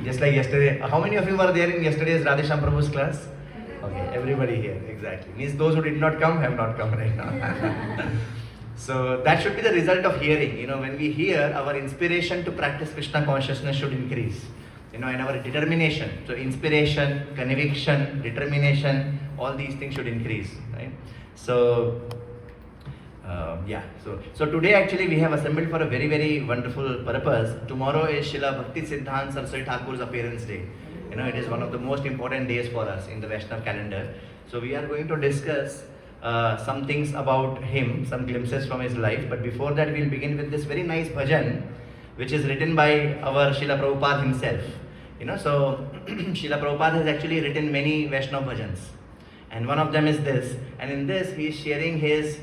Just like yesterday. How many of you were there in yesterday's Radhesham Prabhu's class? Okay, everybody here, exactly. Means those who did not come have not come right now. So that should be the result of hearing. When we hear, our inspiration to practice Krishna consciousness should increase. And our determination. So inspiration, conviction, determination, all these things should increase, right? So So today actually we have assembled for a very, very wonderful purpose. Tomorrow is Srila Bhakti Siddhanta Saraswati Thakur's appearance day. It is one of the most important days for us in the Vaishnav calendar. So we are going to discuss some things about him, some glimpses from his life. But before that, we'll begin with this very nice bhajan, which is written by our Srila Prabhupada himself. So Srila Prabhupada has actually written many Vaishnav bhajans. And one of them is this. And in this, he is sharing his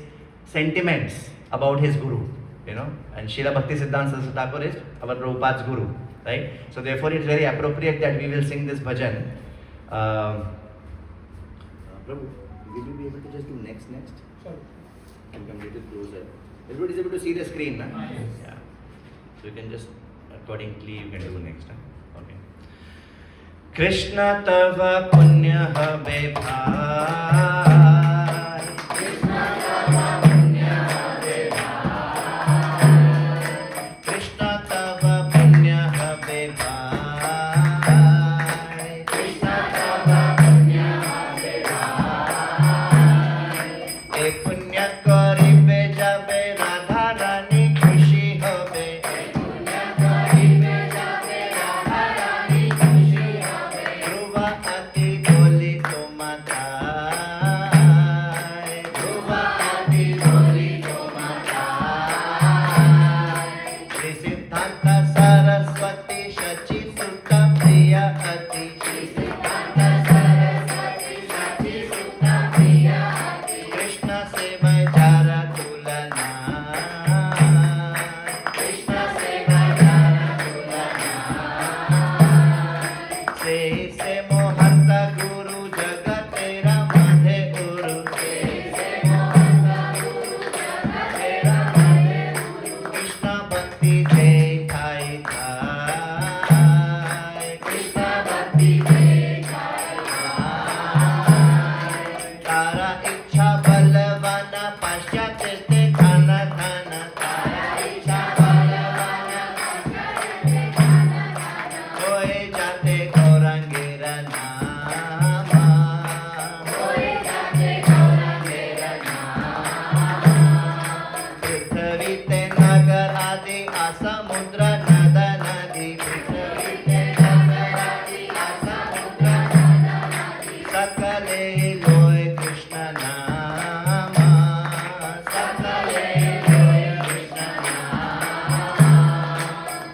sentiments about his guru. And Srila Bhakti Siddhanta Saraswati Thakur is our Prabhupada's guru. Right? So therefore, it's very appropriate that we will sing this bhajan. Prabhu, will you be able to just do next? Sure. And come a little closer. Everybody is able to see the screen, na? Yes. Yeah. So you can just accordingly you can do next time. Okay. Krishna tava punya habe bhai. Krishna tava punya habe bhai. Krishna tava punya habe bhai. Krishna tava punya habe bhai. E punya karibe jabe Radha Rani khushi hobe. E punya karibe jabe Radha Rani khushi hobe. Dhruva ati boli tomatai. Dhruva ati boli tomatai. Shri Siddhanta Saraswati Shachi Sutta Priya Ati. Shri Siddhanta Saraswati Shachi Sutta Priya Ati. Krishna se bajara tulana. Krishna se bajara tulana. Se mohata guru jagat tera madhe guru. Se mohata guru jagat tera madhe guru. Krishna bhakti jai thai thai. Krishna bhakti jai thai thai. Tara ichha balvana paschate te dhana dhana. Tara ichha balvana paschate te dhana dhana. Hoye jate gaurangera nama. Hoye jate gaurangera nama. Prithvi te nagar adi asamudra nada nadi. Prithvi te nagar adi asamudra nada nadi. Sakale loy Krishna nama. Sakale loy Krishna nama.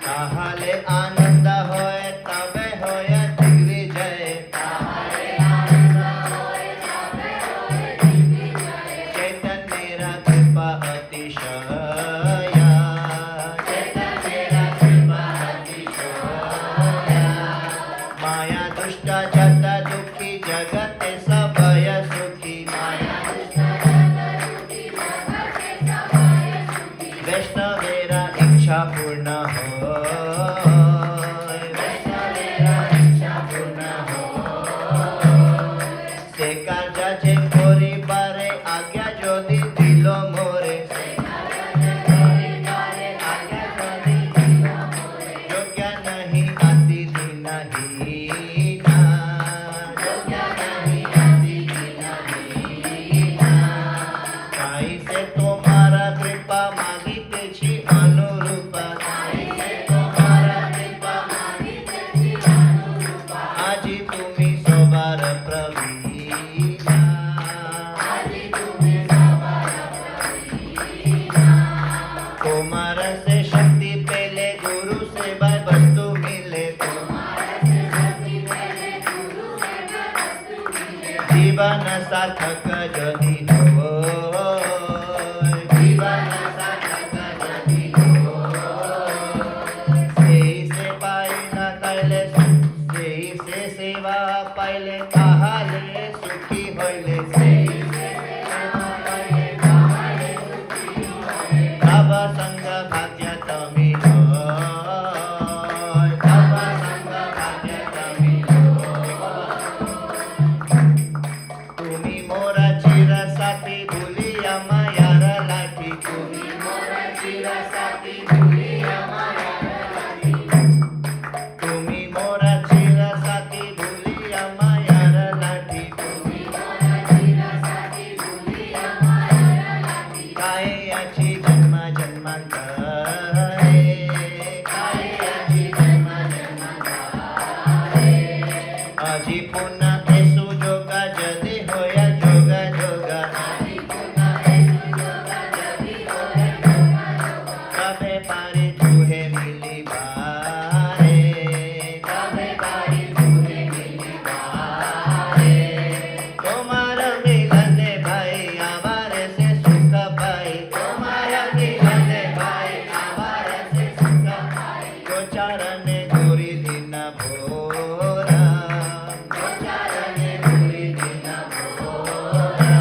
Tahale ananda hoy tabe hoy digvijay. Tahale ananda hoy tabe hoy digvijay. Chaitanya kripa atishaya. Chaitanya kripa atishaya. Maya dushta jata dukhi jagate sabhaya sukhi. Maya dushta jata dukhi jagate sabhaya sukhi. Vaishnavera iksha purna hoy. Vaishnavera iksha purna hoy. Se karja je kori bare agya jodi dilo more. Se karja je kori bare agya jodi dilo more. Yogya nahi ati dina hina. Yogya nahi ati dina hina. Sai se tomara kripa magite chi anurupa. Sai se tomara kripa magite chi anurupa. Aji tumi sobar pravina. Aji tumi sobar pravina. Tomara se shakti pele guru se by vastu mile. Tomara se shakti pele guru se by vastu mile. Jivana sathak jadi hoy. Jivana sathak jadi hoy. Se paina kaile sei se seva paile kahale sukhi hoile. Sei se seva paile kahale sukhi hoile. Baba sangha bhagya tami hoy. Baba sangha bhagya আজি পুনা এসু যোগা যদি হয়া যোগা যোগা কবে পারে তুহে মিলিবারে কবে পারে তুহে মিলিবারে তোমার মিলনে ভাই আমার সে সুখ পাই তোমার মিলনে ভাই আমার সে সুখ পাই গোচারণে ঘুরি দিন ভোরা গোচারণে ঘুরি দিন ভোরা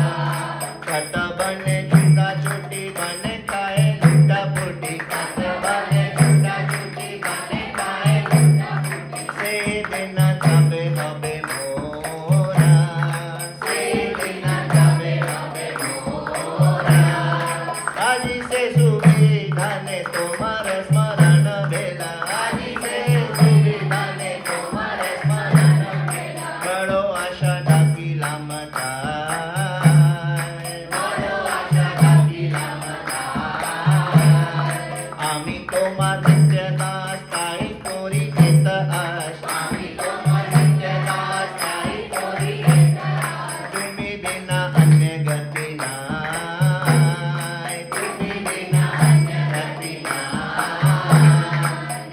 खट बने झूठा छुट्टी बने खाए लूटा फूटी खट बने झूठा छुट्टी बने खाए लूटा फूटी से दिन जाबे हबे मोरा से दिन जाबे हबे मोरा आजी से सुविधा ने तुम्हार स्मरण भेला आजी से सुविधा ने तुम्हार स्मरण भेला बड़ो आशा डाकिला मताय बड़ो आशा डाकिला मताय आमी तोमार नित्यता स्थायी कोरी चित आश आमी तोमार नित्यता स्थायी कोरी चित आश तुम्ही बिना अन्य गती नाय तुम्ही बिना अन्य गती नाय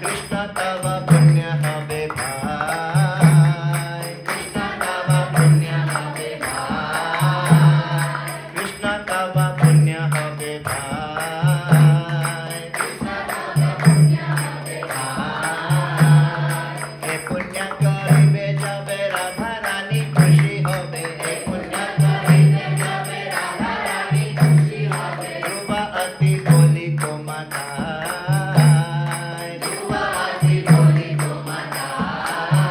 कृष्ण तव पुण्य हवे भाय कृष्ण तव पुण्य हवे भाय कृष्ण तव पुण्य हवे भाय कृष्ण तव पुण्य हवे भाय हे पुण्य करिबे जबे राधा रानी खुशी होबे हे पुण्य करिबे जबे राधा रानी खुशी होबे ध्रुवा अति बोली तो मताय ध्रुवा अति बोली तो मताय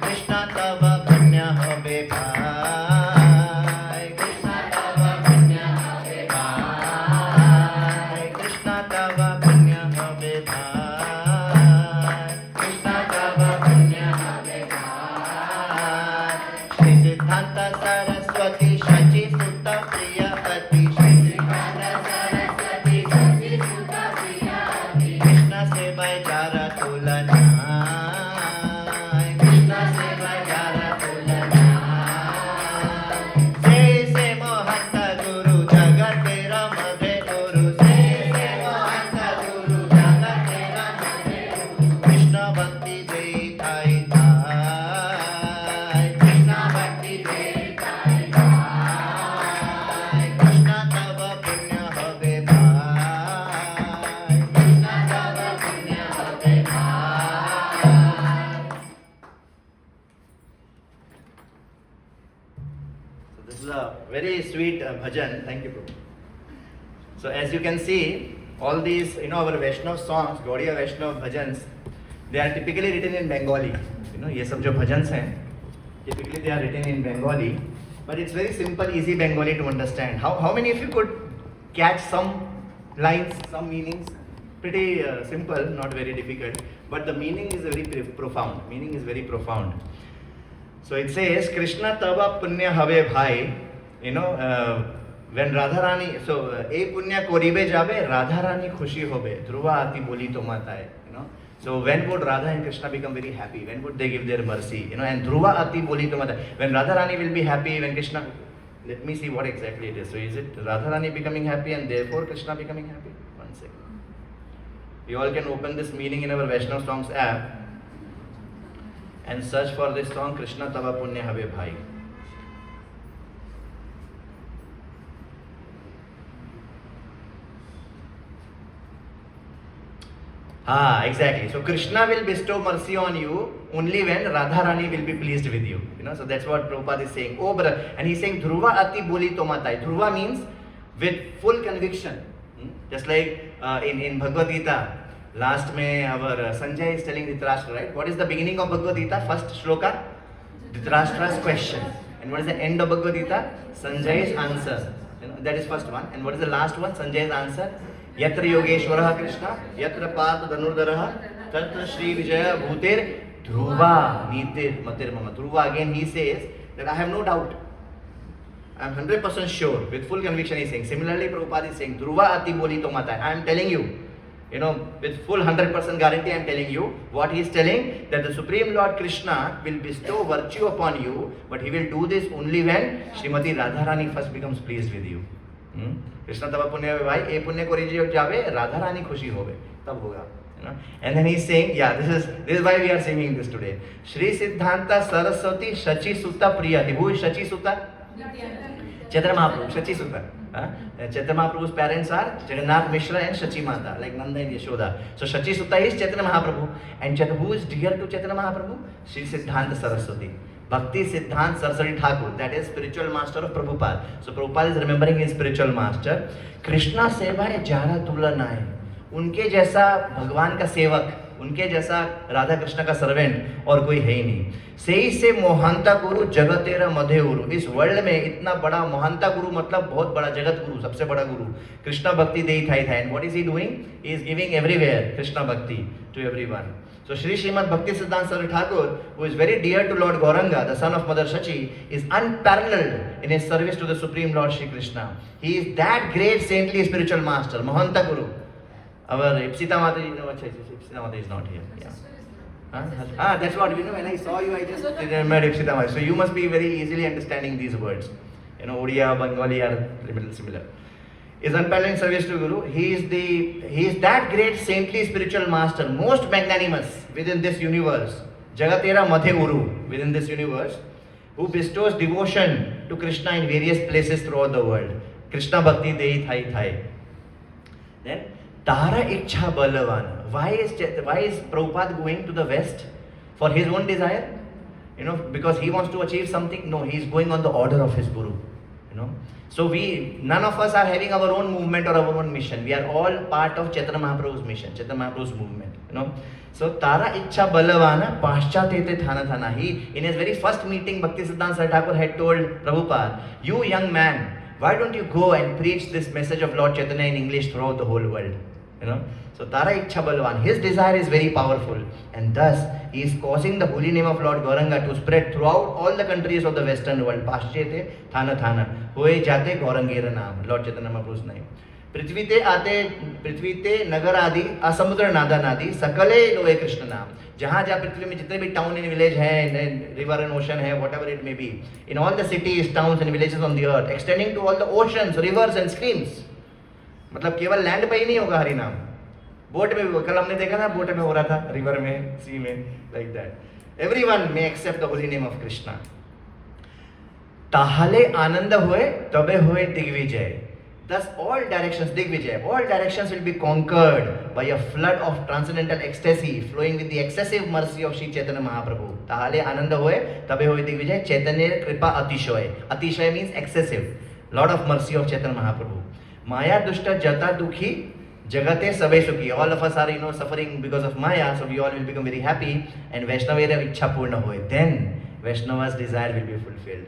कृष्ण तव पुण्य हवे भाय कृष्ण तव पुण्य हवे भाय कृष्ण तव पुण्य हवे भाय कृष्ण तव पुण्य हवे भाय श्री सिद्धांत सरस्वती शची सुत प्रियपति श्री सिद्धांत सरस्वती शची सुत प्रियपति कृष्ण सेवाय जारा तुला जाय कृष्ण सेवाय जारा तुला जाय से महंत गुरु जगते रमभे गुरु से महंत गुरु जगते रमभे कृष्ण भक्ति दे थाई थाय कृष्ण भक्ति दे थाई थाय कृष्ण तव पुण्य हवे भाय कृष्ण तव पुण्य हवे भाय So this is a very sweet bhajan. Thank you, Prabhu. So as you can see, all these, our Vaishnav songs, Gaudiya Vaishnav bhajans, they are typically written in Bengali. ये सब जो bhajans हैं, typically they are written in Bengali, but it's very simple, easy Bengali to understand. How many of you could catch some lines, some meanings? Pretty simple, not very difficult, but the meaning is very profound. Meaning is very profound. So it says, Krishna tava punya have bhai, when Radharani, so e punya koribe jabe, Radharani khushi hobe, dhruva ati boli to matai, So when would Radha and Krishna become very happy? When would they give their mercy? And dhruva ati boli to matai. When Radharani will be happy, when Krishna, let me see what exactly it is. So is it Radharani becoming happy and therefore Krishna becoming happy? One second. You all can open this meaning in our Vaishnav Songs app and search for this song Krishna Tava Punya Have Bhai. Exactly. So Krishna will bestow mercy on you only when Radharani will be pleased with you. So that's what Prabhupada is saying. Oh brother, and he's saying Dhruva ati boli tomatai. Dhruva means with full conviction. Just like in Bhagavad Gita, last May our Sanjay is telling Dhritarashtra, right? What is the beginning of Bhagavad Gita? First shloka, Dhritarashtra's question. And what is the end of Bhagavad Gita? Sanjay's answer. That is first one. And what is the last one? Sanjay's answer. Yatra Yogeshwara Krishna, Yatra Pat Dhanurdaraha, Tatra Shri Vijaya Bhutir Dhruva Nitir Matir Mama. Dhruva, again he says that I have no doubt. I am 100% sure, with full conviction he is saying. Similarly, Prabhupada is saying, Dhruva Ati Boli Tomatai. I am telling you You know, with full 100% guarantee, I am telling you what he is telling, that the Supreme Lord Krishna will bestow virtue upon you, but he will do this only when Srimati Radharani first becomes pleased with you. Krishna तब पुण्य भाई ए पुण्य को जावे राधा रानी खुशी होवे तब होगा. And then he's saying, yeah, this is why we are singing this today. Shri Siddhanta Saraswati Shachi Sutta Priyati. Who is Shachi Sutta? Chaitanya Mahaprabhu, Shachi Sutta. Chaitanya Mahaprabhu's parents are Jagannath Mishra and Shachi Mata, like Nanda and Yashoda. So Shachi Sutta is Chaitanya Mahaprabhu. And who is dear to Chaitanya Mahaprabhu? Shri Siddhanta Saraswati. Bhakti Siddhant Saraswati Thakur, that is spiritual master of Prabhupada. So Prabhupada is remembering his spiritual master. Krishna Seva Jara Tulana hai. उनके जैसा भगवान का सेवक, उनके जैसा राधा कृष्ण का servant और कोई है ही नहीं. सही से मोहंता गुरु जगतेरा मधे गुरु. इस वर्ल्ड में इतना बड़ा मोहंता गुरु मतलब बहुत बड़ा जगत गुरु, सबसे बड़ा गुरु कृष्ण भक्ति दे थाई था. And what is he doing? He is giving everywhere Krishna bhakti to everyone. So Shri Srimad Bhakti Siddhanta Saraswati Thakur, who is very dear to Lord Gauranga, the son of Mother Shachi, is unparalleled in his service to the Supreme Lord Shri Krishna. He is that great saintly spiritual master, Mohanta Guru. Our Ipsita Mataji, no, Ipsita Mataji is not here. Yeah. That's what, when I saw you, I just remembered Ipsita Mataji. So you must be very easily understanding these words. Odia, Bengali are similar. Is unparalleled service to Guru. He is that great saintly spiritual master, most magnanimous within this universe. Jagatera Madhe Guru within this universe, who bestows devotion to Krishna in various places throughout the world. Krishna Bhakti Dei Thai Thai. Then Tara Ichha Balavana. Why is Prabhupada going to the West? For his own desire? Because he wants to achieve something? No, he is going on the order of his Guru. So none of us are having our own movement or our own mission. We are all part of Chaitanya Mahaprabhu's mission, Chaitanya Mahaprabhu's movement. So Tara Ichha Balavana Paschatete Thana Thana. He, in his very first meeting, Bhakti Siddhanta Saraswati Thakur had told Prabhupada, you young man, why don't you go and preach this message of Lord Chaitanya in English throughout the whole world? So Tara Ichha Balavan, his desire is very powerful, and thus he is causing the holy name of Lord Gauranga to spread throughout all the countries of the Western world. Paschete Thana Thana. Hoye jate Gaurangera naam, Lord Chaitanya Mahaprabhu's name. पृथ्वीते आते पृथ्वीते नगर आदि असमुद्र नादा नादि सकले लोए कृष्ण नाम. जहाँ जहाँ पृथ्वी में जितने भी टाउन एंड विलेज है, रिवर एंड ओशन है, whatever it may be, in all the cities, towns and villages on the earth, extending to all the oceans, rivers and streams. मतलब केवल लैंड पे ही नहीं होगा हरि नाम, बोट में भी. कल हमने देखा ना, बोट में हो रहा था, रिवर में, सी में, like that. Everyone may accept the holy name of Krishna. ताहले आनंद होए तबे होए Digvijay. Thus all directions, Digvijay, all directions will be conquered by a flood of transcendental ecstasy flowing with the excessive mercy of Sri Chaitanya Mahaprabhu. Tahale ananda hoye, tabe hoye Digvijay, Chaitanya kripa atishoy. Atishoy means excessive. Lot of mercy of Chaitanya Mahaprabhu. Maya dushta jata dukhi, jagate sabe sukhi. All of us are, suffering because of Maya, so we all will become very happy. And Vaishnavera ichha purna hoye. Then Vaishnava's desire will be fulfilled.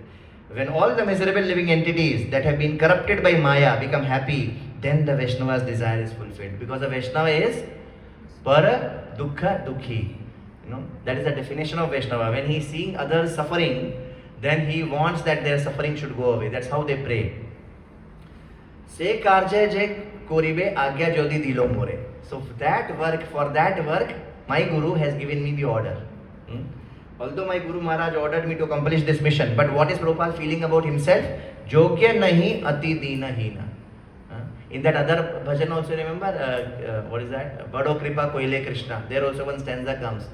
When all the miserable living entities that have been corrupted by Maya become happy, then the Vaishnava's desire is fulfilled. Because the Vaishnava is para dukkha dukhi. That is the definition of Vaishnava. When he is seeing others suffering, then he wants that their suffering should go away. That's how they pray. Se karje je koribe agya jodi dilo more. So for that work, my Guru has given me the order. Although my Guru Maharaj ordered me to accomplish this mission, but what is Prabhupada feeling about himself? Jogya nahi ati dina hina. In that other bhajan also, remember, what is that? Bado kripa koile Krishna. There also one stanza comes.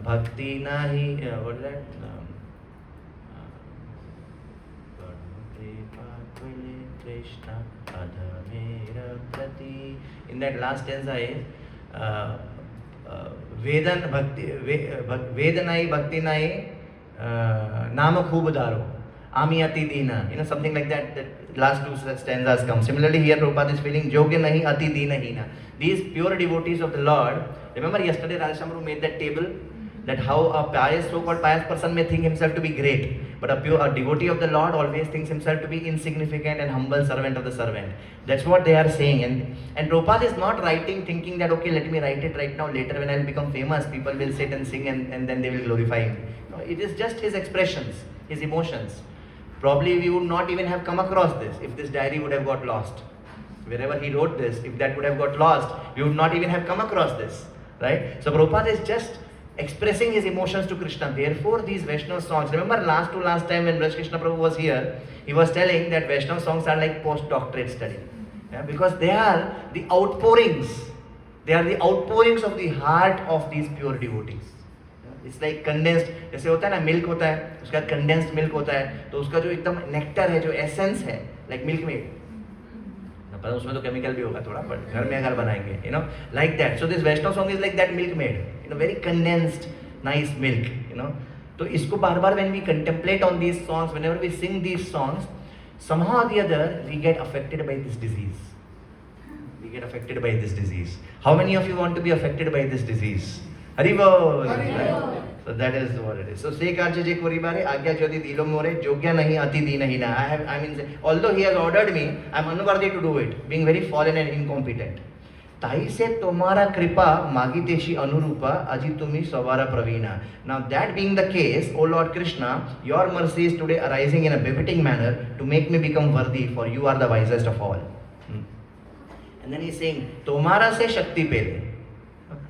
Bhakti nahi, what is that? Bado kripa koile Krishna adhamera prati. In that last stanza is, वेदन भक्ति वेद नहीं भक्ति नहीं नाम खूब दारो आमी अति दीना, something like that. That last two stanzas come. Similarly here Prabhupada is feeling jogya nahi ati dina hina. These pure devotees of the Lord. Remember yesterday Radhashyam made that table, that how a pious, so-called pious person may think himself to be great, but a devotee of the Lord always thinks himself to be insignificant and humble servant of the servant. That's what they are saying. And Prabhupada is not writing thinking that, okay, let me write it right now, later when I will become famous, people will sit and sing and then they will glorify him. No, it is just his expressions, his emotions. Probably we would not even have come across this if this diary would have got lost. Wherever he wrote this, if that would have got lost, we would not even have come across this, right? So Prabhupada is just expressing his emotions to Krishna. Therefore, these Vaishnava songs, remember last time when Raj Krishna Prabhu was here, he was telling that Vaishnava songs are like post-doctorate study. Yeah? Because they are the outpourings. They are the outpourings of the heart of these pure devotees. It's like condensed, जैसे होता है ना milk होता है, उसका condensed milk होता है, तो उसका जो एकदम नेक्टर है, जो एसेंस है, like milk मेड, पर उसमें तो केमिकल भी होगा थोड़ा, बट घर में अगर बनाएंगे, you know, like that. So this Vaishnava song is like that milk made, you know, very condensed, nice milk, you know. तो इसको बार-बार when we contemplate on these songs, whenever we sing these songs, somehow or the other we get affected by this disease. We get affected by this disease. How many of you want to be affected by this disease? Hari Bol. Right? So that is what it is. So say karche je kori bare agya jyoti dilo more jogya nahi ati di nahi na. I mean, although he has ordered me, I am unworthy to do it, being very fallen and incompetent. ताई से तुम्हारा कृपा मागी तेशी अनुरूपा अजी तुम्ही सवारा प्रवीणा. Now that being the case, O Lord Krishna, your mercy is today arising in a befitting manner to make me become worthy, for you are the wisest of all. And then he is saying, तुम्हारा से शक्ति पेले.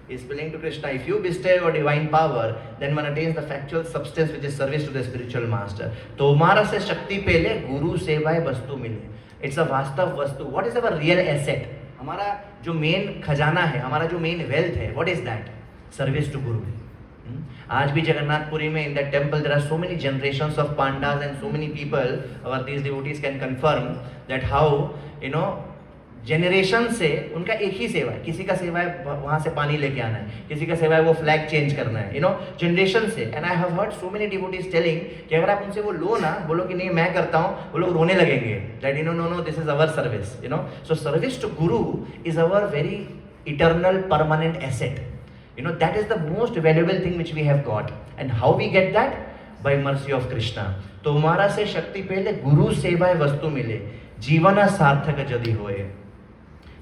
He is telling to Krishna, if you bestow your divine power, then one attains the factual substance which is service to the spiritual master. तुम्हारा से शक्ति पेले गुरु सेवाए वस्तु मिले. It's a वास्तव वस्तु. What is our real asset? हमारा जो मेन खजाना है, हमारा जो मेन वेल्थ है, what is that? Service to Guru. आज भी जगन्नाथपुरी में in that temple there are so many generations of pandas and so many people, our these devotees can confirm that how, you know, generation से उनका एक ही सेवा है. किसी का सेवा है वहाँ से पानी लेके आना है, किसी का सेवा है वो फ्लैग चेंज करना है, यू नो, जनरेशन से. And I have heard so many devotees telling कि अगर आप उनसे वो लो ना, बोलो कि नहीं मैं करता हूँ, वो लोग रोने लगेंगे. That you know this is our service, you know. So service to guru is our very eternal permanent asset. You know, that is the most valuable thing which we have got. And how we get that? By mercy of Krishna. तुम्हारा से शक्ति पहले गुरु सेवाए वस्तु मिले, जीवन सार्थक जदि होए,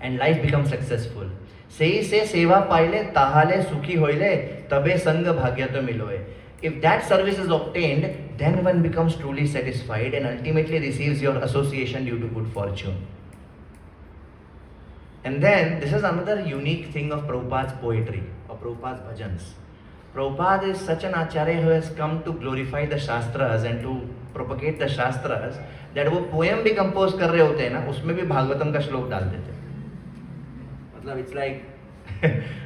and life becomes successful. सेई से सेवा पाइले ताहाले सुखी होइले, तबे संग भाग्य तो मिलोए. If that service is obtained, then one becomes truly satisfied and ultimately receives your association due to good fortune. And then, this is another unique thing of Prabhupada's poetry, or Prabhupada's bhajans. Prabhupada is such an acharya who has come to glorify the Shastras and to propagate the Shastras, that वो poem भी compose कर रहे होते हैं ना, उसमें भी भागवतम का श्लोक डाल देते हैं. मतलब it's like,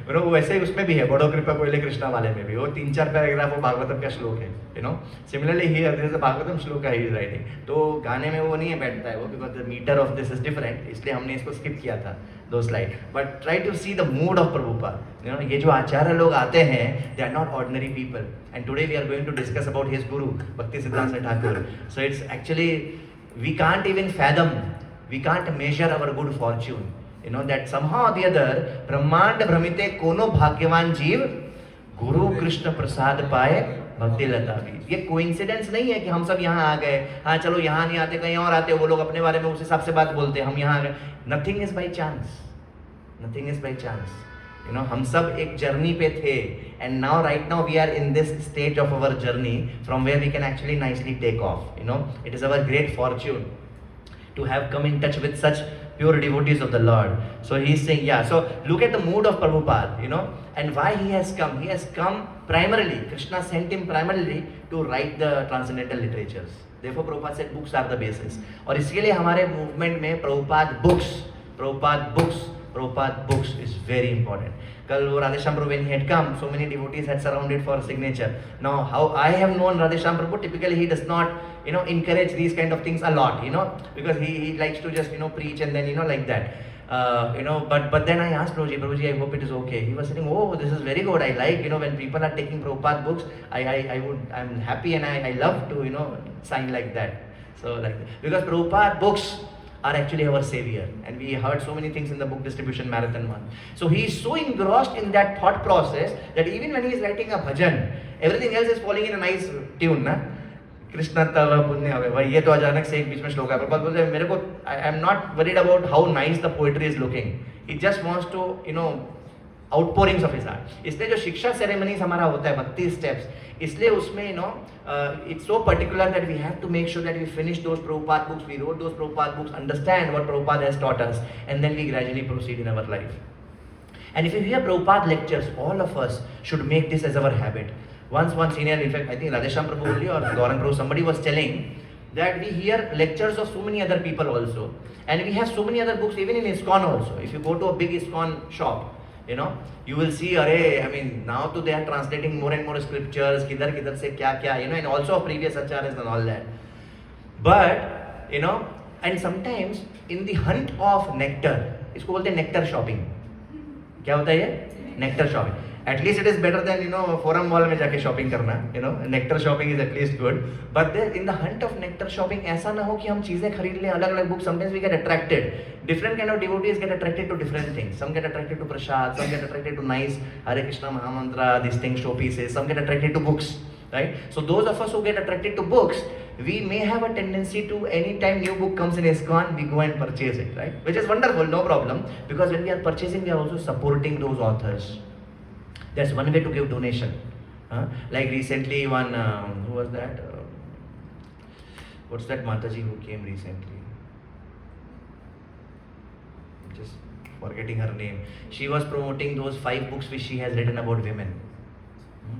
you know, वैसे ही उसमें भी है, बड़ो कृपा कोयले कृष्णा वाले में भी वो 3-4 पैराग्राफ वो भागवतम का श्लोक है, you know. Similarly here there is a Bhagavatam श्लोक he is writing. तो गाने में वो नहीं है बैठता है वो, because the meter of this is different, इसलिए हमने इसको skip किया था those slides. But try to see the mood of Prabhupada. You know, ये जो आचार्य लोग आते हैं, they are not ordinary people. And today we are going to discuss about his guru, Bhakti Siddhanta Thakur. So it's actually, we can't even fathom, we can't measure our good fortune. You know, that somehow or the other, ब्रह्मांड भ्रमिते कोनो भाग्यवान जीव, गुरु कृष्ण प्रसाद पाए भक्ति लता भी. ये coincidence नहीं है कि हम सब यहाँ आ गए, हाँ चलो यहाँ नहीं आते कहीं और आते, वो लोग अपने बारे में उस हिसाब से बात बोलते हैं, हम यहाँ आ गए. Nothing is by chance, nothing is by chance. You know, हम सब एक जर्नी पे थे, and now right now we are in this stage of our journey from where we can actually nicely take off. You know, it is our great fortune to have come in touch with such pure devotees of the Lord. So he is saying, yeah, so look at the mood of Prabhupada, you know, and why he has come. He has come primarily, Krishna sent him primarily to write the transcendental literatures. Therefore Prabhupada said books are the basis. और इसके लिए हमारे movement में Prabhupada books is very important. कल वो Radheshyam Prabhu, when he had come, so many devotees had surrounded for signature. Now how I have known Radheshyam Prabhu, typically he does not, you know, encourage these kind of things a lot, you know, because he likes to just, you know, preach and then, you know, like that. You know, but then I asked Prabhuji, I hope it is okay. He was saying, oh, this is very good. I like, you know, when people are taking Prabhupada books, I'm happy and I love to, you know, sign like that. So like, because Prabhupada books are actually our savior, and we heard so many things in the book distribution marathon one. So he is so engrossed in that thought process that even when he is writing a bhajan, everything else is falling in a nice tune, na? Krishna तव पुण्य हवे भाई, ये तो अचानक से एक बीच में श्लोक है. प्रभुपाद बोलते हैं मेरे को, I am not worried about how nice the poetry is looking. He just wants to, you know, outpourings of his heart. इसलिए जो शिक्षा सेरेमनीज हमारा होता है, भक्ति स्टेप्स, इसलिए उसमें it's so particular that we have to make sure that we finish those Prabhupada books, we wrote those Prabhupada books, understand what Prabhupada has taught us, and then we gradually proceed in our life. And if you hear Prabhupada lectures, all of us should make this as our habit. Once one senior, in fact, I think Radhesham Prabhu only or Gaurang Prabhu, somebody was telling that we hear lectures of so many other people also. And we have so many other books even in ISKCON also. If you go to a big ISKCON shop, you will see, now they are translating more and more scriptures, kidhar se kya, and also of previous acharyas and all that. But, and sometimes in the hunt of nectar, isko bolte nectar shopping. क्या होता है ये? Nectar shopping. At least it is better than forum mall में जाके shopping करना. Nectar shopping is at least good. But in the Hunt of nectar shopping ऐसा ना हो कि हम चीजें खरीद लें अलग अलग book. Sometimes we get attracted. Different kind of devotees get attracted to different things. Some get attracted to prasad, some get attracted to nice Hare Krishna mahamantra, this thing show pieces, some get attracted to books. Right? So those of us who get attracted to books, we may have a tendency to, anytime new book comes in ISKCON, we go and purchase it, right? Which is wonderful, no problem. Because when we are purchasing, we are also supporting those authors. That's one way to give donation. Like recently one, who was that? What's that Mataji who came recently? Just forgetting her name. She was promoting those 5 books which she has written about women.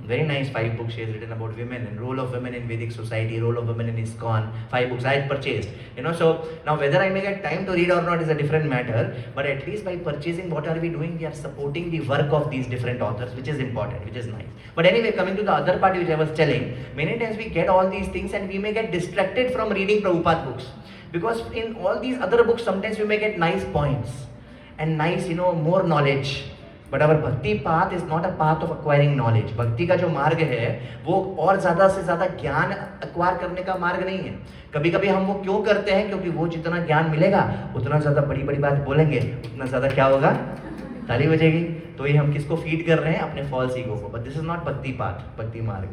Very nice 5 books she has written about women and role of women in Vedic society, role of women in ISKCON. 5 books I had purchased. So now whether I may get time to read or not is a different matter. But at least by purchasing, what are we doing? We are supporting the work of these different authors, which is important, which is nice. But anyway, coming to the other part which I was telling, many times we get all these things and we may get distracted from reading Prabhupada books. Because in all these other books, sometimes we may get nice points and nice, more knowledge. But our bhakti path is not a path of acquiring knowledge. भक्ति का जो मार्ग है वो और ज़्यादा से ज़्यादा ज्ञान acquire करने का मार्ग नहीं है. कभी कभी हम वो क्यों करते हैं? क्योंकि वो जितना ज्ञान मिलेगा उतना ज़्यादा बड़ी बड़ी बात बोलेंगे, उतना ज़्यादा क्या होगा? ताली बजेगी. तो ये हम किसको फीड कर रहे हैं? अपने फॉल्स ईगो को. बट दिस इज नॉट भक्ति पाथ, भक्ति मार्ग.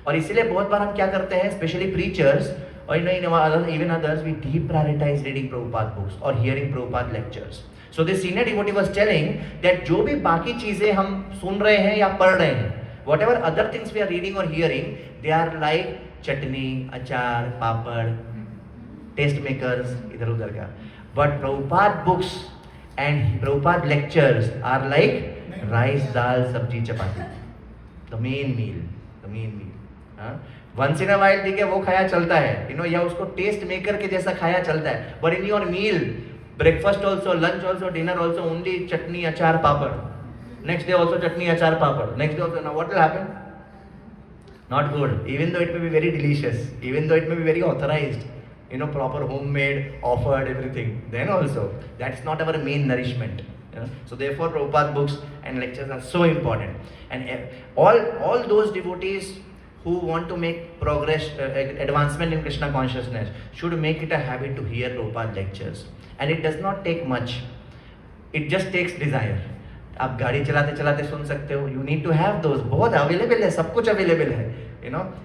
और इसीलिए बहुत बार हम क्या करते हैं, स्पेशली प्रीचर्स और even others, we deprioritize reading Prabhupada books or hearing Prabhupada lectures. So this senior devotee was telling that जो भी बाकी चीजें हम सुन रहे हैं या पढ़ रहे हैं, whatever other things we are reading or hearing, they are like चटनी, अचार, पापड़, taste makers, इधर उधर का. But Prabhupada books and Prabhupada lectures are like rice, dal, sabji, chapati. The main meal. Once in a while ठीक है वो खाया चलता है, या उसको टेस्ट मेकर के जैसा खाया चलता है. But in your meal, breakfast also, lunch also, dinner also, only chutney, achar, papad. Next day also chutney, achar, papad. Next day also, now what will happen? Not good. Even though it may be very delicious, even though it may be very authorized, proper homemade, offered, everything, then also, that's not our main nourishment. So therefore, Prabhupada books and lectures are so important. And all those devotees who want to make progress, advancement in Krishna consciousness, should make it a habit to hear Prabhupada lectures. And it does not take much. It just takes desire. आप गाड़ी चलाते चलाते सुन सकते हो. You need to have those. बहुत available है, सब कुछ अवेलेबल है.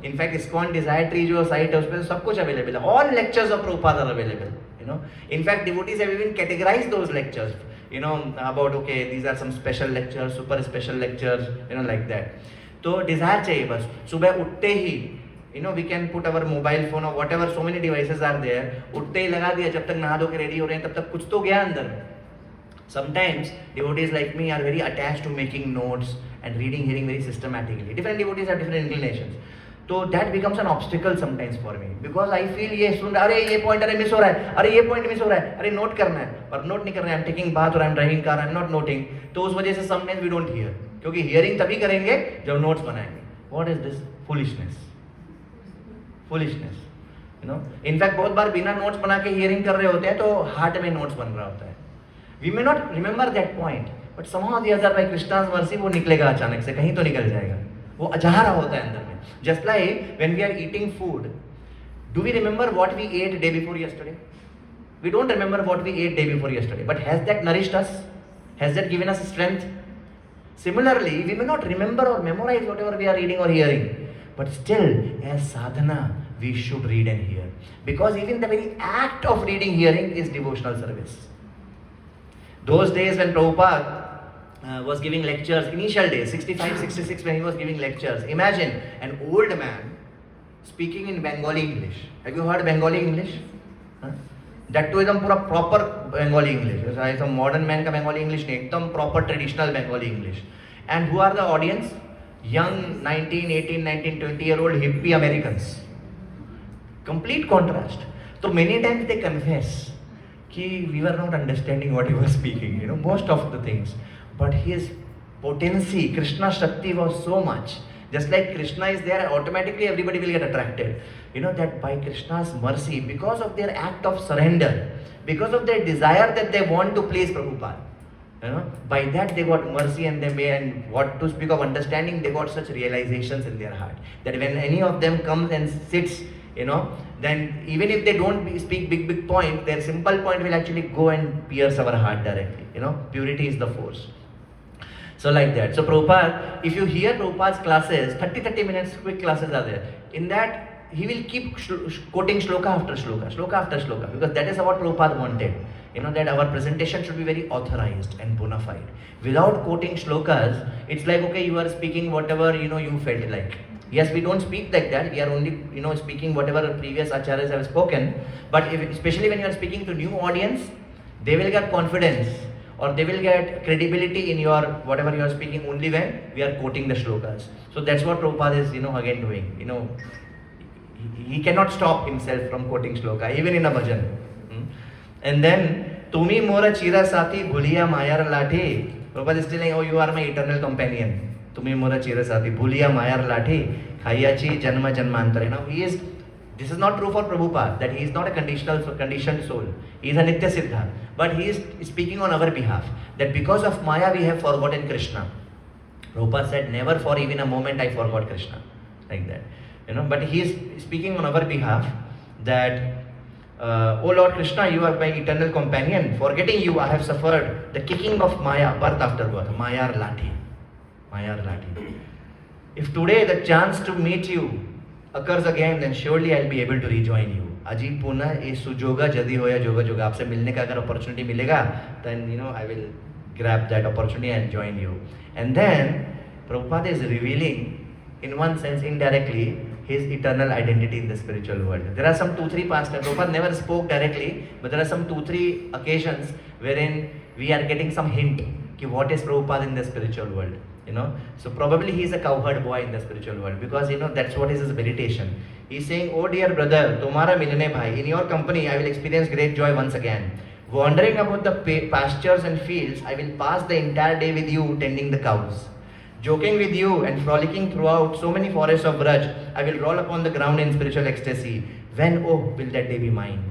In fact, ISKCON Desire Tree जो साइट है उस पर सब कुछ अवेलेबल है. All lectures of Prabhupada are available. In fact, devotees have even categorized those lectures. About these are some special lectures, super special lectures, like that. तो Dzire चाहिए बस. सुबह उठते ही we can put our mobile phone or whatever, so many devices are there. उठते ही लगा दिया, जब तक नहा धो के रेडी हो रहे हैं तब तक कुछ तो गया अंदर में. Sometimes devotees like me are very attached to making notes and reading, hearing very systematically. Different devotees have different inclinations. So that becomes an obstacle sometimes for me, because I feel ये सुन, अरे ये point अरे miss हो रहा है, अरे ये point miss हो रहा है, अरे नोट करना है, पर नोट नहीं कर रहे हैं. I'm taking bath or I'm driving car, I'm not noting. तो उस वजह से sometimes we don't hear, क्योंकि hearing तभी करेंगे जब notes बनाएंगे. What is this? Foolishness. In fact, बहुत बार बिना notes बना के hearing कर रहे होते हैं तो heart में notes बन रहा होता है. We may not remember that point, but somehow the other by Krishna's mercy वो निकलेगा अचानक से, कहीं तो निकल जाएगा. वो जा रहा होता है अंदर में. Just like when we are eating food, do we remember what we ate day before yesterday? We don't remember what we ate day before yesterday, but has that nourished us? Has that given us strength? Similarly, we may not remember or memorize whatever we are reading or hearing, but still, as sadhana, we should read and hear. Because even the very act of reading, hearing is devotional service. Those days when Prabhupada was giving lectures, initial days, 65, 66, when he was giving lectures. Imagine an old man speaking in Bengali English. Have you heard Bengali English? Huh? That too एकदम पूरा proper Bengali English. ऐसा modern man का Bengali English नहीं, एकदम proper traditional Bengali English. And who are the audience? Young 19, 18, 19, 20-year-old hippie Americans. Complete contrast. So many times they confess कि we were not understanding what he was speaking, most of the things. But his potency, Krishna Shakti was so much. Just like Krishna is there, automatically everybody will get attracted. That by Krishna's mercy, because of their act of surrender, because of their desire that they want to please Prabhupada, by that they got mercy, and what to speak of understanding, they got such realizations in their heart. That when any of them comes and sits, then even if they don't speak big point, their simple point will actually go and pierce our heart directly. Purity is the force. So like that. So Prabhupada, if you hear Prabhupada's classes, 30 minutes quick classes are there. In that, he will keep quoting shloka after shloka, because that is what Prabhupada wanted. That our presentation should be very authorized and bona fide. Without quoting shlokas, it's like, okay, you are speaking whatever, you felt like. Yes, we don't speak like that. We are only, speaking whatever previous acharyas have spoken. But especially when you are speaking to new audience, they will get confidence, or they will get credibility in your whatever you are speaking only when we are quoting the shlokas. So that's what Prabhupada is, again doing. He cannot stop himself from quoting shloka, even in a bhajan. And then, Tumi mora chira sati bhuliya mayar lathi. Prabhupada is telling, oh, you are my eternal companion. Tumi mora chira sati bhuliya mayar lathi. Khayachi janma janmantara. This is not true for Prabhupada, that he is not a conditioned soul. He is a Nitya Siddha. But he is speaking on our behalf, that because of Maya we have forgotten Krishna. Prabhupada said, never for even a moment I forgot Krishna. Like that. But he is speaking on our behalf that, O Lord Krishna, you are my eternal companion. Forgetting you, I have suffered the kicking of Maya, birth after birth. Mayar Lathi. If today the chance to meet you occurs again, then surely I'll be able to rejoin you. Aji Puna is sujoga jadi hoya joga joga. आपसे मिलने का अगर opportunity मिलेगा, then I will grab that opportunity and join you. And then Prabhupada is revealing, in one sense, indirectly, his eternal identity in the spiritual world. There are some 2-3 pastors. Prabhupada never spoke directly, but there are some 2-3 occasions wherein we are getting some hint कि what is Prabhupada in the spiritual world. So probably he is a cowherd boy in the spiritual world, because that's what is his meditation. He is saying, oh dear brother, tumhara milne bhai, in your company I will experience great joy once again. Wandering about the pastures and fields, I will pass the entire day with you tending the cows. Joking with you and frolicking throughout so many forests of Braj, I will roll upon the ground in spiritual ecstasy. When, oh, will that day be mine?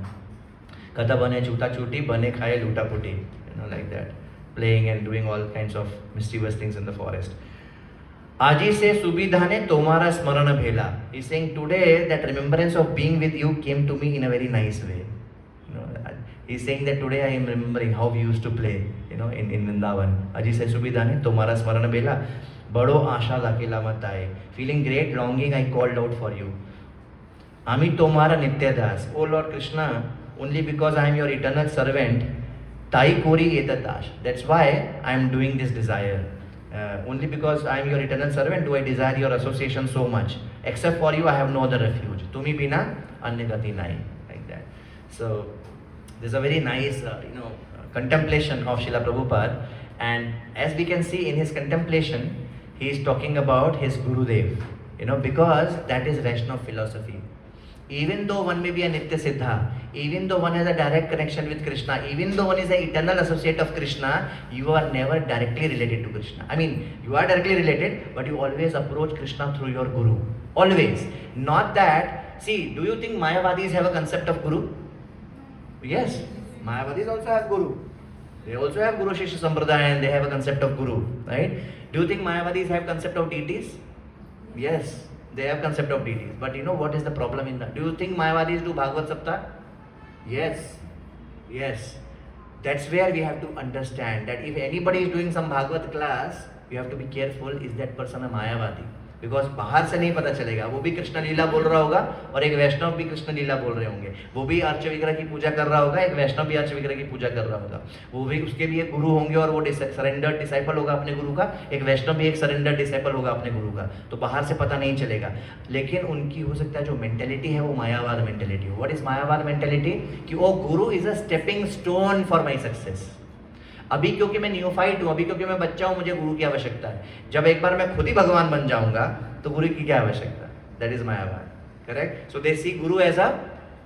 Kata bane chuta chuti, bane khaye luta puti. Like that. Playing and doing all kinds of mischievous things in the forest. Aji se subidhane tomara smarana bhela. He's saying today that remembrance of being with you came to me in a very nice way. He's saying that today I am remembering how we used to play, in Vrindavan. Aji se subidhane tomara smarana bhela. Bado asha lakila matai. Feeling great longing, I called out for you. Ami tomara nitya das. Oh Lord Krishna, only because I am your eternal servant, Tai Kori Etatash. That's why I am doing this desire. Only because I am your eternal servant do I desire your association so much. Except for you, I have no other refuge. Tumi bina anya gati nai. Like that. So there's a very nice, contemplation of Srila Prabhupada. And as we can see in his contemplation, he is talking about his Gurudev. Because that is Vaishnava philosophy. Even though one may be a Nitya Siddha, even though one has a direct connection with Krishna, even though one is an eternal associate of Krishna, you are never directly related to Krishna. I mean, you are directly related, but you always approach Krishna through your Guru. Always. Not that, see, do you think Mayavadis have a concept of Guru? Yes. Mayavadis also have Guru. They also have Guru Shishya Sampradaya and they have a concept of Guru. Right? Do you think Mayavadis have concept of deities? Yes. They have concept of deities. But what is the problem in that? Do you think Mayavadis do Bhagavad Saptah? Yes. That's where we have to understand that if anybody is doing some Bhagavad class, you have to be careful, is that person a Mayavadi? Because बाहर से नहीं पता चलेगा। वो भी कृष्ण लीला बोल रहा होगा और एक वैष्णव भी कृष्ण लीला बोल रहे होंगे। वो भी अर्च विग्रह की पूजा कर रहा होगा, एक वैष्णव भी अर्च विग्रह की पूजा कर रहा होगा। वो भी, उसके भी एक गुरु होंगे और वो सरेंडर डिसाइपल होगा अपने गुरु का, एक वैष्णव भी एक सरेंडर डिसाइपल होगा अपने गुरु का। तो बाहर से पता नहीं चलेगा, लेकिन उनकी हो सकता है जो मेंटेलिटी है वो मायावाद मेंटेलिटी हो। What is मायावाद mentality? कि ओ गुरु is a stepping stone for my success. अभी क्योंकि मैं न्यूफाइट हूँ, अभी क्योंकि मैं बच्चा हूँ, मुझे गुरु की आवश्यकता है। जब एक बार मैं खुद ही भगवान बन जाऊंगा तो गुरु की क्या आवश्यकता? That is Mayavad, correct? So they see guru as a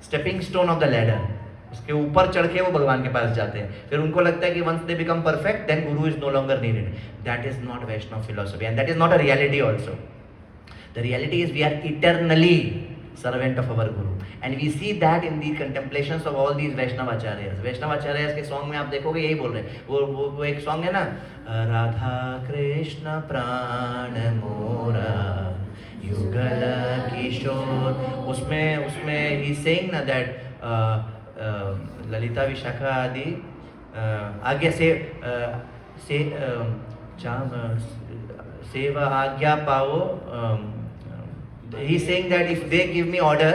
stepping stone of the ladder. उसके ऊपर चढ़ के वो भगवान के पास जाते हैं। फिर उनको लगता है कि once they become perfect then guru is no longer needed. That is not Vaishnava philosophy and that is not a reality also. The reality is we are eternally servant of our guru, and we see that in the contemplations of all these Vaishnavacharyas. Vaishnavacharyas के song में आप देखोगे यही बोल रहे हैं। वो एक सॉन्ग है ना, राधा कृष्ण प्राण मोरा युगल किशोर, उसमें he saying ना that ललिता विशाखा आदि आज्ञा से सेवा आज्ञा पाओ। He's saying that if they give me order,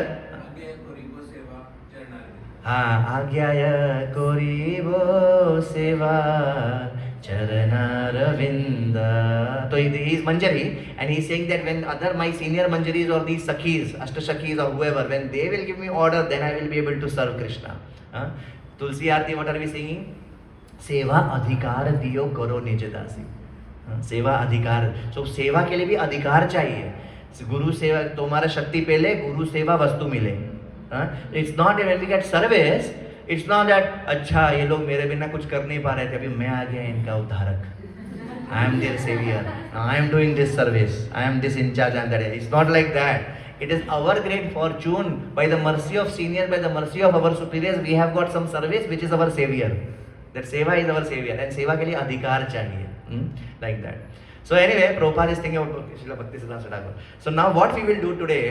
आज्ञाया कोरिबो सेवा चरणारविंद। तो he is Manjari and he is saying that when other my senior Manjaris or these Sakhis, Ashtashakis or whoever, when they will give me order, then I will be able to serve Krishna. Tulsi Aarti, what are we singing? सेवा अधिकार दियो करो निज दासी। सेवा अधिकार, so सेवा के लिए भी अधिकार चाहिए। गुरु सेवा तुम्हारा शक्ति पहले, गुरु सेवा वस्तु मिले। It's not when we get service, it's not that अच्छा ये लोग मेरे बिना कुछ कर नहीं पा रहे थे, अभी मैं आ गया इनका उद्धारक, I am their saviour, I am doing this service, I am this in charge and that. It's not like that. It is our great fortune, by the mercy of senior, by the mercy of our superiors, we have got some service which is our savior. That seva is our savior, and seva के लिए अधिकार चाहिए, like that. So anyway, Prabhupada is thinking about Srila Bhaktisiddhanta Thakur. So now what we will do today,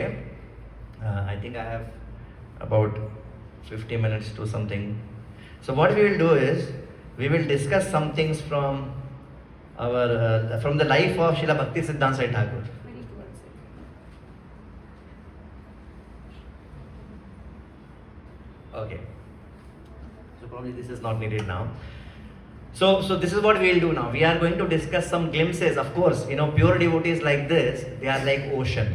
I think I have about 50 minutes to something. So what we will do is, we will discuss some things from our from the life of Srila Bhaktisiddhanta Thakur. Okay. So probably this is not needed now. So this is what we will do now. We are going to discuss some glimpses. Of course, pure devotees like this, they are like ocean.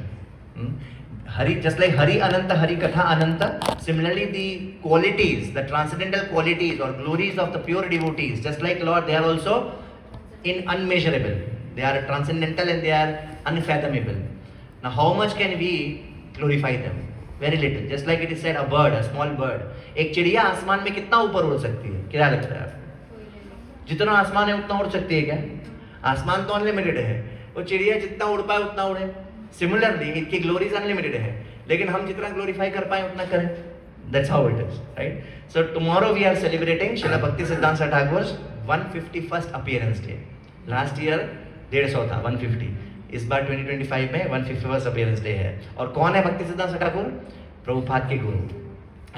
Hari, just like Hari Ananta, Hari Katha Ananta. Similarly, the qualities, the transcendental qualities or glories of the pure devotees, just like Lord, they are also unmeasurable. They are transcendental and they are unfathomable. Now, how much can we glorify them? Very little. Just like it is said, a bird, a small bird. एक चिड़िया आसमान में कितना ऊपर उड़ सकती है? क्या लगता है आपको? जितना आसमान है उतना उड़ सकती है क्या? आसमान तो अनलिमिटेड है, वो चिड़िया जितना उड़ पाए उतना उड़े। सिमिलरली इनकी ग्लोरीज अनलिमिटेड है, लेकिन हम जितना ग्लोरीफाई कर पाए उतना करें। That's how it is, right? So tomorrow we are celebrating Srila Bhaktisiddhanta Thakur's 151st appearance day. Last year 150 था, 150. इस बार 2025 में 151st अपीयरेंस डे है। और कौन है भक्तिसिद्धांत ठाकुर? प्रभुपाद के गुरु।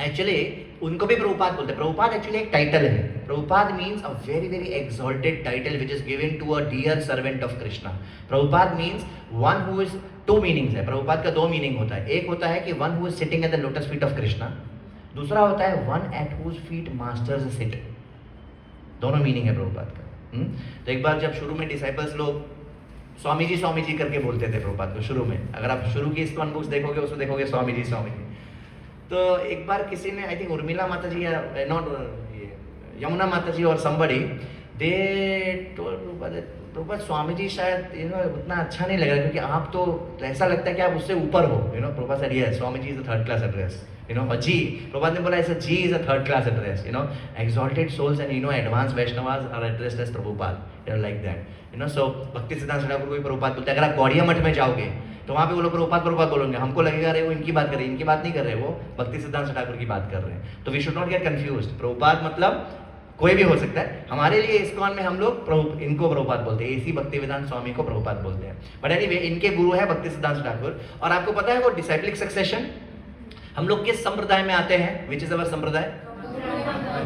एक्चुअली उनको भी प्रभुपाद बोलते हैं। प्रभुपाद एक्चुअली एक टाइटल है। Prabhupada means a very very exalted title which is given to a dear servant of Krishna. Prabhupada means one who is, two meanings है प्रभुपाद का, दो मीनिंग होता है। एक होता है कि one who is sitting at the lotus feet of Krishna, दूसरा होता है one at whose feet masters sit. दोनों मीनिंग है प्रभुपाद का। तो एक बार जब शुरू में डिसाइपल्स लोग स्वामी जी करके बोलते थे प्रभुपाद को शुरू में। अगर आप शुरू की इस्कॉन बुक्स देखोगे उसमें देखोगे स्वामी जी। तो एक बार किसी ने, आई थिंक उर्मिला माता जी या नॉट यमुना माता जी और somebody, they told Prabhupada Swami ji शायद उतना अच्छा नहीं लग रहा, क्योंकि आप तो ऐसा लगता है कि आप उससे ऊपर हो। Prabhupada said yes, swami ji is a third class address. जी, प्रभुपाद ने बोला ऐसा, ji is a third class address. exalted souls and advanced Vaishnavas are addressed as Prabhupada, like that. So Bhaktisiddhanta Thakur को भी प्रभुपाद बोलते हैं। अगर आप गौड़िया मठ में जाओगे तो वहाँ पे वो लोग प्रभुपाद बोलेंगे, हमको लगेगा अरे वो इनकी बात कर रहे हैं, इनकी बात नहीं कर रहे, वो भक्तिसिद्धांत ठाकुर की बात कर रहे हैं। तो we should not get confused. Prabhupada मतलब कोई भी हो सकता है। हमारे लिए इस्कॉन में हम लोग इनको प्रभुपाद बोलते हैं, इसी भक्तिवेदांत स्वामी को प्रभुपाद बोलते हैं। बट एनीवे, इनके गुरु है भक्तिसिद्धांत ठाकुर। और आपको पता है वो डिसाइप्लिक सक्सेशन, हम लोग किस संप्रदाय में आते हैं? विच इज अवर संप्रदाय?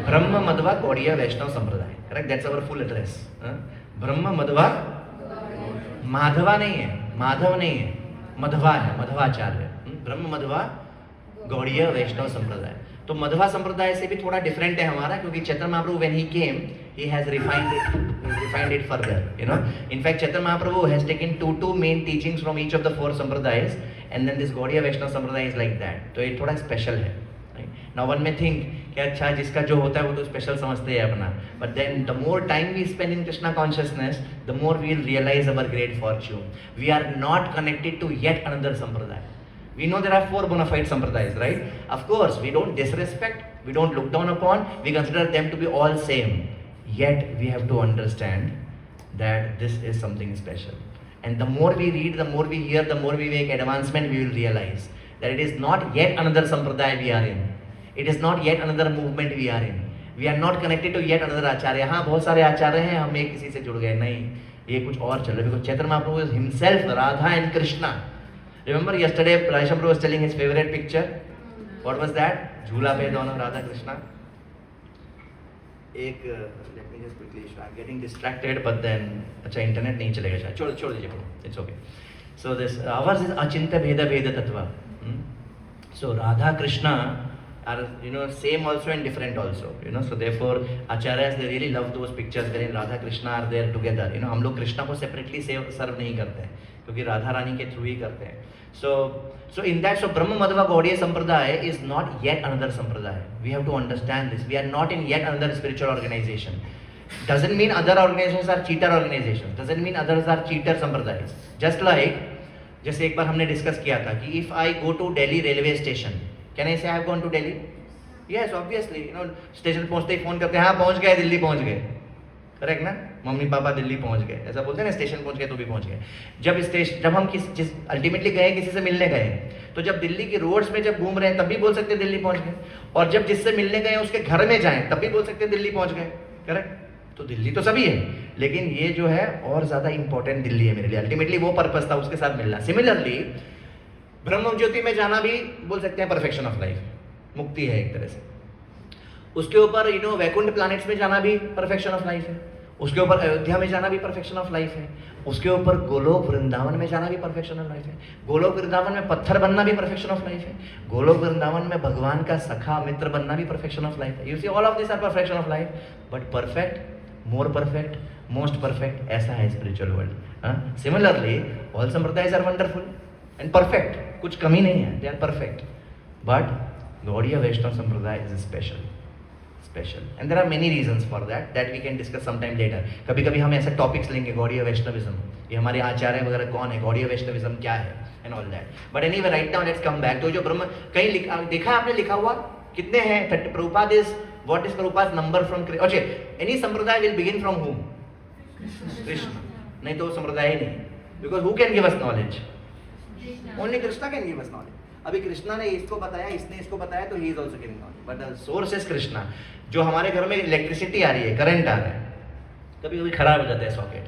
ब्रह्म मध्वा गौड़िया वैष्णव संप्रदाय, correct? That's our full address. ब्रह्म मध्वा, माधवा नहीं है, माधव नहीं है, मध्वा है, मध्वाचार्य, ब्रह्म मध्वा गौड़ीय वैष्णव संप्रदाय। तो मध्वा संप्रदाय से भी थोड़ा डिफरेंट है हमारा, क्योंकि Chaitanya Mahaprabhu when he came he has refined it further, you know. In fact, Chaitanya Mahaprabhu has taken two main teachings from each of the 4 sampradayas, and then this Gaudiya Vaishnava Sampradaya is like that. तो ये थोड़ा special है. Now one may think कि अच्छा जिसका जो होता है वो तो स्पेशल समझते हैं अपना, but then the more time we spend in Krishna consciousness, the more we will realize our great fortune. We are not connected to yet another sampradaya. We know there are 4 bona fide sampradayas, right? Of course, we don't disrespect, we don't look down upon, we consider them to be all same. Yet we have to understand that this is something special. And the more we read, the more we hear, the more we make advancement, we will realize that it is not yet another sampradaya we are in. It is not yet another movement we are in. We are not connected to yet another acharya. हाँ बहुत सारे आचार्य हैं, हम एक किसी से जुड़ गए, नहीं, ये कुछ और चल रहा है. Because Chaitanya Mahaprabhu is himself Radha and Krishna. Remember yesterday Raja Prabhu was telling his favorite picture. What was that? झूला पे दोनों राधा कृष्णा. एक let me just quickly show. I'm getting distracted, but then अच्छा इंटरनेट नहीं चलेगा शायद. छोड़ दीजिए. It's okay. So this ours is achintya bheda bheda tattva. So Radha Krishna are, you know, same also and different also, you know. So therefore acharyas they really love those pictures wherein Radha Krishna are there together, you know. हम लोग कृष्णा को separately सर्व नहीं करते हैं, क्योंकि राधा रानी के through ही करते हैं. So in that, so Brahma Madhva Gaudiya Sampradaya is not yet another Sampradaya. We have to understand this. We are not in yet another spiritual organization. Doesn't mean other organizations are cheater organizations. Doesn't mean others are cheater Sampradayas. Just like, जैसे एक बार हमने discuss किया था कि if I go to Delhi railway station, can I say I have gone to Delhi? Yes, obviously. You know, station पहुंचते ही phone करते हैं, हाँ पहुंच गए, दिल्ली पहुंच गए. करेक्ट ना? मम्मी पापा दिल्ली पहुंच गए, ऐसा बोलते हैं ना, स्टेशन पहुंच गए तो भी पहुंच गए. जब हम अल्टीमेटली गए, किसी से मिलने गए, तो जब दिल्ली की रोड्स में जब घूम रहे हैं तब भी बोल सकते हैं दिल्ली पहुंच गए, और जब जिससे मिलने गए उसके घर में जाएं तब भी बोल सकते हैं दिल्ली पहुंच गए. करेक्ट? तो दिल्ली तो सभी है, लेकिन ये जो है और ज्यादा इंपॉर्टेंट दिल्ली है मेरे लिए. अल्टीमेटली वो पर्पस था, उसके साथ मिलना. सिमिलरली ब्रह्म ज्योति में जाना भी बोल सकते हैं परफेक्शन ऑफ लाइफ, मुक्ति है एक तरह से. उसके ऊपर यू नो वैकुंठ प्लैनेट्स में जाना भी परफेक्शन ऑफ लाइफ है. उसके ऊपर अयोध्या में जाना भी परफेक्शन ऑफ लाइफ है. उसके ऊपर गोलोक वृंदावन में जाना भी परफेक्शन ऑफ लाइफ है. गोलोक वृंदावन में पत्थर बनना भी परफेक्शन ऑफ लाइफ है. गोलोक वृंदावन में भगवान का सखा मित्र बनना भी परफेक्शन ऑफ लाइफ है. You see all of this are perfection of life, but perfect, more perfect, most perfect, ऐसा है spiritual world. Similarly all sampradayas are wonderful and perfect, कुछ कमी नहीं है, they are perfect, but Gaudiya Vaishnava sampradaya is special. And there are many reasons for that we can discuss sometime later. कभी कभी हम ऐसे टॉपिक्स लेंगे, गौड़ीय वैष्णविज्म, ये हमारे आचार्य वगैरह कौन है, गौड़ीय वैष्णविज्म क्या है, and all that. But anyway right now let's come back. तो जो ब्रह्म कहीं देखा आपने लिखा हुआ कितने हैं? Prabhupada is what is Prabhupada number from? अच्छा, एनी संप्रदाय will begin from whom? Krishna. नहीं तो संप्रदाय ही नहीं, because who can give us knowledge? Only Krishna can give us knowledge. अभी कृष्णा ने इसको बताया, इसने इसको बताया, तो he is also giving knowledge, but the source is Krishna. जो हमारे घर में इलेक्ट्रिसिटी आ रही है, करंट आ रहा है, कभी कभी खराब हो जाता है सॉकेट,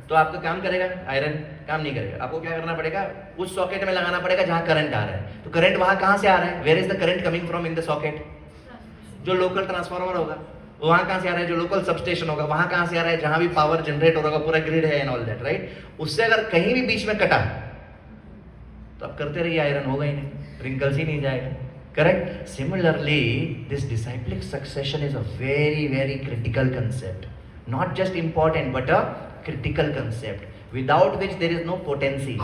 तो आपका काम करेगा? आयरन काम नहीं करेगा. आपको क्या करना पड़ेगा? उस सॉकेट में लगाना पड़ेगा जहां करंट आ रहा है. तो करंट वहां कहां से आ रहा है? Where is the current coming from in the socket? जो लोकल ट्रांसफार्मर होगा वहां कहां से आ रहा है? जो लोकल सबस्टेशन होगा वहां कहां से आ रहा है? जहां भी पावर जनरेट हो रहा होगा, पूरा ग्रिड है एंड ऑल दैट, राइट. उससे अगर कहीं भी बीच में कटा तो आप करते रहिए, आयरन होगा ही नहीं, रिंकल्स ही नहीं जाएगा. Correct? Similarly, this disciplic succession is a very, very critical concept. Not just important, but a critical concept. Without which there is no potency.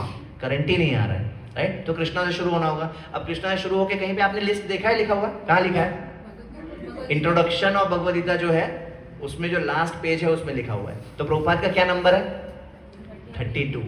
Current ही नहीं आ रहा है, right? तो कृष्णा से शुरू होना होगा. अब कृष्णा से शुरू होके कहीं पे आपने लिस्ट देखा है, लिखा हुआ? कहाँ लिखा है? इंट्रोडक्शन ऑफ भगवद गीता जो है, उसमें जो लास्ट पेज है उसमें लिखा हुआ है. तो प्रभुपाद का क्या नंबर है? 32.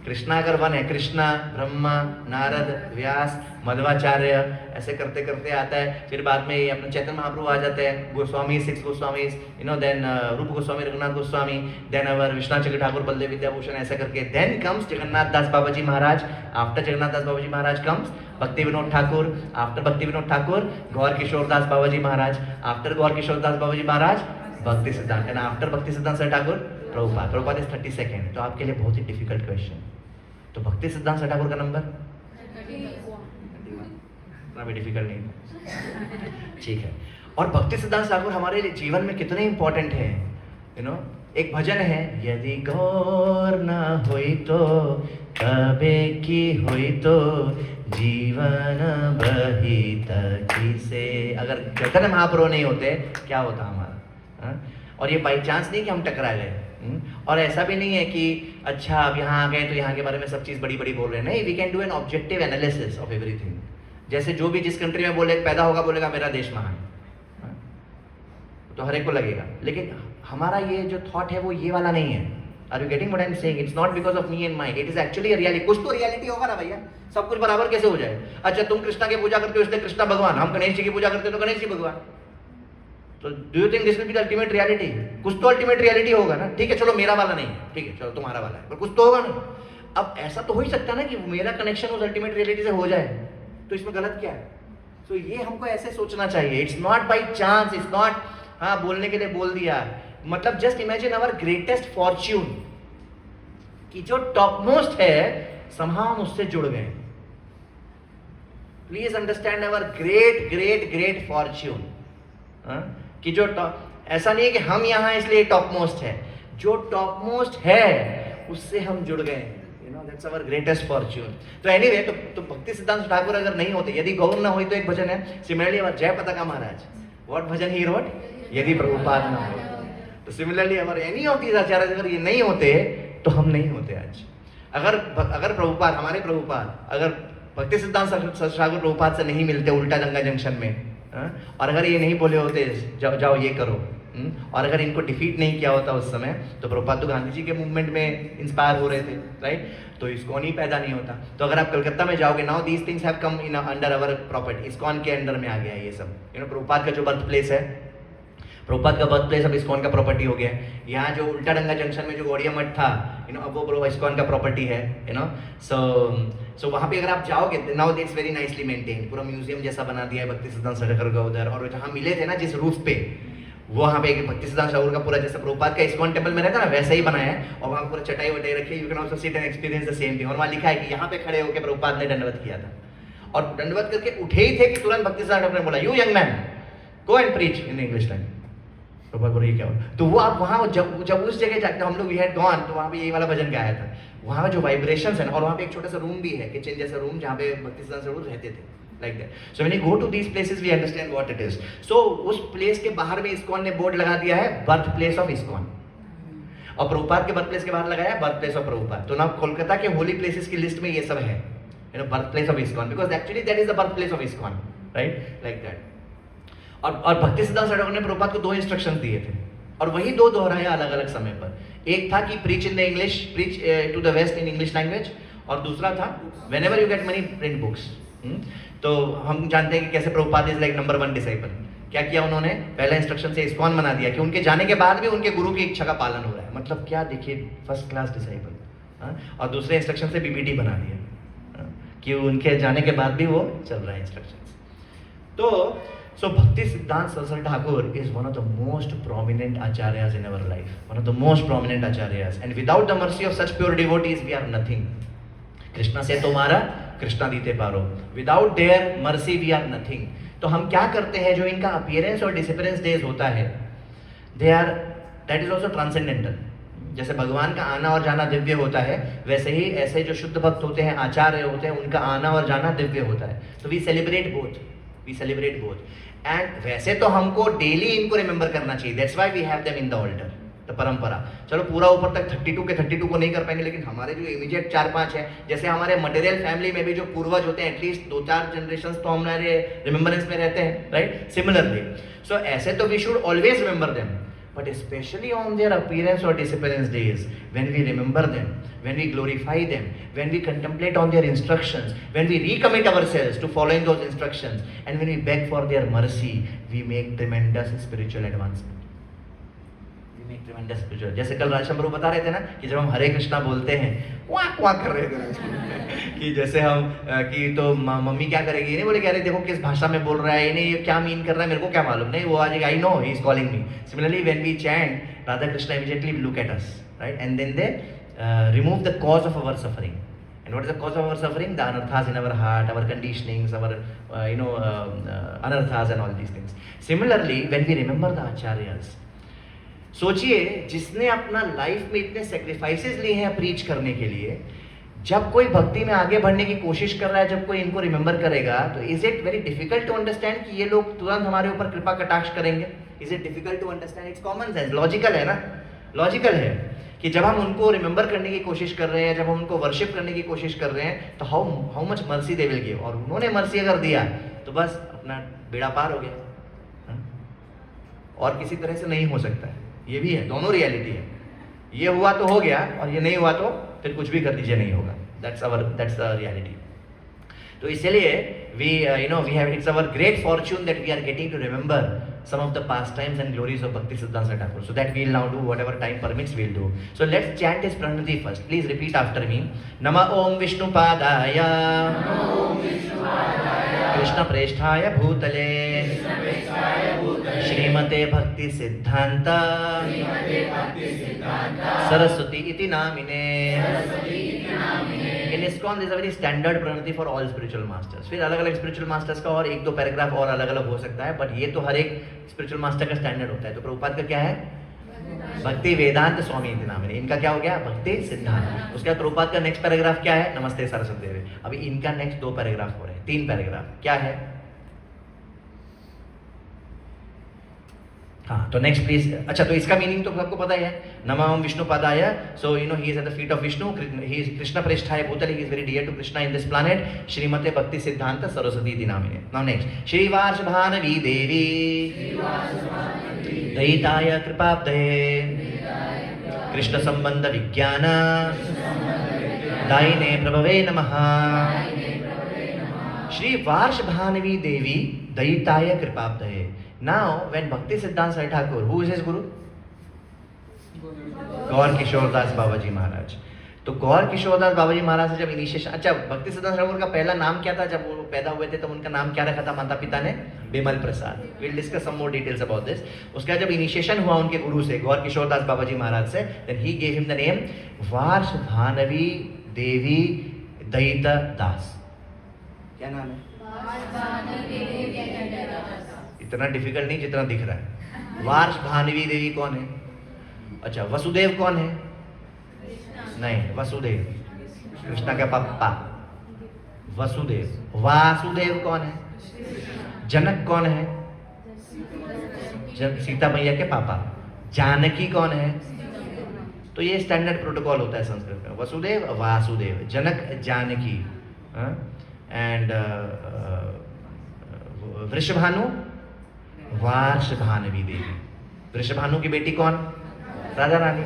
कृष्णा अगर 1 है, कृष्णा, ब्रह्मा, नारद, व्यास, मध्वाचार्य, ऐसे करते करते आता है. फिर बाद में ये अपने चैतन्य महाप्रभु आ जाते हैं, Goswami, 6 Goswami, you know, then Rupa Goswami, Raghunath Goswami, then our Vishwanath Chakravarti Thakur, Baladeva Vidyabhushan, ऐसा करके then comes Jagannath Das Baba ji Maharaj. After Jagannath Das Baba ji Maharaj comes Bhakti Vinod Thakur. After Bhakti Vinod Thakur Gaur Kishore Das Baba ji Maharaj. After Gaur Kishore Das Baba ji Maharaj Bhakti Siddhanta. And after Bhakti Siddhanta sir Thakur Prabhupada. Prabhupada is 32nd. तो आपके लिए बहुत ही डिफिकल्ट क्वेश्चन. तो भक्ति सिद्धांत सर ठाकुर का नंबर इतना भी डिफिकल्ट नहीं, ठीक है. और भक्ति सिद्धांत ठाकुर हमारे जीवन में कितने इंपॉर्टेंट है, यू नो. एक भजन है, यदि गौर न होई तो कबे की होई तो जीवन बहित किसे। अगर चैतन्य महाप्रभु नहीं होते क्या होता हमारा, हाँ? और ये बाई चांस नहीं कि हम टकरा गए, और ऐसा भी नहीं है कि अच्छा अब यहाँ आ गए तो यहाँ के बारे में सब चीज़ बड़ी बड़ी बोल रहे हैं, नहीं, we can do an objective analysis of everything. जैसे जो भी जिस कंट्री में बोले पैदा होगा बोलेगा मेरा देश महान, हाँ? तो हर एक को लगेगा, लेकिन हमारा ये जो थॉट है वो ये वाला नहीं है। Are you getting what I am saying? It's not because of me and mind, it is actually reality. कुछ तो रियलिटी होगा ना भैया, सब कुछ बराबर कैसे हो जाए? अच्छा तुम कृष्णा की पूजा करते हो इसलिए कृष्णा भगवान, हम गणेश जी की पूजा करते हो तो गणेश जी भगवान। तो do you think this will be the ultimate reality? कुछ तो अल्टीमेट रियलिटी होगा ना। ठीक है चलो मेरा वाला नहीं है, ठीक है चलो तुम्हारा वाला है, पर कुछ तो होगा ना। अब ऐसा तो हो ही सकता है ना कि मेरा कनेक्शन उस अल्टीमेट रियलिटी से हो जाए, तो इसमें गलत क्या है? तो ये हमको ऐसे सोचना चाहिए, it's not by chance, it's not हाँ बोलने के लिए बोल दिया। मतलब just imagine our greatest fortune कि जो टॉप मोस्ट है somehow हम उससे जुड़ गए। Please understand our great great great fortune, कि जो ऐसा नहीं है कि हम यहां इसलिए टॉप मोस्ट है, जो टॉप मोस्ट है उससे हम जुड़ गए, you know that's our greatest fortune. तो एनीवे तो भक्ति सिद्धांत ठाकुर अगर नहीं होते, यदि गौर ना हुई, तो एक भजन है सिमिलरली अवर जय पताका महाराज, व्हाट भजन ही रोट, यदि प्रभुपाद ना हो। तो सिमिलरली अगर एनी ऑफ दीज आचार्य अगर ये नहीं होते तो हम नहीं होते आज। अगर प्रभुपाद, हमारे प्रभुपाद अगर भक्ति सिद्धांत ठाकुर प्रभुपाद से नहीं मिलते उल्टा गंगा जंक्शन में, और अगर ये नहीं बोले होते जाओ ये करो, और अगर इनको डिफीट नहीं किया होता उस समय, तो प्रभुपाद तो गांधी जी के मूवमेंट में इंस्पायर हो रहे थे, राइट? तो इस्कॉन ही पैदा नहीं होता। तो अगर आप कलकत्ता में जाओगे, now these things have come in under our property, ISKCON के अंडर में आ गया है ये सब। यू नो प्रभुपाद का जो बर्थ प्लेस है, प्रभुपाद का बर्थ प्लेस अब इस्कॉन का प्रॉपर्टी हो गया है। यहाँ जो उल्टा डंगा जंक्शन में जो गौड़िया मठ था, यू नो अब वो इस्कॉन का प्रॉपर्टी है, यू नो। सो वहाँ पे अगर आप जाओगे, now it's very nicely maintained, पूरा म्यूजियम जैसा बना दिया है भक्ति सिद्धांत ठाकुर का उधर। और जहाँ मिले थे ना जिस रूफ पे, वो वहाँ पे भक्ति सिद्धांत ठाकुर का पूरा जैसा प्रभुपाद का इस्कॉन टेम्पल में रहता है ना, वैसा ही बनाया है। और वहाँ पूरा चटाई वटाई रखी है, you can also sit and experience the same thing. और वहाँ लिखा है कि यहाँ पे खड़े होकर प्रभुपाद ने दंडवत किया था, और दंडवत करके उठे ही थे कि तुरंत भक्ति सिद्धांत ठाकुर ने बोला, you young man go and preach in English language. Prabhupada बोले क्या हुआ? तो वो आप वहाँ जब उस जगह जाते, हम लोग वी हैड गॉन, तो वहाँ पे यही वाला भजन गाया था। वहाँ जो वाइब्रेशंस है ना, और वहाँ पे एक छोटा सा रूम भी है, किचन जैसा रूम, जहाँ पे भक्ति सिद्धांत ठाकुर रहते थे, like that. So when you go to these places, we understand what it is. So उस प्लेस के बाहर में इस्कॉन ने बोर्ड लगा दिया है, बर्थ प्लेस ऑफ इस्कॉन, और प्रभुपाद के बर्थ प्लेस के बाहर लगाया है बर्थ प्लेस ऑफ प्रभुपाद। तो ना कोलकाता के होली प्लेसेस की लिस्ट में ये सब है, you know, birth place of ISKCON, because actually that is the birth place of ISKCON, right, like that. और भक्ति सिद्धांत ठाकुर ने प्रभुपाद को 2 इंस्ट्रक्शन दिए थे, और वही 2 दोहराया अलग अलग समय पर। एक था कि preach in the English, preach to the West in English language, और दूसरा था whenever you get money print books. तो हम जानते हैं कि कैसे Prabhupada is like number 1 disciple. क्या किया उन्होंने? पहला इंस्ट्रक्शन से इस्कॉन बना दिया कि उनके जाने के बाद भी उनके गुरु की इच्छा का पालन हो रहा है। मतलब क्या, देखिए, फर्स्ट क्लास डिसाइपल। और दूसरे इंस्ट्रक्शन से बीबीटी बना दिया, कि उनके जाने के बाद भी वो चल रहा है इंस्ट्रक्शन। तो सो भक्ति सिद्धांत Saraswati Thakur is one of the most prominent acharyas in our life, one of the most prominent acharyas, and without the mercy of such pure devotees we are nothing. Krishna से तुम्हारा कृष्णा दीते पारो, without their mercy we are nothing. तो हम क्या करते हैं, जो इनका अपीयरेंस और डिसअपीयरेंस डेज होता है, they are, that is also transcendental. जैसे भगवान का आना और जाना दिव्य होता है, वैसे ही ऐसे जो शुद्ध भक्त होते हैं, आचार्य होते हैं, उनका आना और जाना दिव्य होता है। तो we celebrate both, we celebrate both. And वैसे तो हमको डेली इनको रिमेंबर करना चाहिए, that's why we have them in the altar, तो परंपरा। चलो पूरा ऊपर तक 32 के 32 को नहीं कर पाएंगे, लेकिन हमारे जो इमीडिएट 4-5 है, जैसे हमारे मटेरियल फैमिली में भी जो पूर्वज होते हैं, एटलीस्ट 2-4 जनरेशन तो हमारे रिमेम्बरेंस में रहते हैं, राइट, सिमिलरली। सो ऐसे तो we should always remember them, but especially on their appearance or disappearance days, when we remember them, when we glorify them, when we contemplate on their instructions, when we recommit ourselves to following those instructions, and when we beg for their mercy, we make tremendous spiritual advancement. We make tremendous spiritual. जैसे कल राजशंभरू बता रहे थे ना कि जब हम हरे कृष्णा बोलते हैं, वाक वाक कर रहे थे कि जैसे हम कि तो मम्मी क्या करेगी, नहीं बोले, कह रहे देखो किस भाषा में बोल रहा है, नहीं ये क्या मीन कर रहा है, मेरे को क्या मालूम, नहीं वो आ जाएगा, I know he is calling me. Similarly when we chant Radha Krishna, immediately look at us, right, and then they remove the cause of our suffering. And what is the cause of our suffering? The anarthas in our heart, our conditionings, our anarthas and all these things. Similarly, when we remember the acharyas, सोचिए, जिसने अपना life में इतने sacrifices लिए हैं preach करने के लिए, जब कोई भक्ति में आगे बढ़ने की कोशिश कर रहा है, जब कोई इनको रिमेंबर करेगा, तो is it very difficult to understand कि ये लोग तुरंत हमारे ऊपर कृपा कटाक्ष करेंगे? Is it difficult to understand? It's common sense, logical है ना। लॉजिकल है कि जब हम उनको रिमेंबर करने की कोशिश कर रहे हैं, जब हम उनको वर्शिप करने की कोशिश कर रहे हैं, तो how much mercy they will give. और उन्होंने मर्सी अगर दिया तो बस अपना बेड़ा पार हो गया। और किसी तरह से नहीं हो सकता है। ये भी है, दोनों रियलिटी है। ये हुआ तो हो गया, और ये नहीं हुआ तो फिर कुछ भी कर दीजिए, नहीं होगा। That's the reality. तो इसलिए we have, it's our great fortune that we are getting to remember some of the pastimes and glories of Bhaktisiddhanta Thakur, so that we'll now do whatever time permits, we'll do. So let's chant his Pranati first. Please repeat after me. Nama Om Vishnu Padaya Krishna Preshthaya Bhutale Shrimate Bhakti Siddhanta Saraswati Iti Namine. In ISKCON there is a very standard pranati for all spiritual masters. फिर अलग अलग spiritual masters का और एक दो paragraph और अलग अलग हो सकता है, बट ये तो हर एक spiritual master का स्टैंडर्ड होता है। तो प्रभुपाद का क्या है? भक्ति वेदांत स्वामी इति नामिने। इनका क्या हो गया? भक्ति सिद्धांत। उसके बाद प्रभुपाद का नेक्स्ट पैराग्राफ क्या है? नमस्ते सरस्वती देवी। अभी इनका नेक्स्ट 2 पैराग्राफ हो रहे हैं, 3 पैराग्राफ क्या है? हाँ, तो नेक्स्ट प्लीज। अच्छा, तो इसका मीनिंग तो सबको पता ही है, नमः ओम विष्णु पादाय। So he is at the feet of Vishnu, he is कृष्ण प्रेष्ठाय भूतले, he is very dear to Krishna in this planet. श्रीमते भक्ति सिद्धांत सरस्वती इति नामिने। नाउ नेक्स्ट, श्री वार्षभानवी देवी दयिताय कृपाब्धये कृष्ण संबंध विज्ञान दायिने प्रभवे नमः। श्री वार्षभानवी देवी दयिताय कृपाब्धये। Now, when Bhakti Siddhanta Sai Thakur, who is his guru? गौर किशोर दास बाबा जी महाराज। तो गौर किशोर दास बाबा जी महाराज से जब इनिशिएशन, अच्छा, भक्ति सिद्धांत ठाकुर का पहला नाम क्या था? जब वो पैदा हुए थे तब उनका नाम क्या रखा था माता पिता ने? Bimal Prasad. Will discuss some more details about this. उसके बाद जब इनिशिएशन हुआ उनके गुरु से, गौर किशोर दास बाबा जी महाराज से, then he gave him the name Varshabhanavi Devi Dayita Das. क्या नाम है? इतना डिफिकल्ट नहीं जितना दिख रहा है। वार्षभानवी देवी कौन है? अच्छा, वसुदेव कौन है? नहीं, वसुदेव कृष्णा का पापा वसुदेव। वासुदेव कौन है? जनक कौन है? सीता मैया के पापा। जानकी कौन है? तो ये स्टैंडर्ड प्रोटोकॉल होता है संस्कृत में। वसुदेव, वासुदेव, जनक, जानकी, एंड वृषभानु, वार्षभानवी देवी। वृषभानु की बेटी कौन? राधा रानी।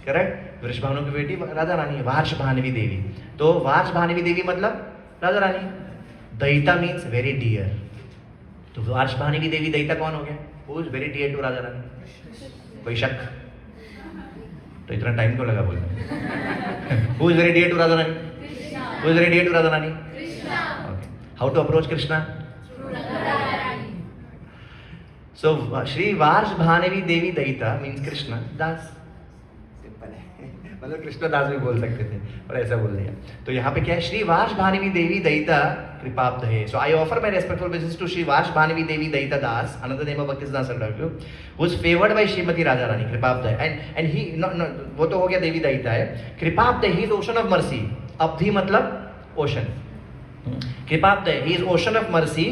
करेक्ट, वृषभानु की बेटी राधा रानी, वार्षभानवी देवी। तो वार्षभानवी देवी मतलब Radha Rani. Dayita means very dear. तो वार्षभानवी देवी दयिता कौन हो गया? Who is very dear to Radha Rani? कोई शक? तो इतना टाइम क्यों लगा बोलने? Who is very dear to Radha Rani? Who is very dear to Radha Rani? Okay, how to approach Krishna? So Shri Varshabhanavi Devi Dayita means Krishna Das. Simple है, मतलब कृष्ण दास भी बोल सकते थे और ऐसा बोल दिया। तो यहाँ पे क्या है? श्री वार्षभानवी Devi दयिता कृपाब्धये। So I offer my respectful wishes to Shri Varshabhanavi Devi दयिता das, another name of Bhaktisiddhanta Saraswati Thakur, who was favored by Srimati Radha Rani कृपाब्धये। And he no वो तो हो गया देवी दयिता है। कृपाब्धये, he is ocean of mercy। अब्धि मतलब ocean। कृपाब्धये, he is ocean of mercy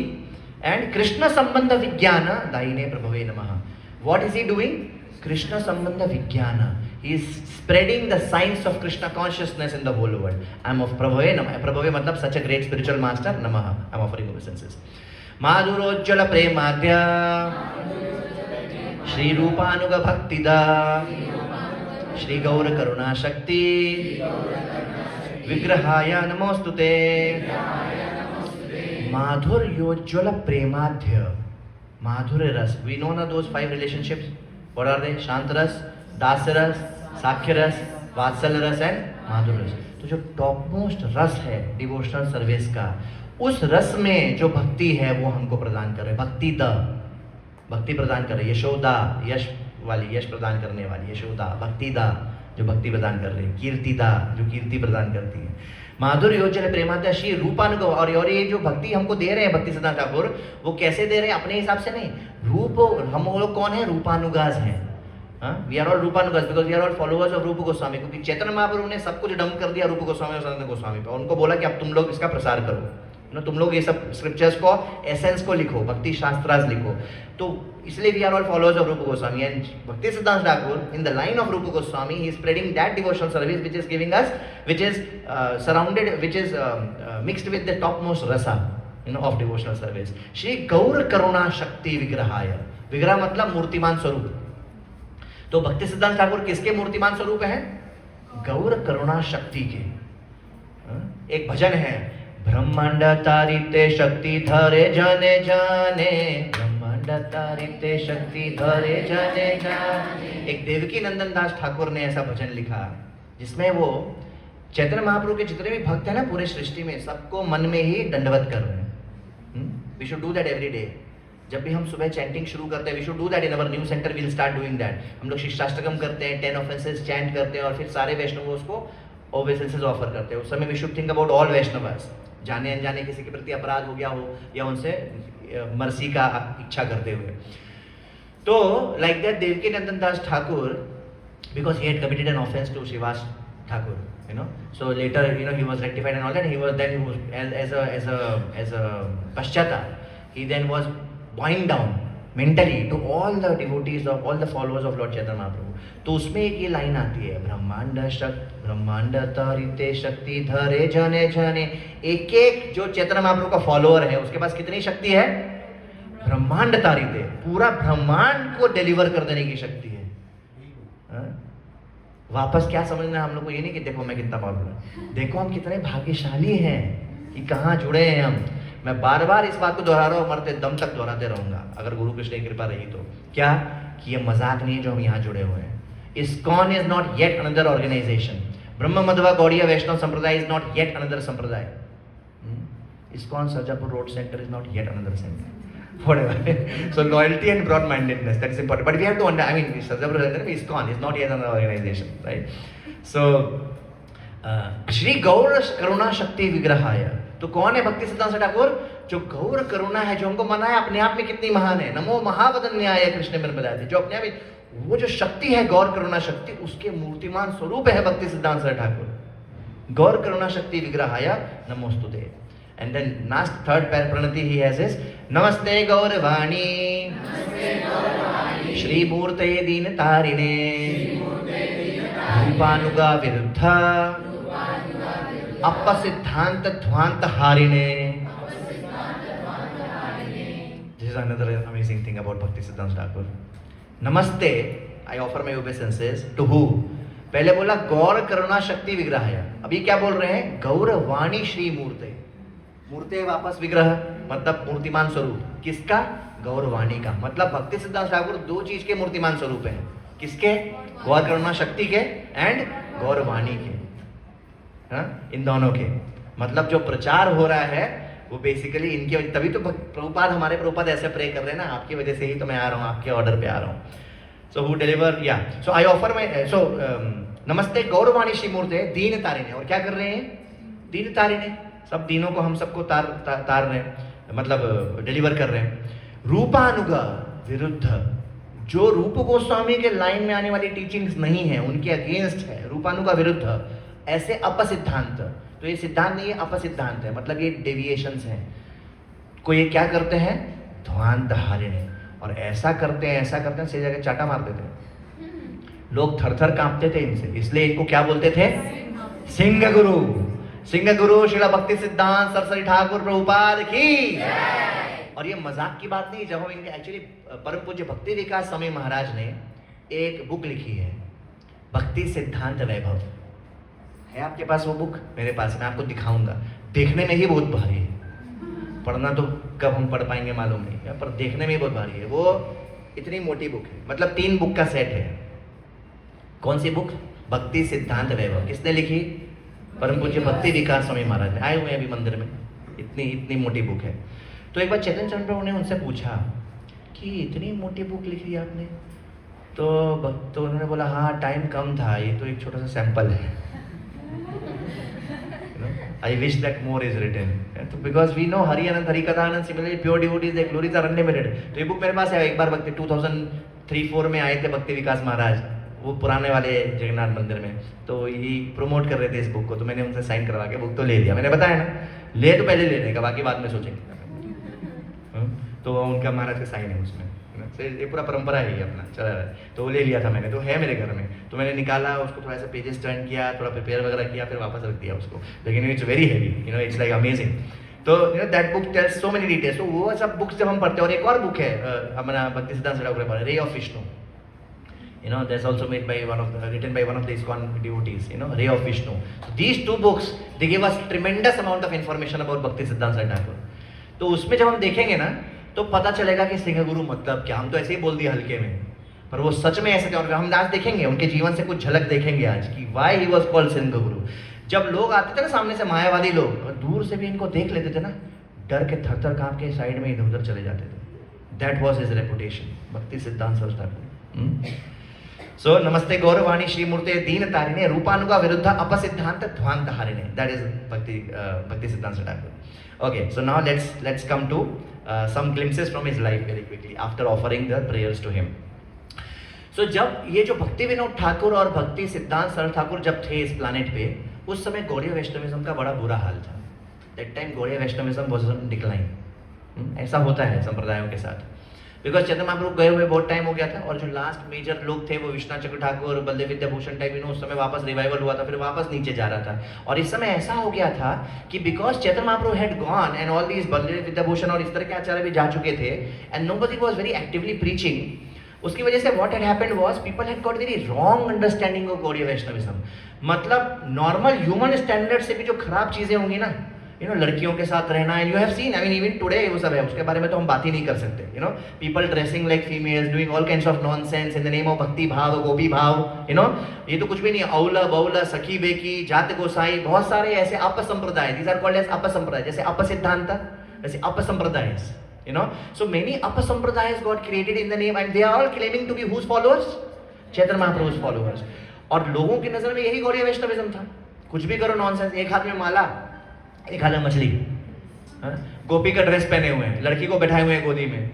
and Krishna Sambandha Vijnana Daine Prabhave Namaha. What is he doing? Krishna Sambandha Vijnana. He is spreading the science of Krishna consciousness in the whole world. I am of Prabhave Namaha. Prabhave matlab such a great spiritual master. Namaha. I am offering obeisances. Madhurojjala Premadhya Shri Rupanuga Bhaktida Shri Gaura Karuna Shakti Vigrahaya Namostute Madhuryoज्ज्वल प्रेमाध्य। माधुर्य रस, we know ना those 5 relationships. What are they? शांत रस, दास रस, साख्य रस, वात्सल्य रस and माधुर्य रस। तो जो टॉप मोस्ट रस है डिवोशनल सर्विस का, उस रस में जो भक्ति है वो हमको प्रदान कर रहे। भक्ति द, भक्ति प्रदान कर रही है। यशोदा, यश वाली, यश प्रदान करने वाली यशोदा। भक्ति दा, जो भक्ति प्रदान कर रही है। कीर्ति दा, जो कीर्ति प्रदान करती है। माधुर्य योजना प्रेमाद्य श्री रूपानुगव। और ये जो भक्ति हमको दे रहे हैं भक्ति सिद्धांत ठाकुर, वो कैसे दे रहे हैं? अपने हिसाब से नहीं। रूप, हम लोग कौन है? रूपानुगाज हैं। We are all Rupanugas because we are all followers of Rupa Goswami, क्योंकि चैतन्य महाप्रभु ने सब कुछ डंप कर दिया रूप गोस्वामी और सनातन गोस्वामी पे, उनको बोला कि अब तुम लोग इसका प्रसार करो, तुम लोग ये सब स्क्रिप्चर्स को, एसेंस को लिखो, भक्ति शास्त्रास लिखो। तो इसलिए we are all followers of Rupa Goswami and Bhakti सिद्धांत Thakur in the line of Rupa Goswami he is spreading that devotional service which is giving us, which is surrounded, which is mixed with the top most rasa of devotional service. श्री गौर करुणा शक्ति विग्रहाय, विग्रह मतलब मूर्तिमान स्वरूप। तो भक्ति सिद्धांत ठाकुर किसके मूर्तिमान स्वरूप हैं? गौर करुणा शक्ति के। एक भजन है, ब्रह्मांड तारिते शक्ति धरे जने जाने, ब्रह्मांड तारिते शक्ति धरे जने जाने। एक देवकी नंदन दास ठाकुर ने ऐसा भजन लिखा जिसमें वो चैतन्य महाप्रभु के जितने भी भक्त हैं ना पूरे सृष्टि में, सबको मन में ही दंडवत कर रहे हैं। We should do that every day. जब भी हम सुबह चैंटिंग शुरू करते हैं, we should do that in our new centre, will start doing that. हम लोग शिष्टाष्टकम करते हैं, 10 ऑफेंसेस चैंट करते हैं और फिर सारे वैष्णवों को ओबेसेंसेस ऑफर करते हैं। उस समय we should think about all Vaishnavas, जाने अनजाने किसी के प्रति अपराध हो गया हो या उनसे मर्सी का इच्छा करते हुए। तो like that Devaki Nandan Das Thakur, because he had committed an offence to Srivas Thakur, so later he was rectified and all that. He was as a paschata, he then was bound down mentally to all the devotees of all the followers of Lord Chaitanya Mahaprabhu. तो उसमें एक ये line आती है, ब्रह्मांड तारिते शक्ति धरे जने जने। एक एक जो चैतन्य महाप्रभु का फॉलोअर है उसके पास कितनी शक्ति है? ब्रह्मांड तारिते, पूरा ब्रह्मांड को डिलीवर कर देने की शक्ति है। वापस क्या समझना है हम लोग को, ये नहीं कि देखो मैं कितना पावरफुल, देखो हम कितने भाग्यशाली हैं कि कहाँ जुड़े हैं हम। मैं बार बार इस बात को दोहरा रहा हूँ, मरते दम तक दोहराते रहूंगा अगर गुरु कृष्ण की कृपा रही तो। क्या कि ये मजाक नहीं है जो हम यहाँ जुड़े हुए हैं। ISKCON is not yet another organization. Brahma Madhva Gaudiya Vaishnava Sampradaya is not yet another sampradaya. ISKCON Sarjapur Road Center is not yet another center. Whatever. So loyalty and broad-mindedness, that is important. But we have to understand, I mean, Sarjapur Center, ISKCON is not yet another organization, right? So, Shri Gaur Karuna Shakti Vigrahaya. तो कौन है भक्ति सिद्धांत ठाकुर? जो गौर करुणा है, जो हमको मना है अपने आप में कितनी महान है। नमो महावदन्याय कृष्ण में बताया था, जो अपने आप में वो जो शक्ति है गौर करुणा शक्ति, उसके मूर्तिमान स्वरूप है भक्ति सिद्धांत ठाकुर। गौर करुणा शक्ति विग्रहाय नमोस्तुते। And then last third pranati he has is Namaste Gaurvani Shri Murte Deen Tarine Rupanuga Viruddha Appa Siddhanta Dhvanta Harine. This is another amazing thing about Bhakti Siddhanta Thakur. Namaste, I offer my obeisances to who? पहले बोला गौर करुणा शक्ति विग्रहाय, अभी क्या बोल रहे हैं? गौरवाणी श्री मूर्ते। मूर्ते वापस विग्रह मतलब मूर्तिमान स्वरूप। किसका? गौरवाणी का। मतलब भक्ति सिद्धांत ठाकुर दो चीज के मूर्तिमान स्वरूप हैं। किसके? गौर करुणा शक्ति के एंड गौरवाणी के। इन दोनों के मतलब जो प्रचार हो रहा है वो बेसिकली इनके, तभी तो प्रभुपाद, हमारे प्रभुपाद ऐसे प्रे कर रहे हैं ना, आपकी वजह से ही तो मैं आ रहा हूँ, आपके ऑर्डर पे आ रहा हूँ। सो हु डिलीवर, या सो आई ऑफर माई, सो नमस्ते गौरवाणी श्री मूर्ते दीन तारिणे। और क्या कर रहे हैं? दीन तारिणे, सब दीनों को हम सबको तार रहे हैं, मतलब डिलीवर कर रहे हैं। रूपानुगा विरुद्ध, जो रूप गोस्वामी के लाइन में आने वाली टीचिंग्स नहीं है उनके अगेंस्ट है। रूपानुगा विरुद्ध, ऐसे अपसिद्धांत, तो ये सिद्धांत नहीं है, अपसिद्धांत है, मतलब ये डेविएशंस हैं। को ये क्या करते हैं? ध्वांत हारिणे। और ऐसा करते हैं से जगह चाटा मार देते हैं। लोग थर थर कांपते थे इनसे, इसलिए इनको क्या बोलते थे? सिंह गुरु। सिंह गुरु श्रील भक्ति सिद्धांत सरस्वती ठाकुर प्रभुपाद की। और ये मजाक की बात नहीं, जब हम इनके एक्चुअली परम पूज्य भक्ति विकास स्वामी महाराज ने एक बुक लिखी है, भक्ति सिद्धांत वैभव। है आपके पास वो बुक? मेरे पास, मैं आपको दिखाऊंगा। देखने में ही बहुत भारी है, पढ़ना तो कब हम पढ़ पाएंगे मालूम नहीं है, पर देखने में ही बहुत भारी है। वो इतनी मोटी बुक है, मतलब 3 बुक का सेट है। कौन सी बुक? भक्ति सिद्धांत वैभव। किसने लिखी? परम पूज्य भक्ति विकास स्वामी महाराज ने। आए हुए हैं अभी मंदिर में, इतनी मोटी बुक है। तो एक बार चैतन्य चंद्र प्रभु ने उनसे पूछा कि इतनी मोटी बुक लिखी आपने? तो उन्होंने बोला हाँ, टाइम कम था, ये तो एक छोटा सा सैंपल है। I wish that more is written. तो because we know Hari Anand, Hari Katha Anand, similarly pure devotees, their glories are unlimited. तो ये बुक मेरे पास है, एक बार भक्ति 2003-4 में आए थे भक्ति विकास महाराज, वो पुराने वाले जगन्नाथ मंदिर में, तो ये प्रमोट कर रहे थे इस बुक को, तो मैंने उनसे साइन करवा के बुक तो ले लिया। मैंने बताया ना, ले तो पहले लेने का, बाकी बाद में सोचेंगे। तो उनका महाराज का साइन है उसमें, ये पूरा परंपरा है ये अपना चला रहा है। तो वो ले लिया था मैंने, तो है मेरे घर में, तो मैंने निकाला उसको, थोड़ा सा पेजेस टर्न किया, थोड़ा प्रिपेयर वगैरह किया, फिर वापस रख दिया उसको। लेकिन it's very heavy, it's like amazing. तो that book tells so many details. तो वो सब बुक्स जब हम पढ़ते हैं, और एक और बुक है अपना भक्ति सिद्धांत सरस्वती ठाकुर, रे of Vishnu, that's also made by written by one of the ISKCON devotees, Ray of Vishnu. So these two books, they give us tremendous amount of information about Bhakti Siddhanta Saraswati Thakur. तो उसमें जब हम देखेंगे ना, तो पता चलेगा कि सिंह गुरु मतलब क्या। हम तो ऐसे ही बोल दिए हल्के में, पर वो सच में ऐसे थे। और हम आज देखेंगे, उनके जीवन से कुछ झलक देखेंगे आज कि why he was called Singh गुरु। जब लोग आते थे ना सामने से, मायावादी लोग, दूर से भी इनको देख लेते थे ना, डर के थर-थर कांप के साइड में इधर उधर चले जाते थे। That was his reputation, Bhakti Siddhanta Saraswati Thakur. So नमस्ते गौरवाणी श्री मूर्ते दीन तारिणे रूपानुगा विरुद्ध अपसिद्धांत ध्वांत हारिणे। That is Bhakti Siddhanta Saraswati Thakur. Okay, so now let's come to some glimpses from his life very quickly after offering the prayers to him. So जब ये जो भक्ति विनोद ठाकुर और भक्ति सिद्धांत सरस्वती ठाकुर जब थे इस प्लानेट पे, उस समय गौड़ीय वैष्णविज्म का बड़ा बुरा हाल था। That time Gaudiya Vaishnavism was on decline. ऐसा होता है संप्रदायों के साथ, बिकॉज चैतन्य महाप्रभु गए हुए बहुत टाइम हो गया था, और जो लास्ट मेजर लोग थे वो विश्वनाथ चक्र ठाकुर, बलदेव विद्याभूषण टाइप, उस समय वापस रिवाइवल हुआ था, फिर वापस नीचे जा रहा था। और इस समय ऐसा हो गया था कि because Chaitanya Mahaprabhu had gone and all these Baldev Vidyabhushan और इस तरह के आचार्य भी जा चुके थे, and nobody was very actively preaching. उसकी वजह से what had happened was people had got very wrong understanding of Gaudiya Vaishnavism. मतलब नॉर्मल ह्यूमन स्टैंडर्ड से भी जो खराब चीजें होंगी ना, लड़कियों के साथ रहना, and you have seen, I mean even today वो सब है, उसके बारे में तो हम बात ही नहीं कर सकते। People dressing like females, doing all kinds of nonsense in the name of भक्ति भाव, गोपी भाव, ये तो कुछ भी नहीं है। औला बौला, सखी बेकी, जात गोसाई, बहुत सारे ऐसे अपसंप्रदाय, दीज आर कॉल्ड एज अपसंप्रदाय, जैसे अपसिद्धांत, जैसे अपसंप्रदाय, so many अपसंप्रदायs got created in the name, and they are all claiming to be whose followers? Chaitanya महाप्रभु's followers। और लोगों की नजर में यही गौड़ीय वैष्णविज्म था, कुछ भी करो नॉनसेंस, एक हाथ में माला, एक हाथ में मछली, गोपी का ड्रेस पहने हुए हैं, लड़की को बैठाए हुए हैं गोदी में,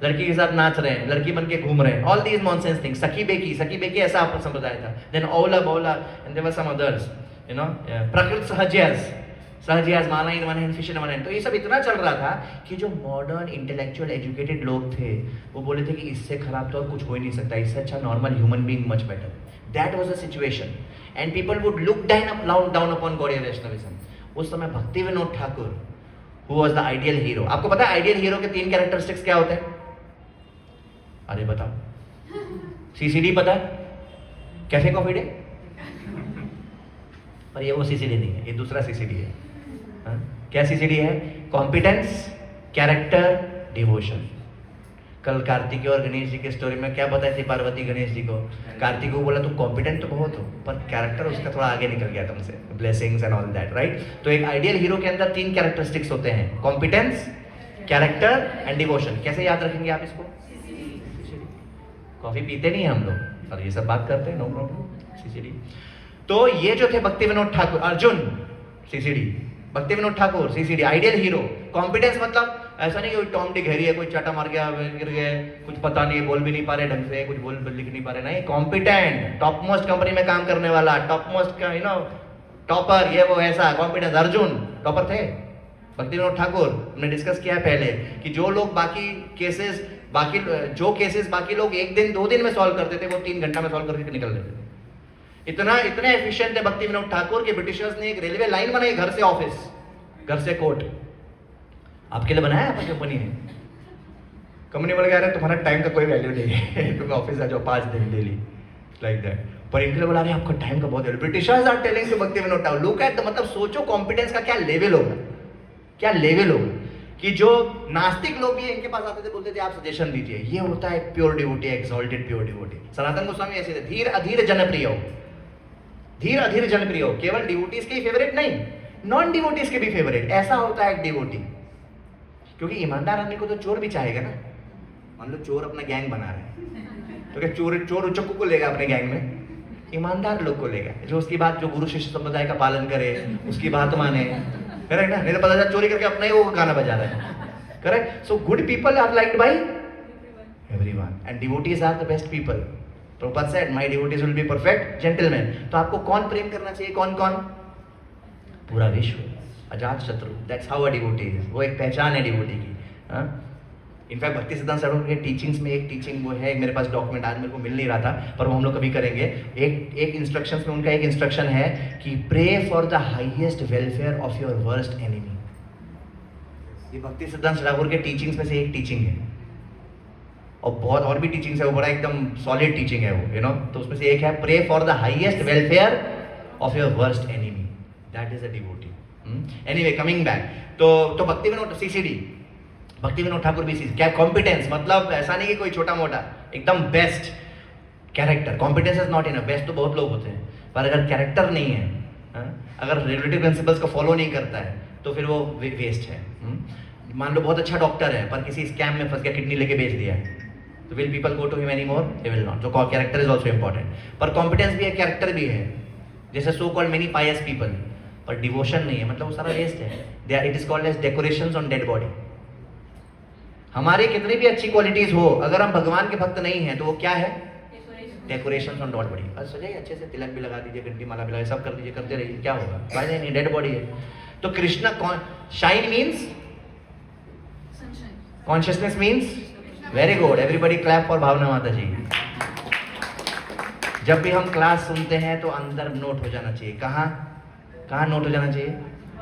लड़की के साथ नाच रहे हैं, लड़की बन के घूम रहे हैं, ऑल दीज नॉनसेंस थिंग्स। सखी बेकी ऐसा संप्रदाय था। Then Aula Baula, and there were some others, Prakrita Sahajiyas, mala in one hand, fish in one hand. तो ये सब इतना चल रहा था कि जो मॉडर्न इंटेलेक्चुअल एजुकेटेड लोग थे, वो बोले थे कि इससे खराब तो और कुछ हो ही नहीं सकता, इससे अच्छा normal human being much better. That was the situation, and people would look down upon Gaudiya Vaishnavism. उस समय भक्ति Vinod Thakur, who was the ideal hero. आपको पता है आइडियल हीरो के 3 कैरेक्टरिस्टिक्स क्या होते हैं? अरे बताओ, सीसीडी पता है? Cafe coffee day? पर ये वो सीसीडी नहीं है, ये दूसरा सीसीडी है। क्या सीसीडी है? Competence, character, devotion. कल कार्तिक और गणेश जी के स्टोरी में क्या बताई थी पार्वती गणेश जी को? कार्तिक को बोला तुम कॉम्पिटेंट तो बहुत हो, पर कैरेक्टर उसका थोड़ा आगे निकल गया तुमसे, blessings and all that, right? तो एक आइडियल हीरो के अंदर 3 कैरेक्टरिस्टिक्स होते हैं, कॉम्पिटेंस, कैरेक्टर एंड डिवोशन। कैसे याद रखेंगे आप इसको? कॉफी पीते नहीं हम लोग, और ये सब बात करते हैं, नो प्रॉब्लम, सीसीडी। तो ये जो थे भक्ति विनोद ठाकुर, अर्जुन सीसीडी, भक्ति Vinod Thakur CCD, ideal hero. Competence मतलब ऐसा नहीं कि टॉम डिक हैरी है, कोई चाटा मार गया, गिर गए, कुछ पता नहीं, बोल भी नहीं पा रहे ढंग से, कुछ बोल लिख नहीं पा रहे, नहीं, कॉम्पिटेंट, टॉप मोस्ट कंपनी में काम करने वाला, टॉप मोस्ट का टॉपर, ये वो ऐसा कॉम्पिटेंस। अर्जुन टॉपर थे, भक्ति विनोद ठाकुर, हमने डिस्कस किया है पहले कि जो लोग जो केसेस बाकी लोग 1 दिन 2 दिन में सॉल्व करते थे, वो 3 घंटा में सॉल्व करके निकल लेते थे। इतने एफिशिएंट थे भक्ति विनोद ठाकुर कि ब्रिटिशर्स ने एक रेलवे लाइन बनाई, घर से ऑफिस, घर से कोर्ट। आपके लिए बनाया आपकी कंपनी ने? कंपनी बोल गया तुम्हारा टाइम का कोई वैल्यू नहीं है, तुम ऑफिस आ जाओ 5 दिन डेली, लाइक दैट। पर इनके लिए बोला रहे आपका टाइम का बहुत value. Britishers are telling to Bhakti Vinod Thakur, look at the, मतलब सोचो कॉम्पिटेंस का क्या लेवल होगा, क्या लेवल होगा कि जो नास्तिक लोग भी इनके पास आते थे, बोलते थे आप सजेशन दीजिए। ये होता है pure devotee, exalted pure devotee. Sanatan Goswami ऐसे थे, धीर अधीर जनप्रिय हो, धीर अधीर जनप्रिय हो, केवल डिवोटीज के ही फेवरेट नहीं, नॉन डिवोटीज के भी फेवरेट। ऐसा होता है एक डिवोटी, क्योंकि ईमानदार आदमी को तो चोर भी चाहेगा ना। मान लो चोर अपना गैंग बना रहे हैं, तो क्या चोर उचक्कू को लेगा अपने गैंग में? ईमानदार लोग को लेगा, जो उसकी बात, जो गुरु शिष्य संप्रदाय का पालन करे, उसकी बात माने, करेक्ट ना? नहीं तो पता चला चोरी करके अपना ही वो गाना बजा रहा है, correct? So good people are liked by everyone and devotees are the best people. Prabhupada said my devotees will be perfect gentleman. तो आपको कौन प्रेम करना चाहिए? कौन कौन? पूरा विश्व, अजात शत्रु. That's how a devotee is. वो एक पहचान है डिवोटी की. इनफैक्ट भक्ति सिद्धांत सागर के टीचिंग्स में एक टीचिंग वो है, मेरे पास डॉक्यूमेंट आज मेरे को मिल नहीं रहा था, पर वो हम लोग कभी करेंगे. एक इंस्ट्रक्शंस में उनका एक इंस्ट्रक्शन है कि pray for the highest welfare of your worst enemy. ये भक्ति सिद्धांत सागर के टीचिंग्स में से एक टीचिंग है, और बहुत और भी टीचिंग्स है, वो बड़ा एकदम सॉलिड टीचिंग है वो, यू नो. तो उसमें से एक है pray for the highest welfare of your worst enemy. That is a devotee. Anyway, coming back, तो भक्ति विनोद सीसीडी, भक्ति विनोद ठाकुर भी क्या कॉम्पिटेंस, मतलब ऐसा नहीं कि कोई छोटा मोटा, एकदम best character. Competence is not enough. Best तो बहुत लोग होते हैं, पर अगर कैरेक्टर नहीं है, अगर रेगुलेटरी प्रिंसिपल्स को फॉलो नहीं करता है, तो फिर वो वेस्ट है. मान लो बहुत अच्छा डॉक्टर है, पर किसी स्कैम में फंस गया, किडनी लेके बेच दिया, तो will people go to him any more? They will not. तो कैरेक्टर इज ऑल्सो इंपॉर्टेंट. पर कॉम्पिटेंस भी है, कैरेक्टर भी है. जैसे so called many pious people, पर डिवोशन नहीं है, मतलब वो सारा वेस्ट है. It is called as decorations on dead body. हमारी कितनी भी अच्छी क्वालिटीज हो, अगर हम भगवान के भक्त नहीं हैं, तो वो क्या है? Decorations on dead body. बस सजाइए, अच्छे से तिलक भी लगा दीजिए, घंटी माला भी लगाइए, सब कर दीजिए, करते रहिए, क्या होगा? फायदा नहीं, डेड बॉडी है. तो कृष्णा कौन? Shine means consciousness means. Very good, everybody clap for Bhavna Mata ji. जब भी हम क्लास सुनते हैं तो अंदर नोट हो जाना चाहिए. कहाँ कहाँ नोट हो जाना चाहिए?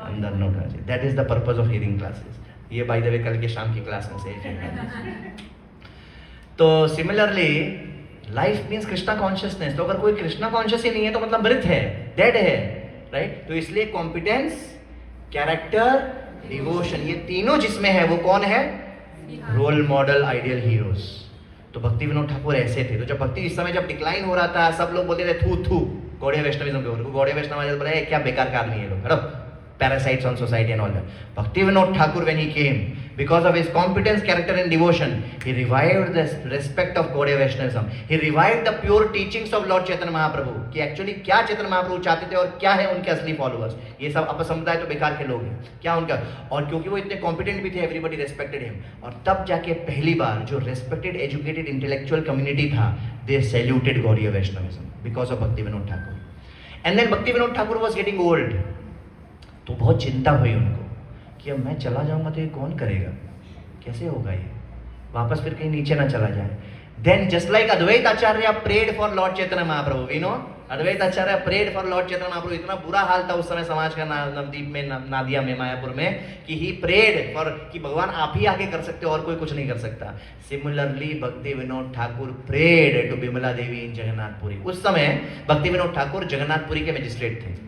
अंदर नोट होना चाहिए. That is the purpose of hearing classes. ये बाय द वे कल के शाम की क्लास में से एक है. तो similarly life means Krishna consciousness. तो अगर कोई कृष्णा कॉन्शियस ही नहीं है, तो मतलब मृत है, डेड है, राइट? तो इसलिए कॉम्पिटेंस, कैरेक्टर, डिवोशन, ये तीनों जिसमें है, वो कौन है? Role model, ideal heroes. तो भक्ति विनोद ठाकुर ऐसे थे. तो जब भक्ति इस समय जब डिक्लाइन हो रहा था, सब लोग बोलते थे थू थू गौड़िया वैष्णविज्म के ऊपर. गौड़िया वैष्णव बोले क्या बेकार का आदमी है लोग, हड़प, parasites on society and all that. Bhakti Vinod Thakur, when he came, because of his competence, character and devotion, he revived the respect of Gaudiya Vaishnavism. He revived the pure teachings of Lord Chaitanya Mahaprabhu. कि actually क्या चैतन्य महाप्रभु चाहते थे और क्या है उनके असली followers. ये सब अपसमुदाय तो बेकार के लोग हैं, क्या उनका. और क्योंकि वो इतने कॉम्पिटेंट भी थे, एवरीबडी रेस्पेक्टेड हिम. और तब जाके पहली बार जो रेस्पेक्टेड एजुकेटेड इंटेलेक्चुअल कम्युनिटी था, they saluted Gaudiya Vaishnavism because of Bhakti Vinod Thakur. And then Bhakti Vinod Thakur was getting old. तो बहुत चिंता हुई उनको कि अब मैं चला जाऊंगा तो ये कौन करेगा, कैसे होगा ये, वापस फिर कहीं नीचे ना चला जाए. Then just like Advaita Acharya prayed for Lord Chaitanya Mahaprabhu. You know, Advaita Acharya prayed for Lord Chaitanya Mahaprabhu. इतना बुरा हाल था उस समय समाज का नवदीप में, नादिया में, मायापुर में, कि ही प्रेड फॉर कि भगवान आप ही आगे कर सकते हो और कोई कुछ नहीं कर सकता. सिमिलरली भक्ति विनोद ठाकुर प्रेड टू बिमला देवी इन जगन्नाथपुरी. उस समय भक्ति विनोद ठाकुर जगन्नाथपुरी के मजिस्ट्रेट थे.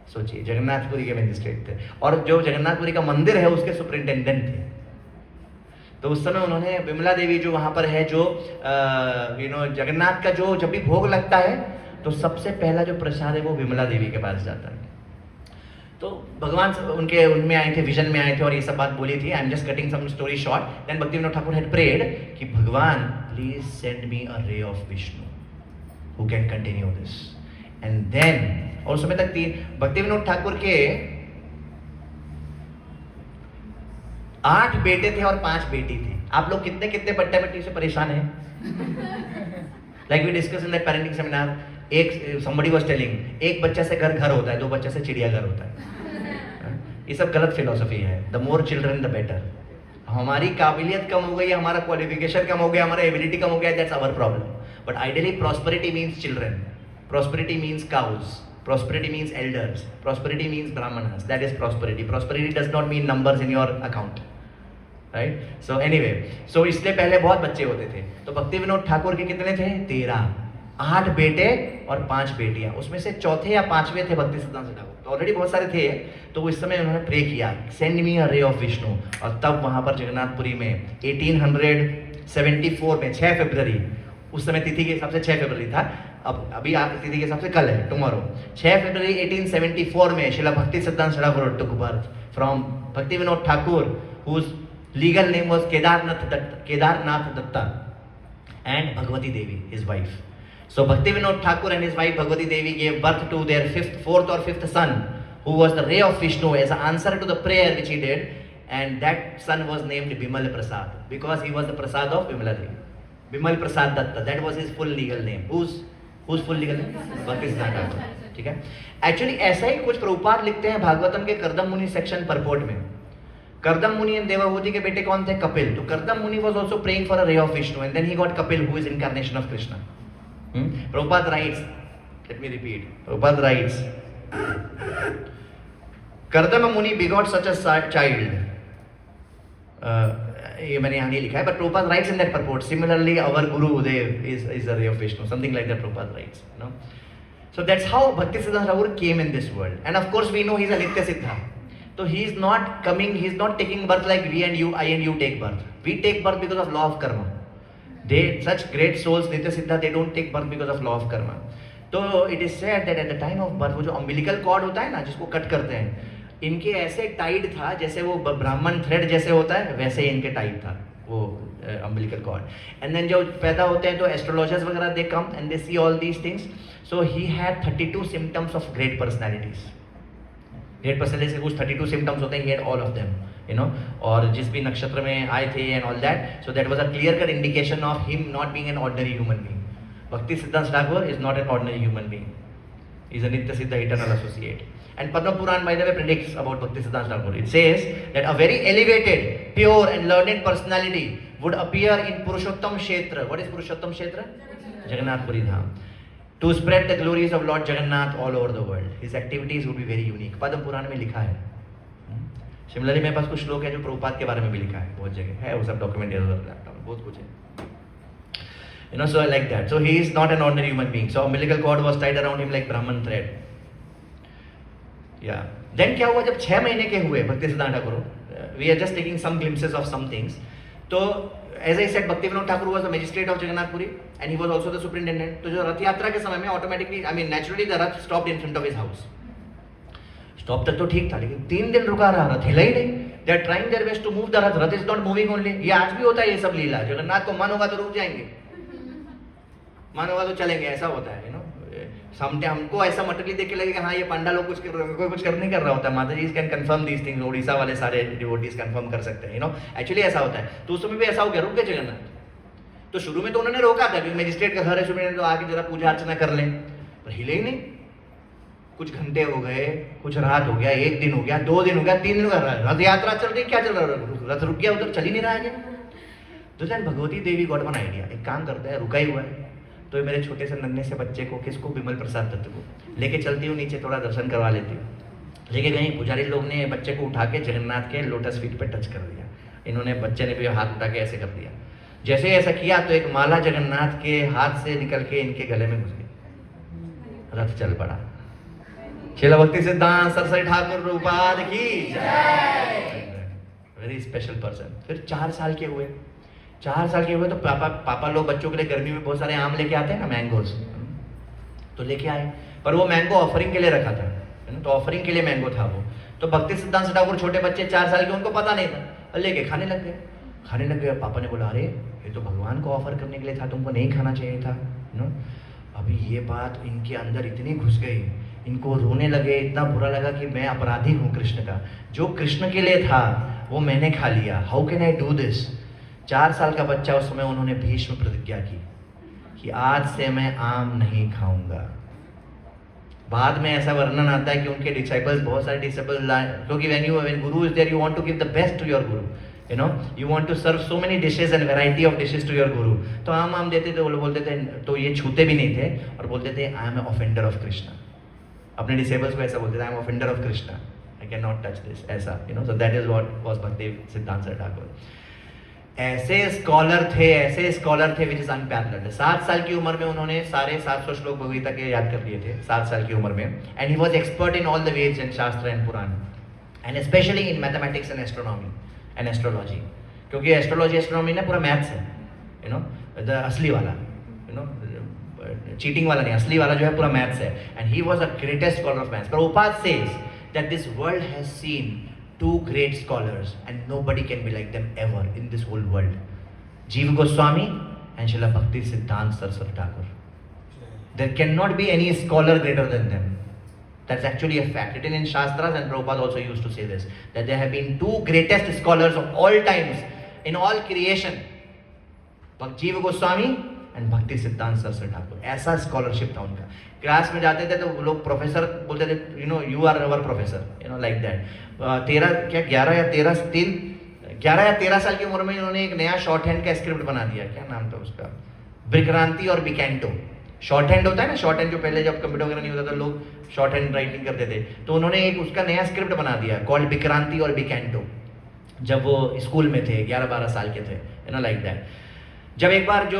सोचिए, जगन्नाथपुरी के मजिस्ट्रेट थे, और जो जगन्नाथपुरी का मंदिर है उसके सुपरिंटेंडेंट थे. तो उस समय उन्होंने विमला देवी जो वहां पर है, जो जगन्नाथ का जो जब भी भोग लगता है, तो सबसे पहला जो प्रसाद है वो विमला देवी के पास जाता है. तो भगवान उनके उनमें आए थे, विजन में आए थे, और ये सब बात बोली थी. I am just cutting some story short. Then Bhakti Vinod Thakur had prayed कि भगवान please send me a ray of Vishnu who can continue this. And then, और उस समय तक भक्ति विनोद ठाकुर के 8 बेटे थे और 5 बेटी थी. आप लोग कितने कितने बट्टा बट्टी से परेशान हैं? Like we discuss in that parenting seminar. एक somebody was telling, एक बच्चा से घर होता है, 2 बच्चा से चिड़ियाघर होता है. ये सब गलत फिलोसफी है. The more children the better. हमारी काबिलियत कम हो गई, हमारा क्वालिफिकेशन कम हो गया, हमारा एबिलिटी कम हो गया, that's our problem. But ideally prosperity means children, prosperity means cows, prosperity means elders, prosperity means brahmanas. That is prosperity. Prosperity does not mean numbers in your account, right? So anyway, so इसलिए पहले बहुत बच्चे होते थे. तो भक्ति विनोद ठाकुर के कितने थे? 13. 8 बेटे और 5 बेटियां. उसमें से चौथे या 5वें थे भक्ति सिद्धांत ठाकुर. तो ऑलरेडी बहुत सारे थे. तो इस समय उन्होंने प्रे किया, send me a ray of Vishnu. और तब वहां पर जगन्नाथपुरी में 1874 में 6 फरवरी, उस समय तिथि के हिसाब से 6 फरवरी था, अभी तिथि के हिसाब से कल है, टुमारो. 6 फरवरी 1874 में शिला भक्ति सिद्धांत Thakur took birth from Bhakti Vinod Thakur, whose legal name was Kedarnath Datta and Bhagavati Devi, his wife. So Bhaktivinoda Thakur and his wife Bhagavati Devi gave birth to their fourth or fifth son, who was the ray of Vishnu as an answer to the prayer which he did, and that son was named Bimal Prasad because he was the Prasad of Bimala Devi. Bimal Prasad Datta, that was his full legal name. Whose full legal name? Bhakti Siddhanta Thakur. ठीक है. Actually ऐसा ही कुछ प्रभुपाद लिखते हैं भागवतम के कर्दम मुनि section purport में. कर्दम मुनि एंड देवाहूति के बेटे कौन थे? कपिल. तो कर्दम मुनि was also praying for a ray of Vishnu and then he got Kapil, who is incarnation of Krishna. Prabhupada writes, let me repeat. Prabhupada writes, Kardama Muni begot such a child. ये मैंने यहाँ नहीं लिखा है, but Prabhupada writes in that purport. Similarly, our Guru Udev is a ray of Vishnu. Something like that Prabhupada writes. You know? So that's how Bhakti Siddhanta Thakur came in this world. And of course we know he's a Nitya Siddha. So he's not taking birth like we and you, I and you take birth. We take birth because of law of karma. Such great souls, Nitya Siddha, they don't take birth because of law of karma. So it is said that at the time of birth, वो जो umbilical cord होता है ना, जिसको cut करते हैं, इनके ऐसे टाइट था जैसे वो ब्राह्मण थ्रेड जैसे होता है, वैसे इनके टाइट था वो umbilical cord. And then जब पैदा होते हैं तो astrologers वगैरह they come and they see all these things. So he had 32 symptoms of great personalities. Great personalities के कुछ 32 symptoms होते हैं, he had all of them, you know. और जिस भी नक्षत्र में आए थे and all that, so that was a clear-cut indication of him not being an ordinary human being. Bhakti Siddhanta Thakur is not an ordinary human being. He is a Nitya Siddha eternal associate. And Padma Puran, by the way, predicts about Bhakti Siddhanta Thakur. It says that a very elevated, pure and learned personality would appear in Purushottam Kshetra. What is Purushottam Kshetra? Jagannath Puri Dham. To spread the glories of Lord Jagannath all over the world. His activities would be very unique. Padma Puran में लिखा है. Similarly, मेरे पास कुछ श्लोक है जो प्रभुपाद के बारे में भी लिखा है. बहुत जगह है, वो सब डॉक्यूमेंट लैपटॉप में बहुत कुछ है. You know, so like that. So he is not an ordinary human being. So umbilical cord was tied around him like Brahman thread. Yeah. Then क्या हुआ जब 6 महीने के हुए भक्ति सिद्धांत Thakur? We are just taking some glimpses of some things. तो as I said, Bhaktivinoda Thakur was the magistrate of Jagannath Puri and he was also the superintendent. तो जो रथ यात्रा के समय में automatically, I mean naturally the Rath stopped in front of his house. Stop तक तो ठीक था, लेकिन 3 दिन रुका रहा, रथ हिला ही नहीं. They are trying their best to move the Rath is not moving only. ये आज भी होता है ये सब लीला. जगन्नाथ को मन होगा तो रुक जाएंगे, मन होगा तो चलेंगे, ऐसा होता है, you know. हमको ऐसा मटेरियल देख के लगेगा हाँ ये पंडा लोग कुछ नहीं कर रहा होता है. Mata ji can confirm these things, Orissa वाले सारे डिवोटीज कंफर्म कर सकते हैं, यू नो. एक्चुअली ऐसा होता है. तो उस समय भी ऐसा हो गया, रुक गए जगन्नाथ. तो शुरू में तो उन्होंने रोका था कि मैजिस्ट्रेट का घर है, सुबह तो आके जरा पूजा अर्चना कर लें, पर हिले ही नहीं. कुछ घंटे हो गए, कुछ रात हो गया, 1 दिन हो गया, 2 दिन हो गया, 3 दिन हो गया, रथ यात्रा चल रही, क्या चल रहा है, रथ रुक गया, उधर चल ही नहीं रहा है. तो देन भगवती देवी गॉट वन आइडिया, एक काम करता है, रुका ही हुआ है तो मेरे छोटे से नन्हे से बच्चे को, किसको, बिमल प्रसाद दत्त को लेके चलती हूँ नीचे, थोड़ा दर्शन करवा लेती हूँ. लेके गई, पुजारी लोग ने बच्चे को उठा के जगन्नाथ के लोटस फीट पे टच कर दिया. इन्होंने, बच्चे ने भी हाथ उठा के ऐसे कर दिया. जैसे ऐसा किया तो एक माला जगन्नाथ के हाथ से निकल के इनके गले में घुस गई. रथ चल पड़ा. श्रील भक्ति सिद्धांत सरस्वती ठाकुर रूपाद की वेरी स्पेशल पर्सन. फिर 4 साल के हुए. 4 साल के हुए तो पापा लोग बच्चों के लिए गर्मी में बहुत सारे आम लेके आते हैं ना, मैंगोस, तो लेके आए. पर वो मैंगो ऑफरिंग के लिए रखा था, तो ऑफरिंग के लिए मैंगो था वो. तो भक्ति सिद्धांत ठाकुर, छोटे बच्चे 4 साल के, उनको पता नहीं था, लेके खाने लग गए. पापा ने बोला अरे ये तो भगवान को ऑफर करने के लिए था, तुमको नहीं खाना चाहिए था. अभी ये बात इनके अंदर इतनी घुस गई, इनको रोने लगे. इतना बुरा लगा कि मैं अपराधी हूँ कृष्ण का, जो कृष्ण के लिए था वो मैंने खा लिया. How can I do this. 4 साल का बच्चा, उस समय उन्होंने भीष्म प्रतिज्ञा की कि आज से मैं आम नहीं खाऊंगा. बाद में ऐसा वर्णन आता है कि उनके डिसाइपल्स, बहुत सारे डिसाइपल्स, क्योंकि when guru is there, you want to give the best to your guru, you know, you want to serve so many dishes and variety of dishes to your guru. तो आम देते थे, वो लोग बोलते थे, तो ये छूते भी नहीं थे और बोलते थे I am offender of Krishna. अपने डिसाइपल्स को ऐसा बोलते थे, I am offender of Krishna, I can not touch this, ऐसा, you know. So that is what was Bhakti सिद्धांत ठाकुर. ऐसे स्कॉलर थे विच इज अनपैरेलल्ड. 7 साल की उम्र में उन्होंने सारे 700 श्लोक भगवगीता के याद कर लिए थे, 7 साल की उम्र में. And he was expert in all the Vedas and shastra and Puranas, and specially in mathematics and astronomy and astrology. क्योंकि एस्ट्रोलॉजी एस्ट्रोनॉमी ना पूरा मैथ्स है, यू नो, द असली वाला, यू नो, चीटिंग वाला नहीं, असली वाला जो है पूरा मैथ्स है. And he was a greatest scholar of maths. Prabhupada says that this world has seen 2 great scholars and nobody can be like them ever in this whole world. Jiva Goswami and Srila Bhakti Siddhanta Saraswati Thakur. There cannot be any scholar greater than them. That's actually a fact. Written in Shastras, and Prabhupada also used to say this, that there have been two greatest scholars of all times in all creation, Bhakti Goswami and Bhakti Siddhanta Saraswati Thakur. ऐसा scholarship था उनका. Class में जाते थे तो लोग professor बोलते थे, you know, you are our professor, you know, like that. 11 या 13 साल की उम्र में इन्होंने एक नया शॉर्ट हैंड का स्क्रिप्ट बना दिया. क्या नाम था उसका? विक्रांति और बिकेंटो. शॉर्ट हैंड होता है ना, शॉर्ट हैंड जो पहले जब कंप्यूटर वगैरह नहीं होता था लोग शॉर्ट हैंड राइटिंग करते थे, तो उन्होंने एक उसका नया स्क्रिप्ट बना दिया कॉल्ड विक्रांति और बिकेंटो, जब वो स्कूल में थे, 11-12 साल के थे, यू नो, लाइक दैट. जब एक बार जो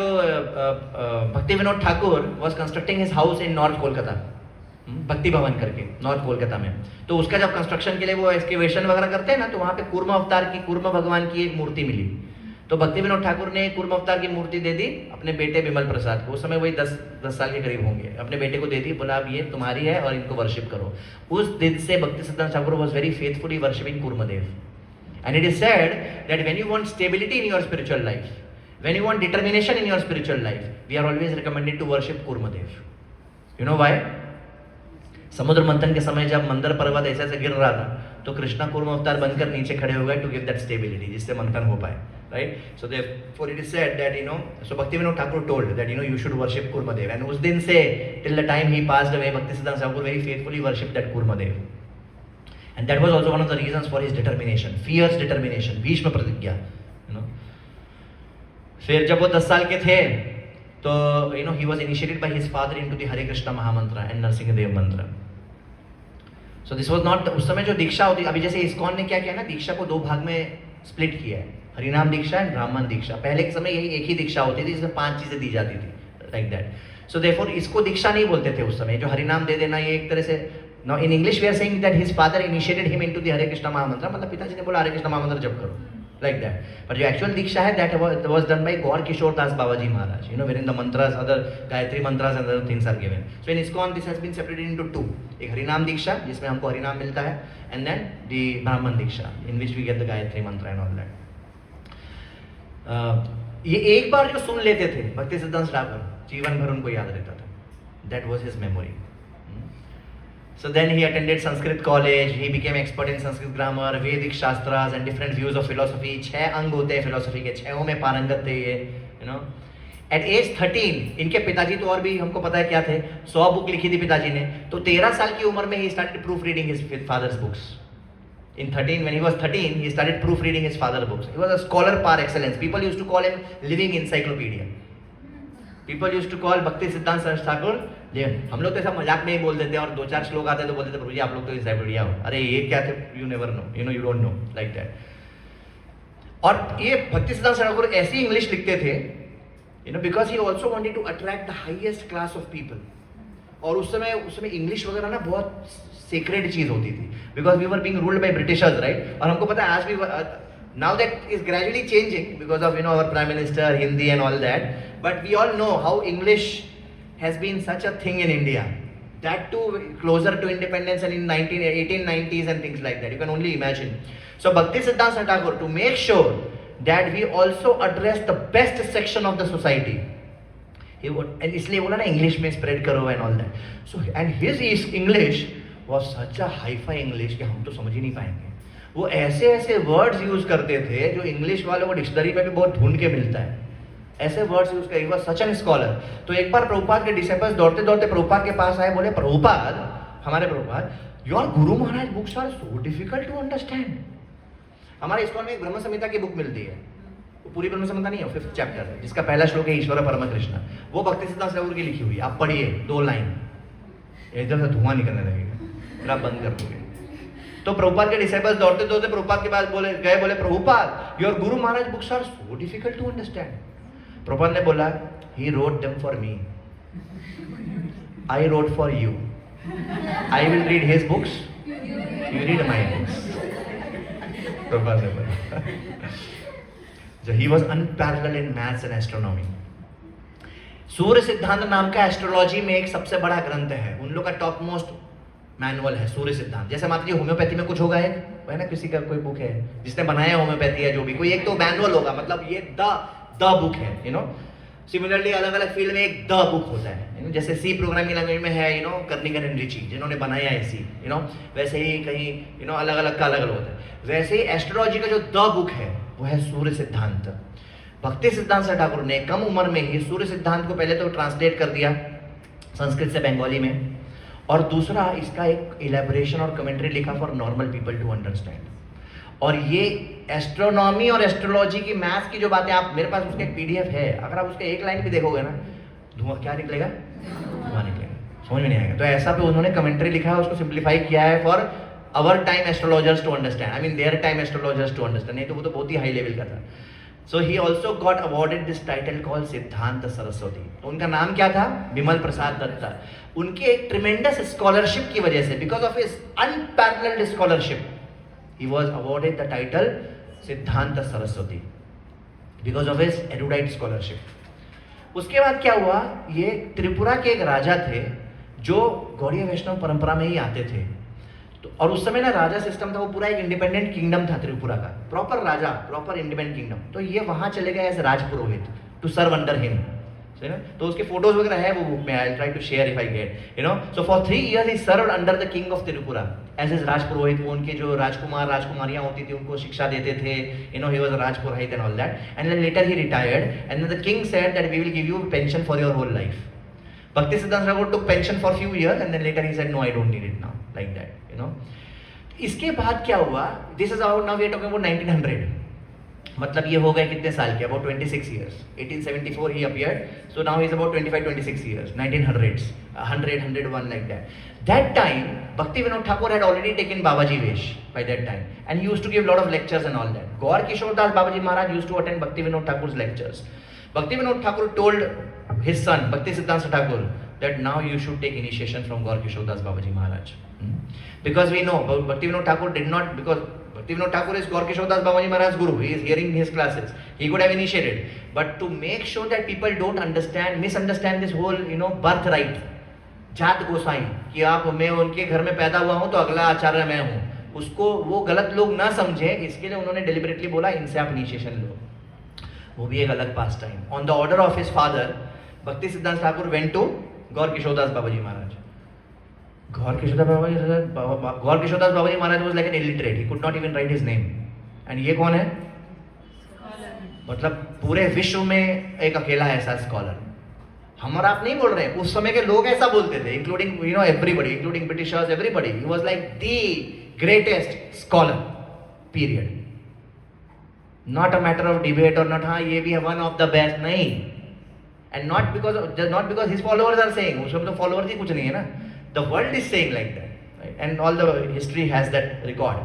भक्ति Vinod Thakur was constructing his house in north Kolkata, भक्ति भवन करके नॉर्थ कोलकाता में, तो उसका जब कंस्ट्रक्शन के लिए वो एक्सकेवेशन वगैरह करते हैं ना, तो वहाँ पे कूर्म अवतार की, कूर्म भगवान की एक मूर्ति मिली. तो भक्ति विनोद ठाकुर ने कूर्म अवतार की मूर्ति दे दी अपने बेटे विमल प्रसाद को. उस समय वही 10 साल के करीब होंगे. अपने बेटे को दे दी, बोला अब ये तुम्हारी है और इनको वर्शिप करो. उस दिन से भक्ति सिद्धांत Thakur was very faithfully worshipping Kurmadev. And it is said that when you want stability in your spiritual life, when you want determination in your spiritual life, we are always recommended to worship Kurmadev. You know why? समुद्र मंथन के समय जब मंदर पर्वत ऐसे ऐसे गिर रहा था, तो कृष्णा कूर्म अवतार बनकर नीचे खड़े हो गए टू गिव दैट स्टेबिलिटी, जिससे मंथन हो पाए, right? So therefore it is said that, you know, so Bhakti Vinod Thakur told that, you know, you should worship Kurmadev. And उस दिन से till the time he passed away, Bhakti Siddhanta Thakur very faithfully worshipped that Kurmadev. And that was also one of the reasons for his determination, fierce determination, Bhishma प्रतिज्ञा, you know. फिर जब वो 10 साल के थे, तो you know, he was initiated by his father into the Hare Krishna mahamantra and Narsingh Dev मंत्र. So this was not, उस समय जो दीक्षा होती, अभी जैसे इस्कॉन ने क्या किया ना, दीक्षा को 2 भाग में स्प्लिट किया है, हरिनाम दीक्षा एंड ब्राह्मण दीक्षा. पहले के समय यही एक ही दीक्षा होती थी, जिसमें 5 चीजें दी जाती थी, लाइक दैट. सो देयरफॉर इसको दीक्षा नहीं बोलते थे उस समय. जो हरिनाम दे देना, ये एक तरह से, now in English we are saying that his father initiated him into the Hare Krishna mahamantra, मतलब पिताजी ने बोला हरे कृष्णा महामंत्र जप करो, like that. But your actual diksha hai, that was done by Gaur Kishore Das Babaji Maharaj, you know, wherein the mantras, other Gayatri mantras and other things are given. So in ISKCON this has been separated into 2. एक हरिनाम दीक्षा जिसमें हमको हरिनाम मिलता है, and then the ब्राह्मण दीक्षा in which we get the Gayatri mantra and all that. ये एक बार जो सुन लेते थे भक्ति सिद्धांत ठाकुर, जीवन भर उनको याद रहता था. That was his memory. So then he attended Sanskrit college, he became expert in Sanskrit grammar, Vedic Shastras and different views of philosophy. 6 अंग होते हैं philosophy के, 6 में पारंगत थे ये, you know. At age 13, इनके पिताजी तो और भी हमको पता है क्या थे, 100 बुक लिखी थी पिताजी ने. तो 13 साल की उम्र में he started proofreading his father's books. In 13, when he was 13, he started proofreading his father's books. He was a scholar par excellence. People used to call him living encyclopedia. People used to call Bhakti Siddhanta Saraswati Thakur, हम लोग तो ऐसा मजाक में ही बोल देते हैं, और 2-4 श्लोक आते तो बोलते थे प्रभु जी आप लोग तो encyclopedia हो. अरे ये क्या थे, you never know, you know, you don't know, like that. और ये भक्ति सिद्धांत ठाकुर ऐसी इंग्लिश लिखते थे, you know, because he also wanted to attract the highest class of people. और उस समय इंग्लिश वगैरह ना बहुत सेक्रेड चीज होती थी, because we were being ruled by Britishers, right? और हमको पता है आज भी, now that is gradually changing because of, you know, our prime minister, Hindi and all that, but we all know how English has been such a thing in India, that too closer to independence and in 1890s and things like that, you can only imagine. So Bhakti Siddhanta Thakur, to make sure that we also address the best section of the society, he would, and इसलिए बोला ना English में spread करो and all that. So and his English was such a hi-fi English कि हम तो समझ ही नहीं पाएंगे. वो ऐसे ऐसे वर्ड्स यूज करते थे जो इंग्लिश वालों को डिक्शनरी में भी बहुत ढूंढ के मिलता है. ऐसे वर्ड्स यूज कर, वॉज सच एन स्कॉलर. तो एक बार प्रभुपाद के डिसिपल्स दौड़ते दौड़ते प्रभुपाद के पास आए, बोले प्रभुपाद, हमारे Prabhupada, your Guru Maharaj books are so difficult to understand. हमारे ISKCON में एक ब्रह्म संहिता की बुक मिलती है, वो पूरी ब्रह्म संहिता नहीं है, 5th चैप्टर है, जिसका पहला श्लोक है ईश्वर परम कृष्ण. वो भक्ति सिद्धांत ठाकुर की लिखी हुई है, आप पढ़िए 2 लाइन, एकदम से धुआं निकलने लगेगा, फिर आप बंद कर दोगे. तो प्रभुपाद के डिसिपल्स दौड़ते दौड़ते प्रभुपाद के पास बोले Prabhupada, your Guru Maharaj books are so difficult to understand. Prabhupada ने बोला, he wrote them for me, I wrote for you, I will read his books, you read my books. Prabhupada ने बोला. So he was unparalleled in maths and astronomy. सूर्य सिद्धांत नाम का astrology में एक सबसे बड़ा ग्रंथ है, उन लोग का टॉप मोस्ट मैनुअल है सूर्य सिद्धांत. जैसे मान लीजिए होम्योपैथी में कुछ होगा, है ना, किसी का कोई बुक है जिसने बनाया होम्योपैथी या जो भी, कोई एक तो मैनुअल होगा, मतलब ये द बुक है, यू नो. सिमिलरली अलग अलग फील्ड में एक द बुक होता है, जैसे सी प्रोग्रामिंग लैंग्वेज में है कर्निगन एंड रिची जिन्होंने बनाया है सी, वैसे ही कहीं अलग अलग का अलग अलग होता है। वैसे ही एस्ट्रोलॉजी का जो द बुक है वो है सूर्य सिद्धांत। भक्ति सिद्धांत सर ठाकुर ने कम उम्र में ही सूर्य सिद्धांत को पहले तो ट्रांसलेट कर दिया संस्कृत से बंगाली में, और दूसरा इसका एक इलेबोरेशन और कमेंट्री लिखा for normal people to understand. और ये एस्ट्रोनॉमी और एस्ट्रोलॉजी की मैथ्स की जो बातें, आप मेरे पास उसका एक पीडीएफ है, अगर आप उसके एक लाइन भी देखोगे ना, धुआं क्या निकलेगा, धुआं निकलेगा, समझ में नहीं आएगा। तो ऐसा पे उन्होंने कमेंट्री लिखा है, उसको सिंप्लीफाई किया है for our time astrologers to understand, I mean their time astrologers to understand, नहीं तो वो तो बहुत ही हाई लेवल का था। So he also got awarded this title called Siddhanta Saraswati. तो उनका नाम क्या था, विमल प्रसाद दत्ता। उनके एक ट्रिमेंडस स्कॉलरशिप की वजह से, because of his unparalleled scholarship, he was awarded the title सिद्धांत Saraswati because of his erudite scholarship। उसके बाद क्या हुआ, ये त्रिपुरा के एक राजा थे जो गौड़ीय वैष्णव परंपरा में ही आते थे। तो और उस समय ना राजा सिस्टम था, वो पूरा एक इंडिपेंडेंट किंगडम था त्रिपुरा का, प्रॉपर राजा, प्रॉपर इंडिपेंडेंट किंगडम। तो ये वहां चले गए एज राजपुरोहित टू सर्व अंडर हिम, है ना। तो उसके फोटोज वगैरह है वो बुक में, I try to share if I get, so for 3 years he served under the king of Tripura as is rajpurohit. वो उनके जो राजकुमार राजकुमारियां होती थी उनको शिक्षा देते थे, he was a rajpurohit and all that, and then later he retired and the king said that we will give you pension for your whole life. Bhakti सिद्धांत Thakur took pension for few years and then later he said no I don't need it now, like that. इसके बाद क्या हुआ, this is about, now we are talking about 1900, मतलब ये हो गए कितने साल के, about 26 years। 1874 he appeared, so now he is about 25-26 years, 1900s, 100, 101 like that. That time Bhakti Vinod Thakur had already taken Babaji Vesh by that time, and he used to give lot of lectures and all that. Gaur Kishore Das Babaji Maharaj used to attend Bhakti Vinod Thakur's lectures. Bhakti Vinod Thakur told his son Bhakti Siddhanta Thakur that now you should take initiation from Gaur Kishore Das Babaji Maharaj, because we know Bhakti Vinod Thakur did not, because Bhakti Vinod Thakur is Gaur Kishore Das Babaji Maharaj's guru, he is hearing his classes, he could have initiated, but to make sure that people don't misunderstand this whole birthright, जात गोसाई, कि आप, मैं उनके घर में पैदा हुआ हूं तो अगला आचार्य मैं हूं, उसको वो गलत लोग ना समझे, इसके लिए उन्होंने डेलिबरेटली बोला इनसे आप इनिशिएशन लो, वो भी एक अलग pastime. On the order of his father Bhakti सिद्धांत Thakur went to Gaur Kishore Das Babaji Maharaj. Gaur Kishore Das Babaji Maharaj was like an illiterate, he could not even write his name, and ये कौन है, मतलब पूरे विश्व में एक अकेला ऐसा स्कॉलर। हम और आप नहीं बोल रहे हैं, उस समय के लोग ऐसा बोलते थे, including everybody, including Britishers, everybody, he was like the greatest scholar period. Not a matter of debate और नॉट हाँ ये भी है वन ऑफ द बेस्ट, नहीं, and not because his followers are saying, उसमें तो फॉलोअर्स ही कुछ नहीं है ना, the world is saying like that, right, and all the history has that record.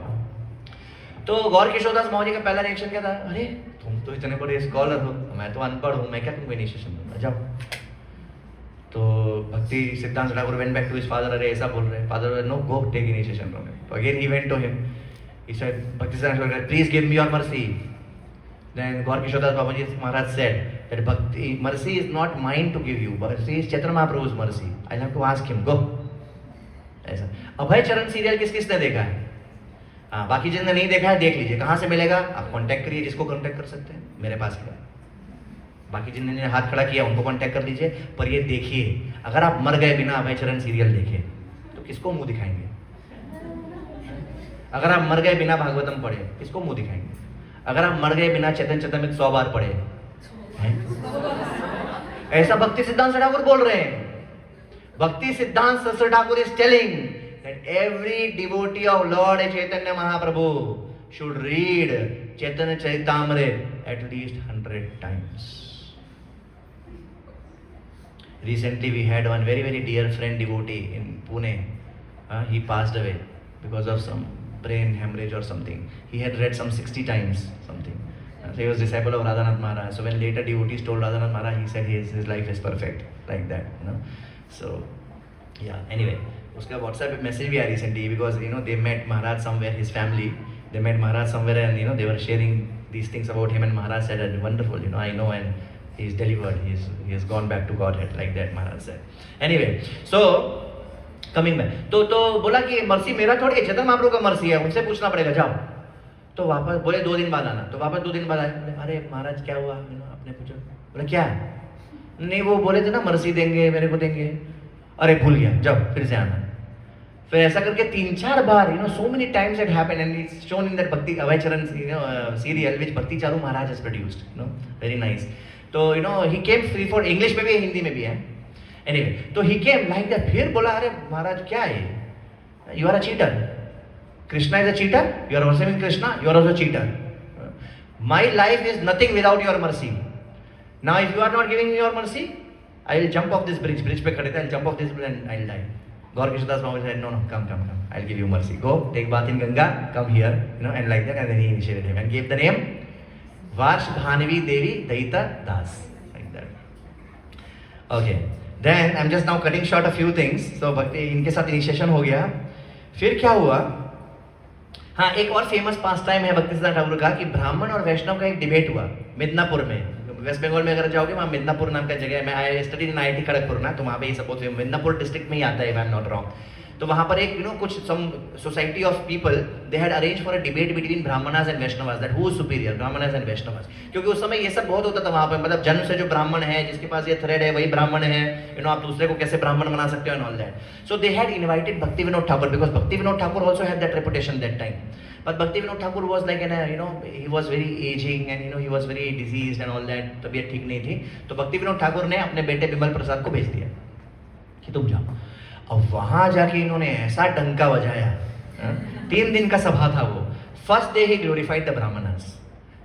तो गौर किशोर दास बाबाजी का पहला रिएक्शन क्या था, अरे तुम तो इतने बड़े स्कॉलर हो, मैं तो अनपढ़ हूँ, मैं क्या तुमको इनिशिएशन दूंगा, जाओ। तो भक्ति सिद्धांत Thakur went back to his father, अरे ऐसा बोल रहे हैं, father no go take initiation from him. तो again he went to him, he said, Bhakti Siddhanta Thakur, please give me your mercy. Then Gaur Kishore Das Babaji Maharaj said that Bhakti, mercy is not mine to give you, mercy is Chaitanya Mahaprabhu's mercy. I have to ask him, go. ऐसा। अभय चरण serial किस किसने देखा है? हाँ, बाकी जिसने नहीं देखा है देख लीजिए, कहाँ से मिलेगा, आप कांटेक्ट करिए जिसको कांटेक्ट कर सकते हैं, मेरे पास है। बाकी जिन्होंने हाथ खड़ा किया उनको कांटेक्ट कर लीजिए, पर ये देखिए, अगर आप मर गए बिना अभय चरण सीरियल देखे तो किसको मुंह दिखाएंगे? अगर आप मर गए बिना भागवतम पढ़े किसको मुंह दिखाएंगे? अगर आप मर गए बिना चेतन चेतन 100 बार पढ़े हैं? ऐसा भक्ति सिद्धांत ठाकुर बोल रहे हैं। भक्ति सिद्धांत Saraswati Thakur is telling that every devotee of Lord Chaitanya Mahaprabhu should read Chaitanya Charitamrita at least 100 times. Recently we had one very dear friend devotee in Pune. He passed away because of some brain hemorrhage or something. He had read some 60 times something. So he was disciple of Radhanath Maharaj. So when later devotees told Radhanath Maharaj, he said his life is perfect, like that, So yeah, anyway, uska WhatsApp message bhi aaya recently because they met Maharaj somewhere, his family. They met Maharaj somewhere and they were sharing these things about him, and Maharaj said that wonderful, I know, and he's delivered, he has gone back to Godhead, like that Maharaj said. Anyway, so coming में तो बोला कि mercy मेरा थोड़ी है, चेतन महाप्रभु का mercy है, उनसे पूछना पड़ेगा, जाओ। तो वापस बोले 2 दिन बाद आना, तो वापस 2 दिन बाद आए, अरे महाराज क्या हुआ, आपने पूछा, बोला क्या, नहीं वो बोले थे ना मर्सी देंगे मेरे को देंगे, अरे भूल गया जाओ फिर से आना। फिर ऐसा करके 3-4 बार, so many times it happened, and it's shown in that Bhakti Abhay Charan serial which Bhakti Charu Maharaj has produced, very nice. तो he came free for English में भी है, हिंदी में भी है, anyway तो he came like that। फिर बोला अरे महाराज क्या है, you are a cheater, Krishna is a cheater, you are worshiping Krishna, you are also a cheater, my life is nothing without your mercy, now if you are not giving me your mercy I will jump off this bridge पे खड़े थे, I will jump off this bridge and I will die। Gaur Krishnadas Swami said, no, come, I'll give you mercy. Go, take bath in Ganga, come here, and like that, and then he initiated him and gave the name Varshbhanavi Devi Daita Das, like that. Okay, then I'm just now cutting short a few things. So, इनके साथ initiation हो गया। फिर क्या हुआ? हाँ, एक और फेमस पास टाइम है भक्ति सिद्धांत ठाकुर का कि ब्राह्मण और वैष्णव का एक डिबेट हुआ मिदनापुर में। वेस्ट बंगाल में अगर जाओगे वहाँ मिदनापुर नाम का जगह है, मैं I study in IIT Kharagpur ना, तो वहाँ पे ये सपोज मिदनापुर डिस्ट्रिक्ट में ही आता है if I am not wrong. तो वहाँ पर एक कुछ some society of people they had arrange for a debate between brahmanas and vaishnavas, that who is superior, brahmanas and vaishnavas. क्योंकि उस समय ये सब बहुत होता था वहाँ पे, मतलब जन्म से जो ब्राह्मण है, जिसके पास ये थ्रेड है वही ब्राह्मण है, आप दूसरे को कैसे ब्राह्मण बना सकते हो and all that. So they had invited भक्ति विनोद ठाकुर बिकॉज भक्ति Vinod Thakur also had that reputation that time. But Bhakti Vinod Thakur was like he was very aging and he was very diseased and all that, तबीयत ठीक नहीं थी। तो भक्ति विनोद ठाकुर ने अपने बेटे बिमल प्रसाद को भेज दिया कि तुम जाओ। अब वहां जाके इन्होंने ऐसा डंका बजाया, 3 दिन का सभा था वो। फर्स्ट डे ही ग्लोरीफाइड द ब्राह्मणास,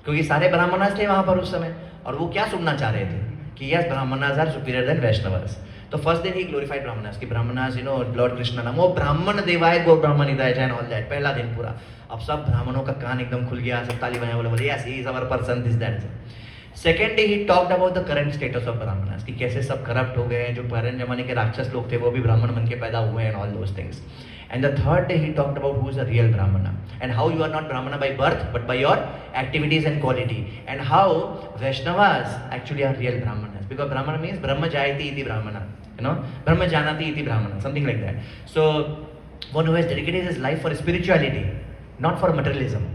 क्योंकि सारे ब्राह्मणास थे वहां पर उस समय, और वो क्या सुनना चाह रहे थे कि yes Brahmanas are superior than Vaishnavas. तो फर्स्ट डे ही ग्लोरीफाइड ब्राह्मणास कि ब्राह्मणास लॉर्ड कृष्ण नाम, वो ब्राह्मण देवाय गो ब्राह्मण हिताय एंड ऑल दैट, पहला दिन पूरा। अब सब ब्राह्मणों का कान एकदम खुल गया, सब ताली बजाए, बोले yes he is our person this that. Second day ही talked about the current status of Brahmanas कि कैसे सब करप्ट हो गए हैं, जो पुराने जमाने के राक्षस लोग थे वो भी ब्राह्मण बन के पैदा हुए and all those things. And the third day he talked about who is a real Brahmana and how you are not Brahmana by birth but by your activities and quality, and how Vaishnavas actually are real Brahmanas, because Brahmana means Brahma Jayati iti Brahmana, Brahma Janati iti Brahmana, something like that. So one who has dedicated his life for spirituality, not for materialism,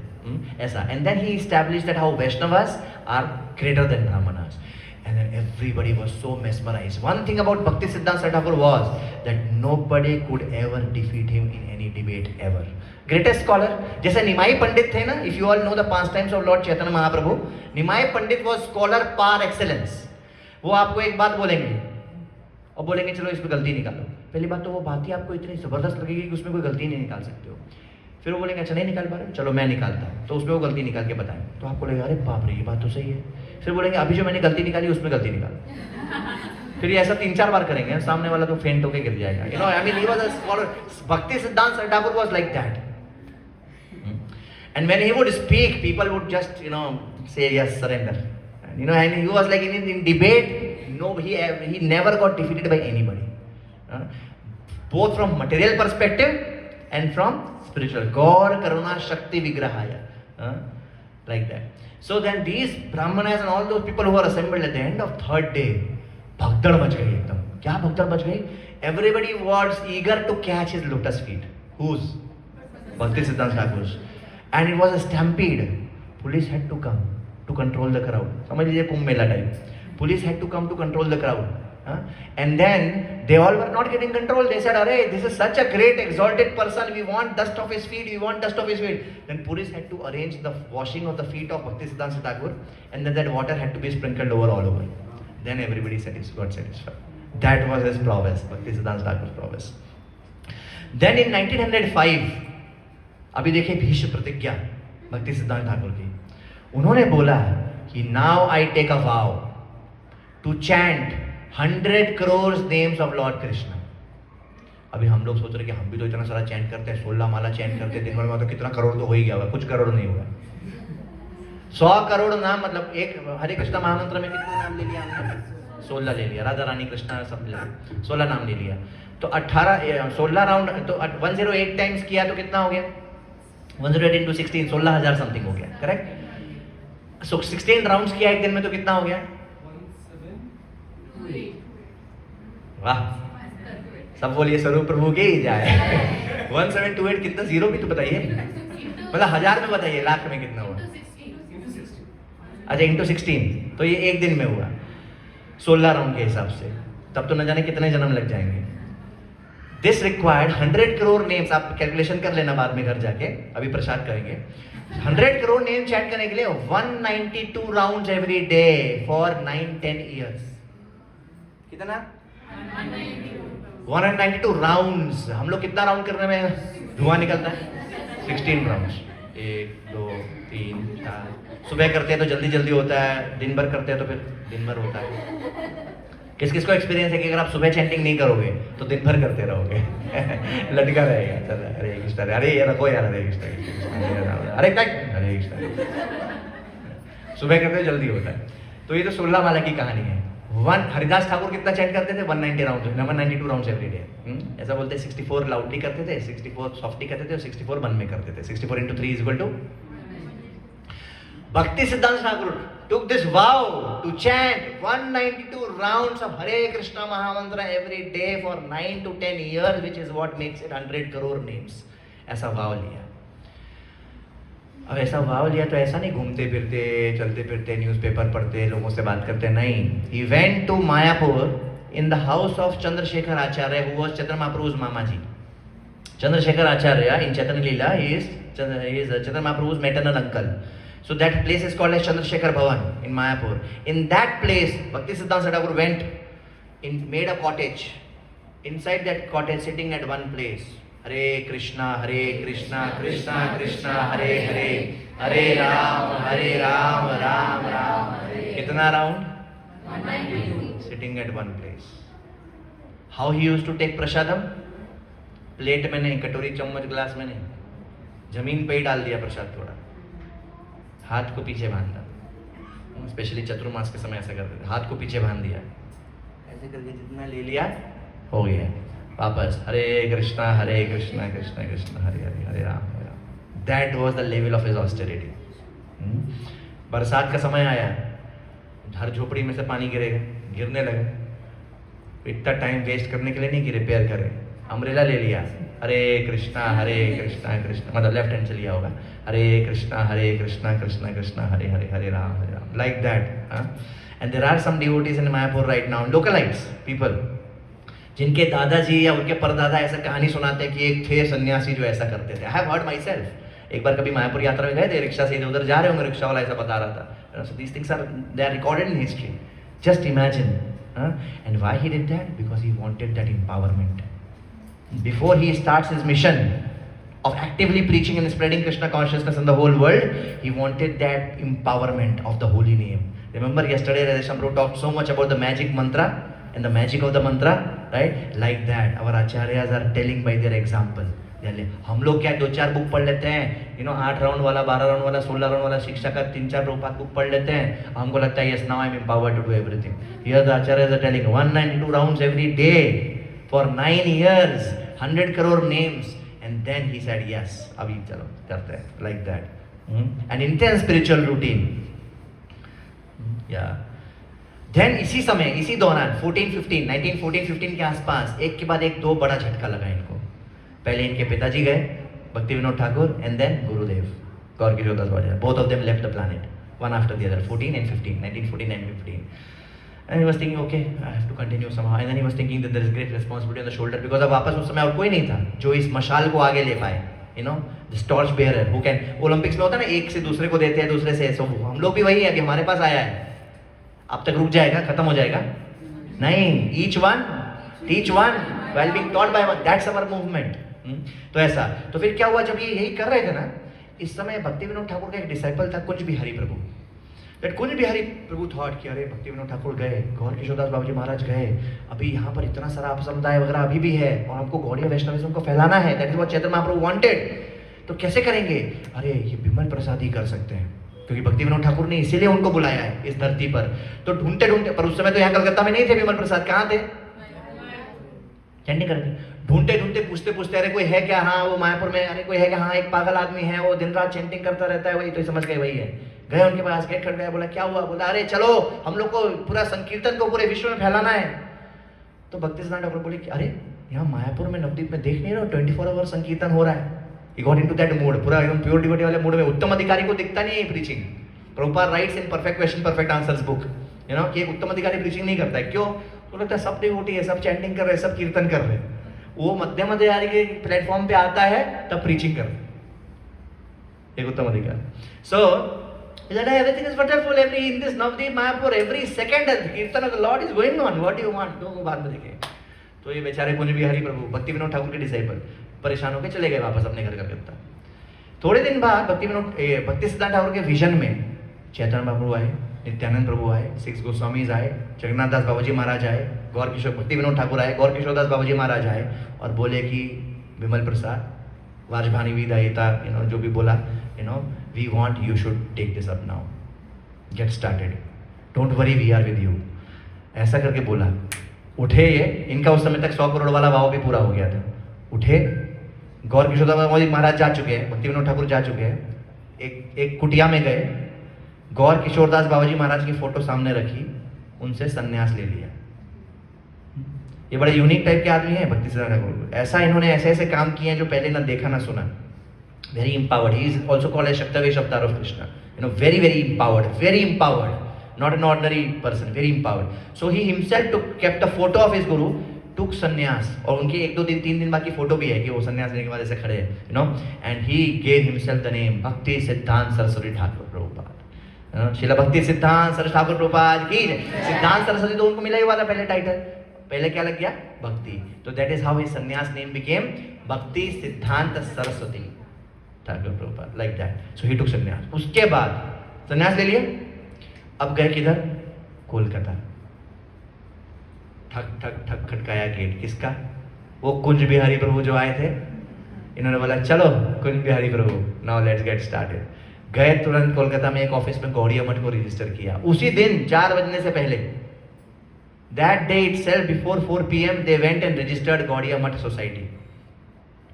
aisa. And then he established that how Vaishnavas are greater than Brahmanas. And then everybody was so mesmerized. One thing about Bhakti Siddhanta Thakur was that nobody could ever defeat him in any debate ever. Greatest scholar, जैसे निमाई पंडित थे ना, if you all know the pastimes of Lord Chaitanya Mahaprabhu, Nimai Pandit was scholar par excellence. वो आपको एक बात बोलेंगे और बोलेंगे चलो इस पे गलती निकालो। पहली बात तो वो बात ही आपको इतनी जबरदस्त लगेगी कि उसमें कोई गलती नहीं निकाल सकते हो। फिर वो बोलेंगे अच्छा नहीं निकाल पा रहे, चलो मैं निकालता हूँ, तो उसमें वो गलती निकाल के बताएं, तो आपको लगेगा अरे बाप रे ये बात तो सही है। फिर बोलेंगे अभी जो मैंने गलती निकाली उसमें गलती निकाल। फिर ये ऐसा 3-4 बार करेंगे, सामने वाला तो फेंट होके गिर जाएगा। I mean he was a scholar. Bhakti Siddhanta Thakur was like that. And when he would speak, people would just say yes, surrender. And he was like in debate, no, he never got defeated by anybody, both from material perspective and from spiritual. Gaur Karuna Shakti Vigrahaya, like that. So then these Brahmanas and all those people who were assembled at the end of third day, भगदड़ much गई एकदम। क्या भगदड़ much गई? Everybody was eager to catch his lotus feet. Whose? Bhakti Siddhanta Thakur's. And it was a stampede. Police had to come to control the crowd. समझ लीजिए Kumbh Mela type. Police had to come to control the crowd. And then they all were not getting control. They said, "Arey, this is such a great exalted person. We want dust of his feet. We want dust of his feet." Then police had to arrange the washing of the feet of Bhakti Siddhanta Thakur, and then that water had to be sprinkled over all over. Then everybody got satisfied. That was his prowess, Bhakti Siddhanta Thakur's prowess. Then in 1905, अभी देखिए भीष्म प्रतिज्ञा भक्ति सिद्धांत ठाकुर की, उन्होंने बोला कि now I take a vow to chant 100 crores names of Lord Krishna. अभी हम लोग सोच रहे कि हम भी तो इतना सारा चैंट करते हैं, 16 माला चैंट करते हैं दिन भर में, तो कितना करोड़ तो हो ही गया होगा। कुछ करोड़ नहीं हुआ, 100 करोड़ नाम, मतलब एक हरे कृष्णा महामंत्र में कितना नाम ले लिया हमने? 16 ले लिया, राधा रानी कृष्णा सब ले 16 नाम ले लिया। तो 16 राउंड, तो 108 टाइम्स किया तो कितना हो गया? 108 into 16, 16,000 समथिंग हो गया, करेक्ट? सो 16 राउंड्स किया एक दिन में तो कितना हो गया? वाह, सब बोलिए स्वरूप प्रभु के ही जाए। 1728 कितना? जीरो भी तो बताइए, मतलब 1000 में बताइए, लाख में कितना हुआ? अच्छा इंटू 16, तो ये एक दिन में हुआ। 16 राउंड के हिसाब से, तब तो न जाने कितने जन्म लग जाएंगे। दिस रिक्वायर्ड 100 करोड़ नेम्स, आप कैलकुलेशन कर लेना बाद में घर जाके, अभी प्रसाद करेंगे। 100 करोड़ नेम चैंट करने के लिए 192 rounds every day for 9-10 years. कितना? 192 राउंड्स। हम लोग कितना राउंड करने में धुआं निकलता है? 16 राउंड्स। 1 2 3 4। सुबह करते हैं तो जल्दी जल्दी होता है, दिन भर करते हैं तो फिर दिन भर होता है। किस किस को एक्सपीरियंस है कि अगर आप सुबह चैंटिंग नहीं करोगे तो दिन भर करते रहोगे? लटका रहेगा, चल हरे कृष्ण, अरे ये रखो यार, हरे कृष्ण, अरे क्या, हरे कृष्ण। सुबह करते हैं जल्दी होता है। तो ये तो 16 माला की कहानी है। हरिदास ठाकुर कितना चैंट करते थे? 192 राउंड्स एवरी डे। ऐसा बोलते हैं 64 लाउडली करते थे, 64 सॉफ्टली करते थे और 64 मन में करते थे। 64 into 3 = 2। Bhakti Siddhanta Thakur took this vow to chant 192 rounds of Hare Krishna Mahamantra every day for 9 to 10 years, which is what makes it 100 crore names. ऐसा vow लिया। अब ऐसा वाव लिया तो ऐसा नहीं घूमते फिरते चलते फिरते न्यूज़पेपर पढ़ते लोगों से बात करते, नहीं। He went to Mayapur in the house of Chandrashekhar Acharya, who was Chaitanya Mahaprabhu's mama ji. Chandrashekhar Acharya in Chaitanya Leela, he is Chaitanya Mahaprabhu's maternal uncle. So that place is called as Chandrasekhar Bhavan in Mayapur. In that place, Bhakti Siddhanta Thakur went made a cottage. Inside that cottage, sitting at one place, Hare Krishna, Krishna Krishna, Hare Hare, Hare Ram, Ram Ram, Hare. कितना round? 192. Sitting at one place. How he used to take prasadam? Plate में नहीं, कटोरी चम्मच glass में नहीं, जमीन पे ही डाल दिया प्रसाद थोड़ा, हाथ को पीछे बांधा। स्पेशली चतुर्मास के समय ऐसा करते थे, हाथ को पीछे बांध दिया, ऐसे करके जितना ले लिया हो गया, वापस Hare Krishna Krishna Krishna Hare Hare, Hare Ram Hare Ram. That was the level of his austerity. बरसात का समय आया, हर झोपड़ी में से पानी गिरेगा, गिरने लगे, इतना टाइम वेस्ट करने के लिए नहीं कि रिपेयर करें, अम्ब्रेला ले लिया, हरे कृष्णा कृष्णा, मतलब लेफ्ट हैंड से लिया होगा, Hare Krishna Krishna Krishna Hare Hare, Hare Ram, like that. And there are some devotees in Mayapur right now, localites people, जिनके दादाजी या उनके परदादा ऐसा कहानी सुनाते हैं कि एक थे सन्यासी जो ऐसा करते थे। I have heard my self. एक बार कभी मायापुर यात्रा में गए थे, रिक्शा से इधर उधर जा रहे होंगे, रिक्शा वाला ऐसा बता रहा था। So these things are, they are recorded in history. Just imagine. And why he did that? Because he wanted that empowerment. Before he starts his mission of actively preaching and spreading Krishna consciousness in the whole world, he wanted that empowerment of the holy name. Remember yesterday Radhesham Bro talked so much about the magic mantra and the magic of the mantra, right? Like that, our acharyas are telling by their example. हम लोग क्या 2-4 book पढ़ लेते हैं, 8 round वाला, 12 round वाला, 16 round वाला शिक्षा का 3-4 बुक पढ़ लेते हैं, हमको लगता है yes now I am empowered to do everything. Here the acharyas are telling 192 rounds every day for 9 years, 100 crore names, and then he said yes, अभी चलो करते हैं, like that. An intense spiritual routine. Yeah. Then इसी समय, इसी दौरान 1914-15 के आसपास एक के बाद एक 2 बड़ा झटका लगा इनको। पहले इनके पिताजी गए, भक्ति Vinod Thakur, and then Gurudev Gaur Kishore Das Wadia. Both of them left the planet, one after the other, 14 and 15, 1914 and 15. And he was thinking, okay, I have to continue somehow. And then he was thinking that there is great responsibility on the shoulder, because अब वापस उस समय और कोई नहीं था जो इस मशाल को आगे ले पाए, this torch bearer who can, Olympics में होता है ना, एक से दूसरे को देते हैं, दूसरे से, so हम लोग भी वही है, अभी हमारे पास आया है, अब तक रुक जाएगा, खत्म हो जाएगा नहीं, each one teach one while being taught by one, that's our movement. तो ऐसा, तो फिर क्या हुआ, जब ये यही कर रहे थे ना, इस समय भक्ति विनोद ठाकुर का एक डिसाइपल था कुंज बिहारी प्रभु। दैट कुंज बिहारी प्रभु थॉट कि अरे भक्ति विनोद ठाकुर गए, गौर किशोर दास बाबूजी महाराज गए, अभी यहाँ पर इतना सारा आप समुदाय वगैरह अभी भी है और हमको गौड़िया वैष्णविज्म को फैलाना है, that is what Chaitanya Mahaprabhu wanted. तो कैसे करेंगे? अरे ये बिमल प्रसाद ही कर सकते हैं, क्योंकि भक्ति विनोद ठाकुर ने इसीलिए उनको बुलाया है इस धरती पर। तो ढूंढते ढूंढते, पर उस समय तो यहाँ कलकत्ता में नहीं थे विमल प्रसाद, कहाँ थे? चैंटिंग करके ढूंढते ढूंढते पूछते पूछते, अरे कोई है क्या? हाँ वो मायापुर में, अरे कोई है क्या? हाँ एक पागल आदमी है, वो दिन रात चैंटिंग करता रहता है, वही तो समझ गए वही है। गए उनके पास, गेट खट गया, बोला क्या हुआ? बोला अरे चलो हम लोग को पूरा संकीर्तन को पूरे विश्व में फैलाना है। तो भक्ति सिद्धांत ठाकुर बोले कि अरे यहाँ मायापुर में नवदीप में देख नहीं रहे हो 24 आवर संकीर्तन हो रहा है। He got into that mood, पूरा एकदम प्योर डिवोटी वाले मूड में। उत्तम अधिकारी को दिखता नहीं है preaching. Prabhupada rights in perfect question perfect answers book, you know, कि एक उत्तम अधिकारी प्रीचिंग नहीं करता है। क्यों? तो लगता है सब डिवोटी है, सब चैंटिंग कर रहे हैं, सब कीर्तन कर रहे हैं। वो मध्यम अधिकारी के प्लेटफॉर्म पे आता है तब प्रीचिंग करता है एक उत्तम अधिकारी। सो everything is wonderful in this Navdeep Mayapur, every second कीर्तन of the Lord is going on. What do you want? तो बाद में देखेंगे। तो ये बेचारे कुंज बिहारी प्रभु भक्ति विनोद ठाकुर के डिसाइपल परेशान होकर चले गए वापस अपने घर कलकत्ता। थोड़े दिन बाद भक्ति सिद्धांत ठाकुर के विजन में चैतन्य महाप्रभु आए, नित्यानंद प्रभु आए, 6 गोस्वामीज आए, जगन्नाथ दास बाबा जी महाराज आए, गौर किशोर भक्ति विनोद ठाकुर आए, गौर किशोर दास बाबा जी महाराज आए और बोले कि विमल प्रसाद वाजभानी विदायिता, जो भी बोला, we want you should take this up now, get started, don't worry, we are with you, ऐसा करके बोला। उठे ये, इनका उस समय तक 100 करोड़ वाला भाव भी पूरा हो गया था। उठे, गौर किशोर दास बाबा जी महाराज जा चुके हैं, भक्ति विनोद ठाकुर जा चुके हैं, एक कुटिया में गए, गौर किशोर दास बाबा जी महाराज की फोटो सामने रखी, उनसे संन्यास ले लिया। ये बड़े यूनिक टाइप के आदमी हैं भक्ति सिद्धांत ठाकुर। ऐसा इन्होंने ऐसे काम किए हैं जो पहले ना देखा ना सुना। Very empowered. He is also called as Shaktavesh Avatar of Krishna. Very, very empowered. Not an ordinary person, very empowered. So he himself kept a photo of his guru, took sannyas. और उनके 1-2 दिन 3 दिन बाद की photo भी है कि वो संन्यास लेने के बाद ऐसे खड़े हैं, and he gave himself the name Bhakti Siddhanta Saraswati Thakur Prabhupada. Srila भक्ति सिद्धांत सरस्वती ठाकुर प्रभुपाद की। सिद्धांत सरस्वती तो उनको मिला ही हुआ था पहले टाइटल, पहले क्या लग गया? भक्ति। तो दैट इज हाउ हिज संन्यास नेम बिकेम भक्ति सिद्धांत सरस्वती ठाकुर प्रभुपाद, लाइक दैट। सो ही टुक संन्यास। उसके बाद संन्यास ले लिया, अब गए किधर? कोलकाता। ठक ठक ठक खटकाया गेट, किसका? वो कुंज बिहारी प्रभु जो आए थे। इन्होंने बोला चलो कुंज बिहारी प्रभु, नाउ लेट्स गेट स्टार्टेड। गए तुरंत कोलकाता में एक ऑफिस में गौड़िया मठ को रजिस्टर किया। उसी दिन 4 बजने से पहले, that day itself before 4 PM they went and registered Gaudiya Math Society.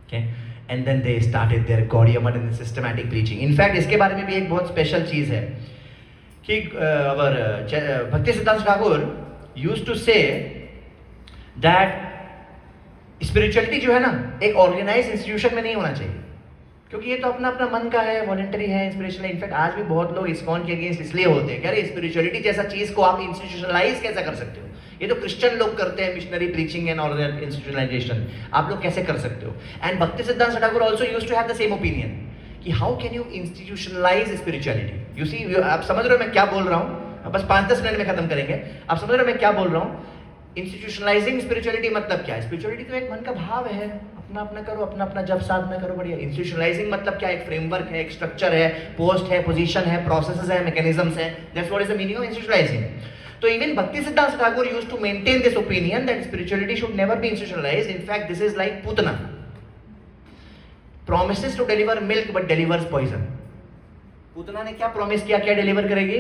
Okay? And then they started their Gaudiya Math and systematic preaching. In fact, इसके बारे में भी एक बहुत स्पेशल चीज है कि भक्ति सिद्धांत Thakur used to say that spirituality जो है ना, एक ऑर्गेनाइज इंस्टीट्यूशन में नहीं होना चाहिए, क्योंकि ये तो अपना अपना मन का है, वॉलंटरी है, इंस्पिरेशनल है। इनफैक्ट आज भी बहुत लोग इस्कॉन के अगेंस्ट इसलिए होते हैं, अरे स्पिरिचुअलिटी जैसा चीज को आप इंस्टीट्यूशनलाइज कैसे कर सकते हो? ये तो क्रिश्चियन लोग करते हैं, missionary preaching and all institutionalization, आप लोग कैसे कर सकते हो? एंड भक्ति सिद्धांत Thakur also used to have the same opinion कि how can you institutionalize spirituality. You see, आप समझ रहे हो मैं क्या बोल रहा हूँ? बस 5-10 मिनट में खत्म करेंगे। आप समझ रहे हो मैं क्या बोल रहा हूँ? इंस्टीट्यूशनलाइजिंग स्पिरिचुअलिटी मतलब क्या है? स्पिरिचुअलिटी तो एक मन का भाव है, अपना अपना करो, अपना अपना जप साधना करो, बढ़िया। इंस्टीट्यूशनलाइजिंग मतलब क्या? एक फ्रेमवर्क है, एक स्ट्रक्चर है, पोस्ट है, पोजीशन है, प्रोसेसेस है, मैकेनिज्म्स है। That's what is the meaning of institutionalising. तो इवन भक्ति सिद्धांत Thakur used to maintain this opinion that spirituality should never be institutionalised. In fact this is like Putana, promises to deliver milk but delivers poison. Putana ने क्या promise किया, क्या deliver करेगी?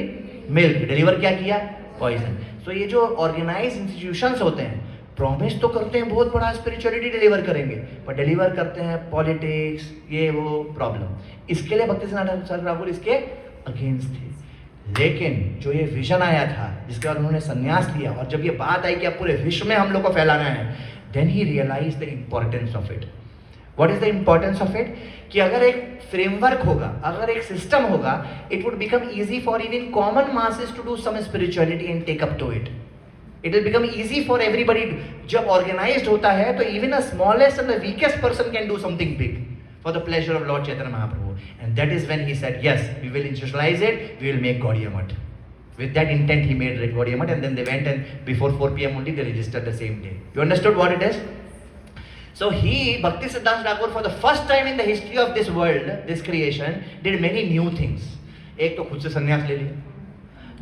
Milk. Deliver क्या किया? Poison. सो ये जो ऑर्गेनाइज इंस्टीट्यूशंस होते हैं, प्रॉमिस तो करते हैं बहुत बड़ा स्पिरिचुअलिटी डिलीवर करेंगे, पर डिलीवर करते हैं पॉलिटिक्स, ये वो प्रॉब्लम। इसके लिए भक्ति सिद्धांत ठाकुर इसके अगेंस्ट थे। लेकिन जो ये विजन आया था, जिसके बाद उन्होंने संन्यास लिया, और जब ये बात आई कि अब पूरे विश्व में हम लोग को फैलाना है, then he realise the importance of it. What is the importance of it? कि अगर एक फ्रेमवर्क होगा, अगर एक सिस्टम होगा, it would become easy for even common masses to do some spirituality and take up to it. It will become easy for everybody. जब organized होता है तो even a smallest and the weakest person can do something big for the pleasure of Lord Chaitanya Mahaprabhu. And that is when he said, yes, we will institutionalize it, we will make Gaudiya Math. With that intent he made Gaudiya Math, and then they went and before 4 PM only they registered the same day. You understood what it is? So he, Bhakti Siddhanta Thakur, for the first time in the history of this world, this creation, did many new things. एक तो खुद से संन्यास ले लिया,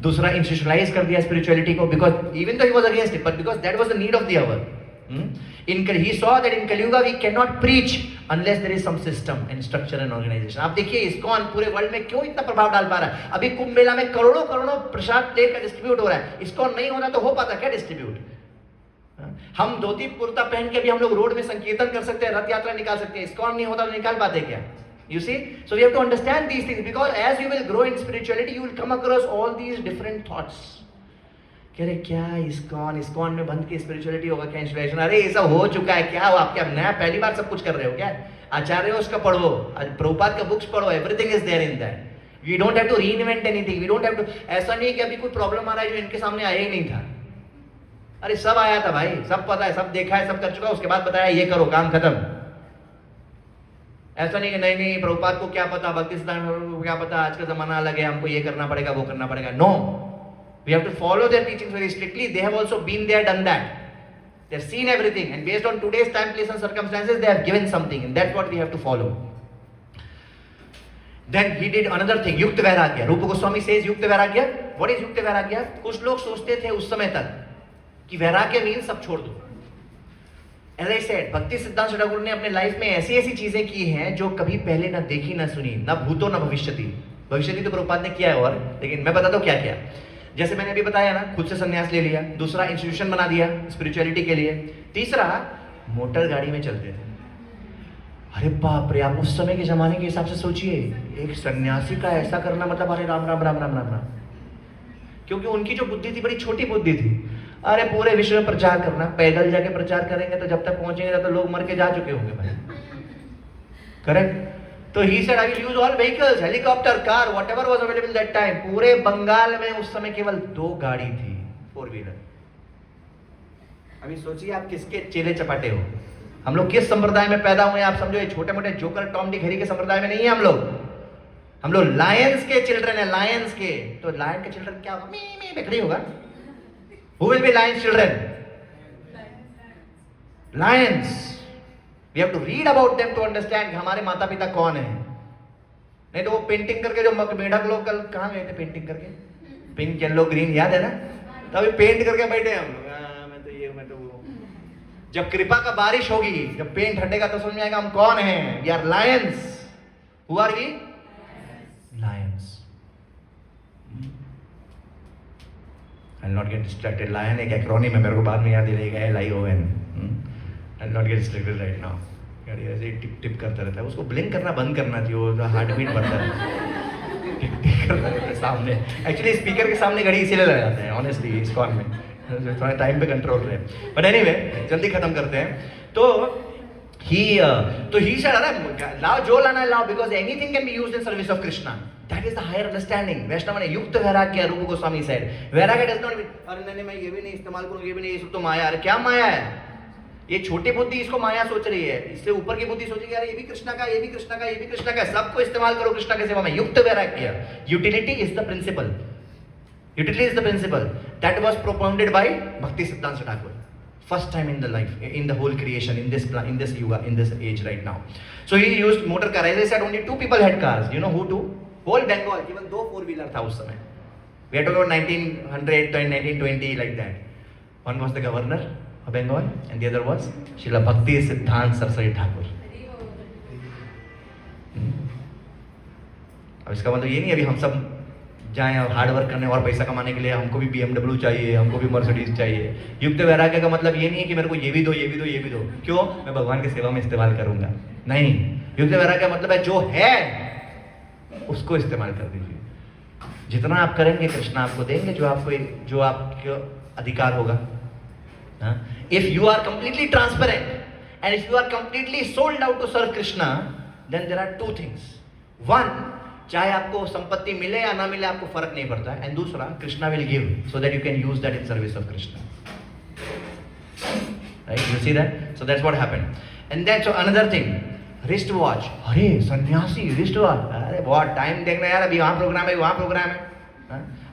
दूसरा institutionalise कर दिया स्पिरिचुअलिटी को, because even though he was against it, but because that was the need of the hour. He saw that in Kali Yuga we cannot preach unless there is some system and structure and organization. आप देखिए ISKCON पूरे world में क्यों इतना प्रभाव डाल पा रहा है? अभी कुंभ मेला में करोड़ों करोड़ों प्रसाद लेकर डिस्ट्रीब्यूट हो रहा है। इस्कॉन नहीं होना तो हो पाता क्या डिस्ट्रीब्यूट? हम धोती कुर्ता पहन के भी हम लोग रोड में संकीर्तन कर सकते हैं, रथ यात्रा निकाल सकते हैं। इस्कॉन नहीं होता तो निकाल पाते क्या? You see, so we have to understand these things, because as you will grow in spirituality, you will come across all these different thoughts. कह रहे क्या इस्कॉन में बंद की स्पिरिचुअलिटी होगा क्या? इंस्पिरेशन, अरे ये सब हो चुका है, क्या हो आप? क्या नया पहली बार सब कुछ कर रहे हो क्या? आचार्यों का पढ़ो, प्रभुपाद का बुक्स पढ़ो, everything is there in that. We don't have to reinvent anything, we don't have to, ऐसा नहीं कि अभी कोई प्रॉब्लम आ रहा है जो इनके सामने आया ही नहीं था। अरे सब आया था भाई, सब पता है, सब देखा है, सब कर चुका है, उसके बाद बताया ये करो, काम खत्म। ऐसा नहीं कि नहीं नहीं प्रभुपाद को क्या पता, भक्ति सिद्धांत को क्या पता, आज का जमाना अलग है, हमको ये करना पड़ेगा, वो करना पड़ेगा। No, we have to follow their teachings very strictly. They have also been there, done that, they have seen everything, and based on today's time, place and circumstances, they have given something, and that's what we have to follow. Then he did another thing, युक्त वैराग्य। Rupa Goswami says युक्त वैराग्य। What is युक्त वैराग्य? कुछ लोग सोचते थे उस समय तक कि वैराग्य मीन्स सब छोड़ दो। As I said, भक्ति सिद्धांत ठाकुर ने अपने लाइफ में ऐसी ऐसी चीजें की हैं जो कभी पहले ना देखी ना सुनी, ना भूतो ना भविष्यति। भविष्यति तो प्रभुपाद ने किया है, और लेकिन मैं बताता हूँ क्या किया। जैसे मैंने अभी बताया ना, खुद से संन्यास ले लिया, दूसरा इंस्टीट्यूशन बना दिया स्पिरिचुअलिटी के लिए, तीसरा मोटर गाड़ी में चलते थे। अरे बाप रे, आप उस समय के जमाने के हिसाब से सोचिए, एक सन्यासी का ऐसा करना मतलब अरे राम राम राम राम राम राम। क्योंकि उनकी जो बुद्धि थी बड़ी छोटी बुद्धि थी। अरे पूरे विश्व में प्रचार करना, पैदल जाके प्रचार करेंगे तो जब तक पहुंचेंगे तब तो लोग मर के जा चुके होंगे भाई, करेक्ट। तो he said I will use all vehicles, helicopter, car, whatever was available that time. पूरे बंगाल में उस समय केवल 2 गाड़ी थी, 4 व्हीलर। अभी सोचिए आप किसके चेले चपाटे हो, हम लोग किस संप्रदाय में पैदा हुए, आप समझो। ये छोटे मोटे जोकर टॉम डिक हेरी के संप्रदाय में नहीं है हम लोग लायंस के चिल्ड्रन है, लायंस के। तो लायन के चिल्ड्रन क्या होगा? मी बेकड़ी होगा। Who will be Lions children? Lions. We have to read about them to understand हमारे माता पिता कौन है। नहीं तो वो पेंटिंग करके, जो मेढक लोग कल कहाँ गए थे पेंटिंग करके, पिंक येलो ग्रीन, याद है ना? तो अभी पेंट करके बैठे हम लोग, मैं तो ये, मैं तो वो। जब कृपा का बारिश होगी, जब पेंट हटेगा तो समझ में आएगा हम कौन हैं। We are lions. Who are we? Lions. I'll not get distracted. Lion एक एक्रोनिम है, मेरे को बाद में याद दिलेगा, LION. I'll not get distracted right now. गाड़ी ऐसे टिप टिप करता रहता है, उसको ब्लिंक करना बंद करना चाहिए, वो हार्ट बीट बढ़ता है। टिप टिप करता रहता है सामने। एक्चुअली स्पीकर के सामने घड़ी इसीलिए लगाते हैं, ऑनेस्टली इस कॉल में थोड़ा टाइम पे कंट्रोल रहे। बट एनीवे, जल्दी खत्म करते हैं। तो ही सेड, अरे लाओ जो लाना है लाओ, because anything can be used in service of Krishna. That is the higher understanding. वैष्णव ने युक्त वैराग्य, Rupa Goswami said vairagya does not mean अरे नहीं मैं ये भी नहीं इस्तेमाल करूंगा, ये भी नहीं, ये सब तो माया। अरे क्या माया है? ये छोटी बुद्धि इसको माया सोच रही है, इससे ऊपर की बुद्धि सोचेगी यार ये भी कृष्णा का, ये भी कृष्णा का, ये भी कृष्णा का, सबको इस्तेमाल करो कृष्णा के सेवा में। युक्त वैराग्य, utility is the principle, utility is the principle that was propounded by Bhakti सिद्धांत Thakur first time in the life, in the whole creation, in this yuga, in this age right now. So he used motor car. As I said, only 2 people had cars. You know who two? Whole Bengal, केवल 2 4-wheeler था उस समय। We are talking about 1900 to 1920 like that. One was the governor of Bengal and the other was Srila Bhakti Siddhant Saraswati Thakur. अब इसका मतलब ये नहीं अभी हम सब जाएं और हार्ड वर्क करने और पैसा कमाने के लिए हमको भी BMW चाहिए, हमको भी मर्सिडीज चाहिए। युक्त वैराग्य का मतलब ये नहीं है कि मेरे को ये भी दो, ये भी दो, ये भी दो, क्यों? मैं भगवान की सेवा में इस्तेमाल करूंगा। नहीं, युक्त वैराग्य का मतलब है जो है उसको इस्तेमाल कर दीजिए। जितना आप करेंगे कृष्णा आपको देंगे जो आपको अधिकार होगा। If you are completely transparent and if you are completely sold out to serve Krishna, then there are 2 things. One, चाहे आपको संपत्ति मिले या ना मिले आपको फर्क नहीं पड़ता है, एंड दूसरा Krishna will give so that you can use that in service of Krishna. Right, you see that? So that's what happened. And that's another thing, wrist watch. अरे सन्यासी रिस्ट वॉच, अरे बहुत टाइम देखना यार, अभी वहां प्रोग्राम है, वहां प्रोग्राम है।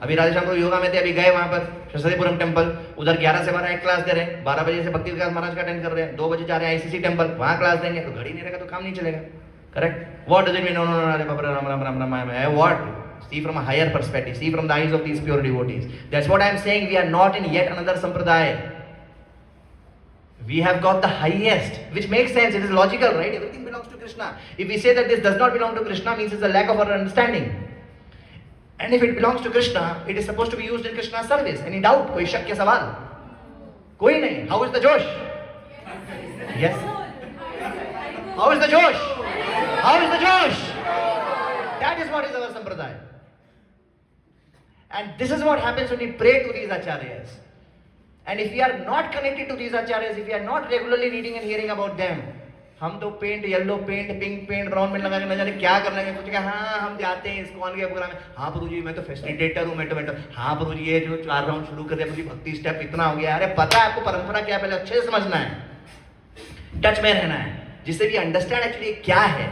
अभी राधेश्याम लोग योगा में थे, अभी गए वहां पर शशरीपुरम टेम्पल, उधर 11 से 12 एक क्लास दे रहे हैं, 12 बजे से भक्ति विकास महाराज का अटेंड कर रहे हैं, 2 बजे जा रहे हैं ICC टेम्पल, वहां क्लास देंगे। तो घड़ी नहीं रहेगा तो काम नहीं चलेगा। Correct? What does it mean? No, Ram. What? See from a higher perspective. See from the eyes of these pure devotees. That's what I am saying. We are not in yet another sampradaya. We have got the highest, which makes sense. It is logical, right? Everything belongs to Krishna. If we say that this does not belong to Krishna, means it's a lack of our understanding. And if it belongs to Krishna, it is supposed to be used in Krishna's service. Any doubt? कोई शक या सवाल? कोई नहीं. How is the Josh? Yes. How is the Josh? How is the Josh? That is what is our sampradaya. And this is what happens when we pray to these acharyas. And if we are not connected to these acharyas, if we are not regularly reading and hearing about them, हम तो paint, yellow paint, pink paint, brown paint लगा के न जाने क्या करने के सोचे, हाँ हम जाते हैं इस्कॉन के प्रोग्राम में, हाँ प्रभु जी मैं तो फैसिलिटेटर हूँ, मैं तो हाँ प्रभु जी ये जो 4 राउंड शुरू कर दिया प्रभु जी, भक्ति स्टेप इतना हो गया। अरे पता है आपको परंपरा क्या, पहले अच्छे से समझना है, टच में रहना है, जिससे भी अंडरस्टैंड एक्चुअली क्या है,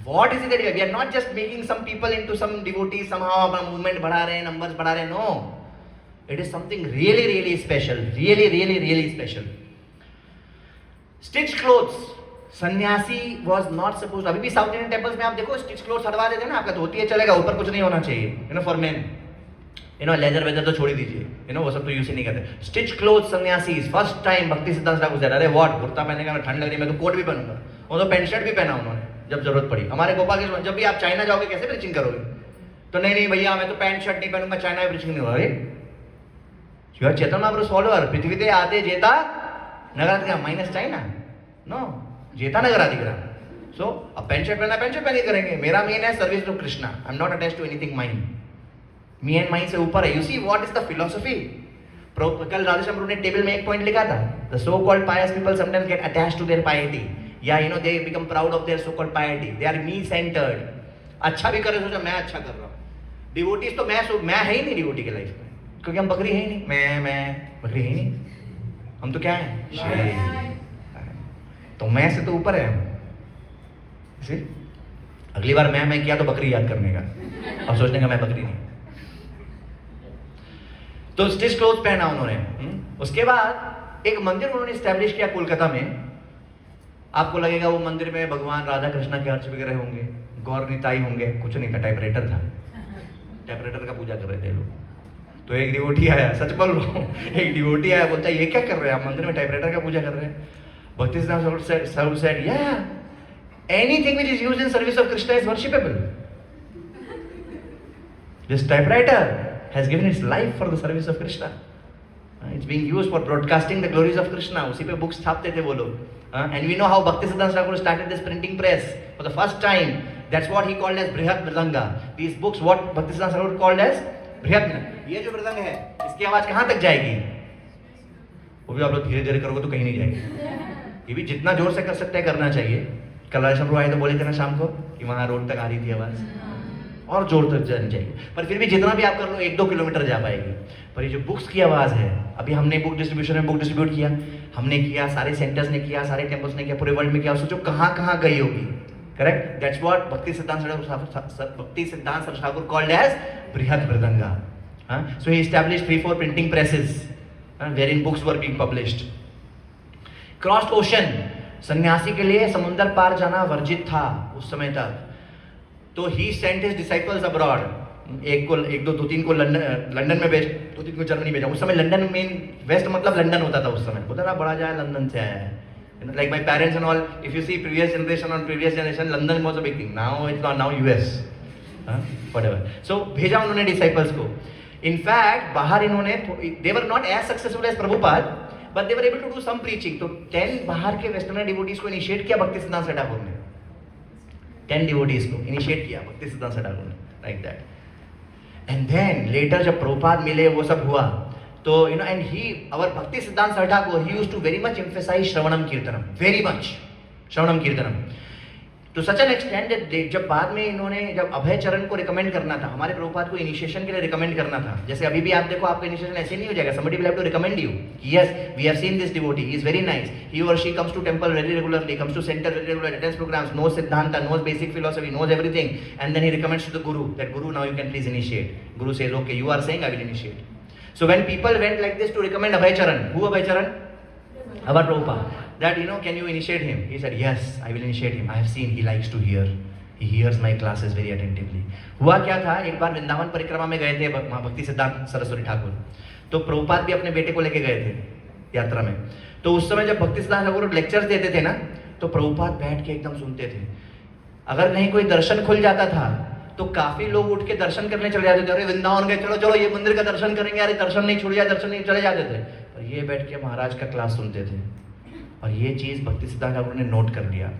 what is it that we are not just making some people into some devotees, somehow अपना मूवमेंट बढ़ा रहे हैं, नंबर्स बढ़ा रहे हैं, no, it is something really really special, really really really special. Stitch clothes, सन्यासी वॉज नॉट सपोज, अभी भी साउथ इंडियन टेम्पल्स में आप देखो स्टिच क्लोथ्स हटवा देते हैं ना, आपका धोती है चलेगा, ऊपर कुछ नहीं होना चाहिए, you know, for men, you know, leather weather तो छोड़ ही दीजिए, यू नो, वो सब तो यूज ही नहीं करते। स्टिच क्लोथ सन्यासी, फर्स्ट टाइम भक्ति सिद्धांत ठाकुर से, अरे व्हाट, कुर्ता पहनने का, मैं ठंड लग रही है मैं तो कोट भी पहनूंगा, वो तो पैंट शर्ट भी पहना उन्होंने जब जरूरत पड़ी। हमारे गोपाल के जब भी आप चाइना जाओगे कैसे प्रीचिंग करोगे, तो नहीं नहीं भैया मैं तो पैंट शर्ट नहीं पहनूंगा, चाइना में प्रीचिंग नहीं होगा। You are Chaitanya Mahaprabhu follower, पृथ्वी ते आते जेता नगराधिग्राम माइनस चाइना, नो, जेता नगराधिग्राम। सो अब पैंट शर्ट पहना, पैंट शर्ट पहन के करेंगे, मेरा मेन है service to Krishna, I am not attached to anything mind, me and mind से ऊपर है। You see what is the philosophy. कल राधेश्याम प्रभु ने टेबल में एक पॉइंट लिखा था, the so called pious people sometimes get attached to their piety, या you know they become proud of their so called piety, they are me centered, अच्छा भी करे सोचा मैं अच्छा कर रहा हूँ। डिवोटीज तो मैं है ही नहीं डिवोटी के लाइफ में, क्योंकि हम बकरी है ही नहीं, मैं बकरी है ही नहीं, हम तो क्या है, तो मैं से तो ऊपर है हम। अगली बार मैं किया तो बकरी याद करने का, अब सोचने का मैं बकरी नहीं। तो स्टिच क्लोथ पहना उन्होंने। उसके बाद एक मंदिर उन्होंने स्टैब्लिश किया कोलकाता में। आपको लगेगा वो मंदिर में भगवान राधा कृष्णा के अर्च वगैरह होंगे, गौर निताई होंगे, कुछ नहीं था, टाइपराइटर था, टाइपराइटर का पूजा कर रहे थे लोग। तो एक डिवोटी आया, सच बोल रहा हूँ, एक डिवोटी आया, बोलता है ये क्या कर रहे हैं आप, मंदिर में टाइपराइटर का पूजा कर रहे हैं। भक्ति सिद्धांत said, yeah, anything which is used in service of Krishna is worshipable. This typewriter has given its life for the service of Krishna. It's being used for broadcasting the glories of Krishna. उसी पे books छापते थे वो लोग. And we know how Bhakti Siddhanta Thakur started this printing press for the first time. That's what he called as Brihat Mridanga. These books, what Bhakti Siddhanta Thakur called as Brihat Mridanga. ये जो मृदंग है, इसकी आवाज कहाँ तक जाएगी? वो भी आप लोग धीरे धीरे करोगे तो कहीं नहीं जाएगी। ये भी जितना जोर से कर सकते हैं करना चाहिए। कल राधेश्याम प्रभु आए तो बोले थे ना शाम को कि वहाँ रोड तक आ रही थी आवाज, और जोर तक जानी चाहिए, पर फिर भी जितना भी आप कर लो 1-2 किलोमीटर जा पाएगी। पर ये जो बुक्स की आवाज़ है, अभी हमने बुक डिस्ट्रीब्यूशन में बुक डिस्ट्रीब्यूट किया, हमने किया, सारे सेंटर्स ने किया, सारे टेम्पल्स ने किया, पूरे वर्ल्ड में किया, सोचो कहाँ कहाँ गई होगी। करेक्ट, दैट्स व्हाट भक्ति सिद्धांत Saraswati Thakur called as Brihat Mridanga. So he established 3-4 printing presses wherein books were being published. Crossed ocean, सन्यासी के लिए समुद्र पार जाना वर्जित था उस समय तक, तो ही सेंट हिज डिसाइपल्स अब्रॉड। एक दो तीन को लंदन में भेज, 2-3 को जर्मनी भेजा। उस समय लंदन मेन वेस्ट मतलब लंदन होता था उस समय, बोलता ना बड़ा जाए लंदन से आया है, like my parents and all, if you see previous generation London was a big thing, now it's not, now US, whatever. So भेजा उन्होंने डिसाइपल्स को। इनफैक्ट बाहर इन्होंने, they were not as successful as Prabhupada, but they were able to do some preaching. तो 10 बाहर के western devotees को initiate किया भक्ति सिद्धांत सरस्वती ठाकुर ने, 10 डिवोटीज को इनिशिएट किया भक्ति सिद्धांत सरस्वती ठाकुर ने, like that. And then later जब प्रभुपाद मिले, वो सब हुआ, तो you know, and he, our Bhakti सिद्धांत Saraswati Thakur, he used to very much emphasize shravanam kirtanam, very much shravanam kirtanam, to such an extent that जब बाद में इन्होंने, जब अभय चरण को रिकमेंड करना था, हमारे प्रभुपाद को इनिशिएशन के लिए रिकमेंड करना था, जैसे अभी भी आप देखो आपका इनिशिएशन ऐसे नहीं हो जाएगा, somebody will have to recommend you, yes we have seen this devotee, he is very nice, he or she comes to temple very regularly, comes to center very regularly, attends programs, knows siddhanta, knows basic philosophy, knows everything, and then he recommends to the guru that guru, now you can please initiate. Guru says okay, you are saying, I will initiate. So when people went like this to recommend Abhay Charan, who Abhay Charan? Our Prabhupada, that, you know, can you initiate him? He said yes, I will initiate him, I have seen he likes to hear, he hears my classes very attentively. हुआ क्या था, एक बार वृंदावन परिक्रमा में गए थे भक्ति सिद्धांत सरस्वती ठाकुर, तो प्रभुपाद भी अपने बेटे को लेके गए थे यात्रा में। तो उस समय जब भक्ति सिद्धांत ठाकुर लेक्चर्स देते थे ना, तो प्रभुपाद बैठ के एकदम सुनते थे। अगर कहीं कोई दर्शन खुल जाता था तो काफी लोग उठ के दर्शन करने चले जाते थे, अरे वृंदावन गए, चलो चलो ये मंदिर का दर्शन करेंगे, अरे दर्शन नहीं छूट जाए, दर्शन नहीं, चले जाते थे। और ये बैठ के महाराज का क्लास सुनते थे, और ये चीज़ भक्ति सिद्धांत ठाकुर ने नोट कर लिया,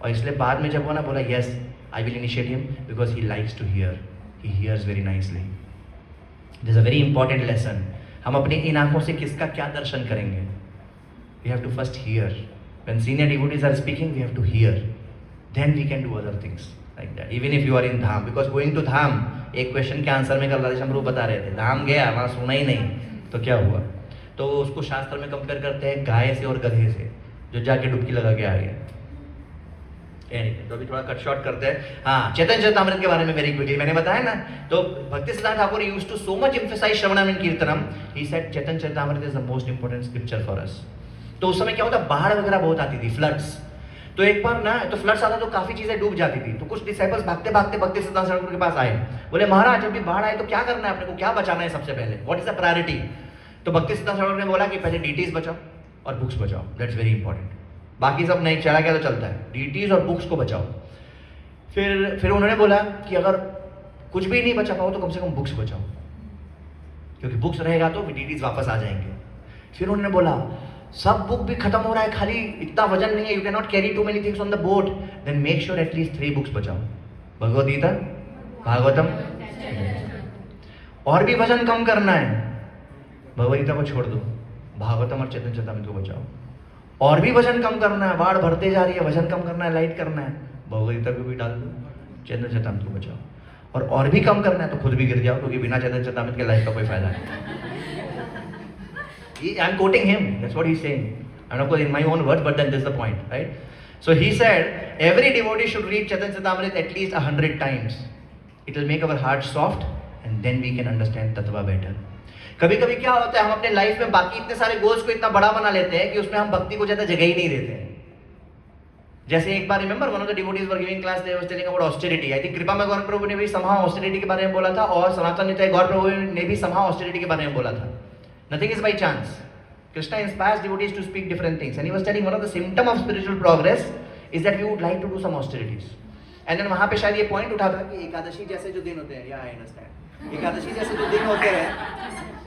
और इसलिए बाद में जब वो ना बोला yes I will initiate him because he likes to hear, he hears very nicely. This a very important lesson. हम अपनी इन आंखों से किसका क्या दर्शन करेंगे? We have to first hear. When senior devotees are speaking, we have to hear. Then we can do other things like that. Even if you are in Dham, because going to धाम, एक question के answer में कल राधेश्याम बता रहे थे, धाम गया वहाँ सुना ही नहीं तो क्या हुआ? तो उसको शास्त्र में कंपेयर करते हैं गाय से और गधे से, जो जाके डुबकी लगा के आ गया। तो अभी थोड़ा कट शॉर्ट करते हैं। हाँ, चैतन्य चरितामृत के बारे में वेरी क्विकली मैंने बताया ना, तो भक्ति सिद्धांत Thakur used to so much emphasize shravanam and kirtanam, he said Chaitanya Charitamrita is the most important scripture for us. तो उस समय क्या होता, बाढ़ वगैरह बहुत आती थी, फ्लड्स। तो एक बार ना, तो फ्लड्स आता तो काफी चीजें डूब जाती थी, तो कुछ डिसाइपल्स भागते भागते भक्ति सिद्धांत ठाकुर के पास आए, बोले महाराज जब भी बाढ़ आए तो क्या करना है अपने को, क्या बचाना है सबसे पहले, व्हाट इज द प्रायोरिटी? तो भक्ति सिद्धांत ठाकुर ने बोला कि पहले डीटीज बचाओ और बुक्स बचाओ, दैट्स वेरी इंपॉर्टेंट। बाकी सब नहीं चला गया तो चलता है, डीटीज और बुक्स को बचाओ। फिर उन्होंने बोला कि अगर कुछ भी नहीं बचा पाओ तो कम से कम बुक्स बचाओ, क्योंकि बुक्स रहेगा तो डीटीज वापस आ जाएंगे। फिर उन्होंने बोला सब बुक भी खत्म हो रहा है, खाली इतना वजन नहीं है, you can not carry too many things on the boat, then make sure at least 3 books बचाओ, भगवद गीता, भागवतम। और भी वजन कम करना है, भगवद गीता को छोड़ दो, भागवतम और चैतन्य चरितामृत को बचाओ। और भी वजन कम करना है, बाढ़ भरते जा रही है, वजन कम करना है, लाइट करना है, भगवद गीता को भी डाल दो, चैतन्य चरितामृत को बचाओ। और भी कम करना है तो खुद भी गिर जाओ, क्योंकि बिना चैतन्य चरितामृत के लाइफ का कोई फायदा नहीं। I'm quoting him, that's what he's saying. And of course in my own words, but then this is the point, right? So he said, every devotee should read Chaitanya Charitamrita at least 100 times. It will make our heart soft and then we can understand Tattva better. कभी कभी क्या होता है, हम अपने life में बाकी इतने सारे गोल्स को इतना बड़ा बना लेते हैं कि उसमें हम भक्ति को ज्यादा जगह ही नहीं देते हैं। जैसे एक बार remember one of the devotees were giving class, they was telling about austerity. I think कृपा में गौर प्रभु ने भी समहाउ ऑस्टेरिटी के बारे में बोला था, और सनातन नित्य गौर प्रभु ने भी समहाउ ऑस्टेरिटी के बारे में बोला था। Nothing is by chance. Krishna inspires devotees to speak different things, and he was telling one of the symptom of spiritual progress is that we would like to do some austerities. And then वहाँ पे शायद ये point उठा था कि एकादशी जैसे जो दिन होते हैं, या आई अंडरस्टैंड, एकादशी जैसे जो दिन होते हैं,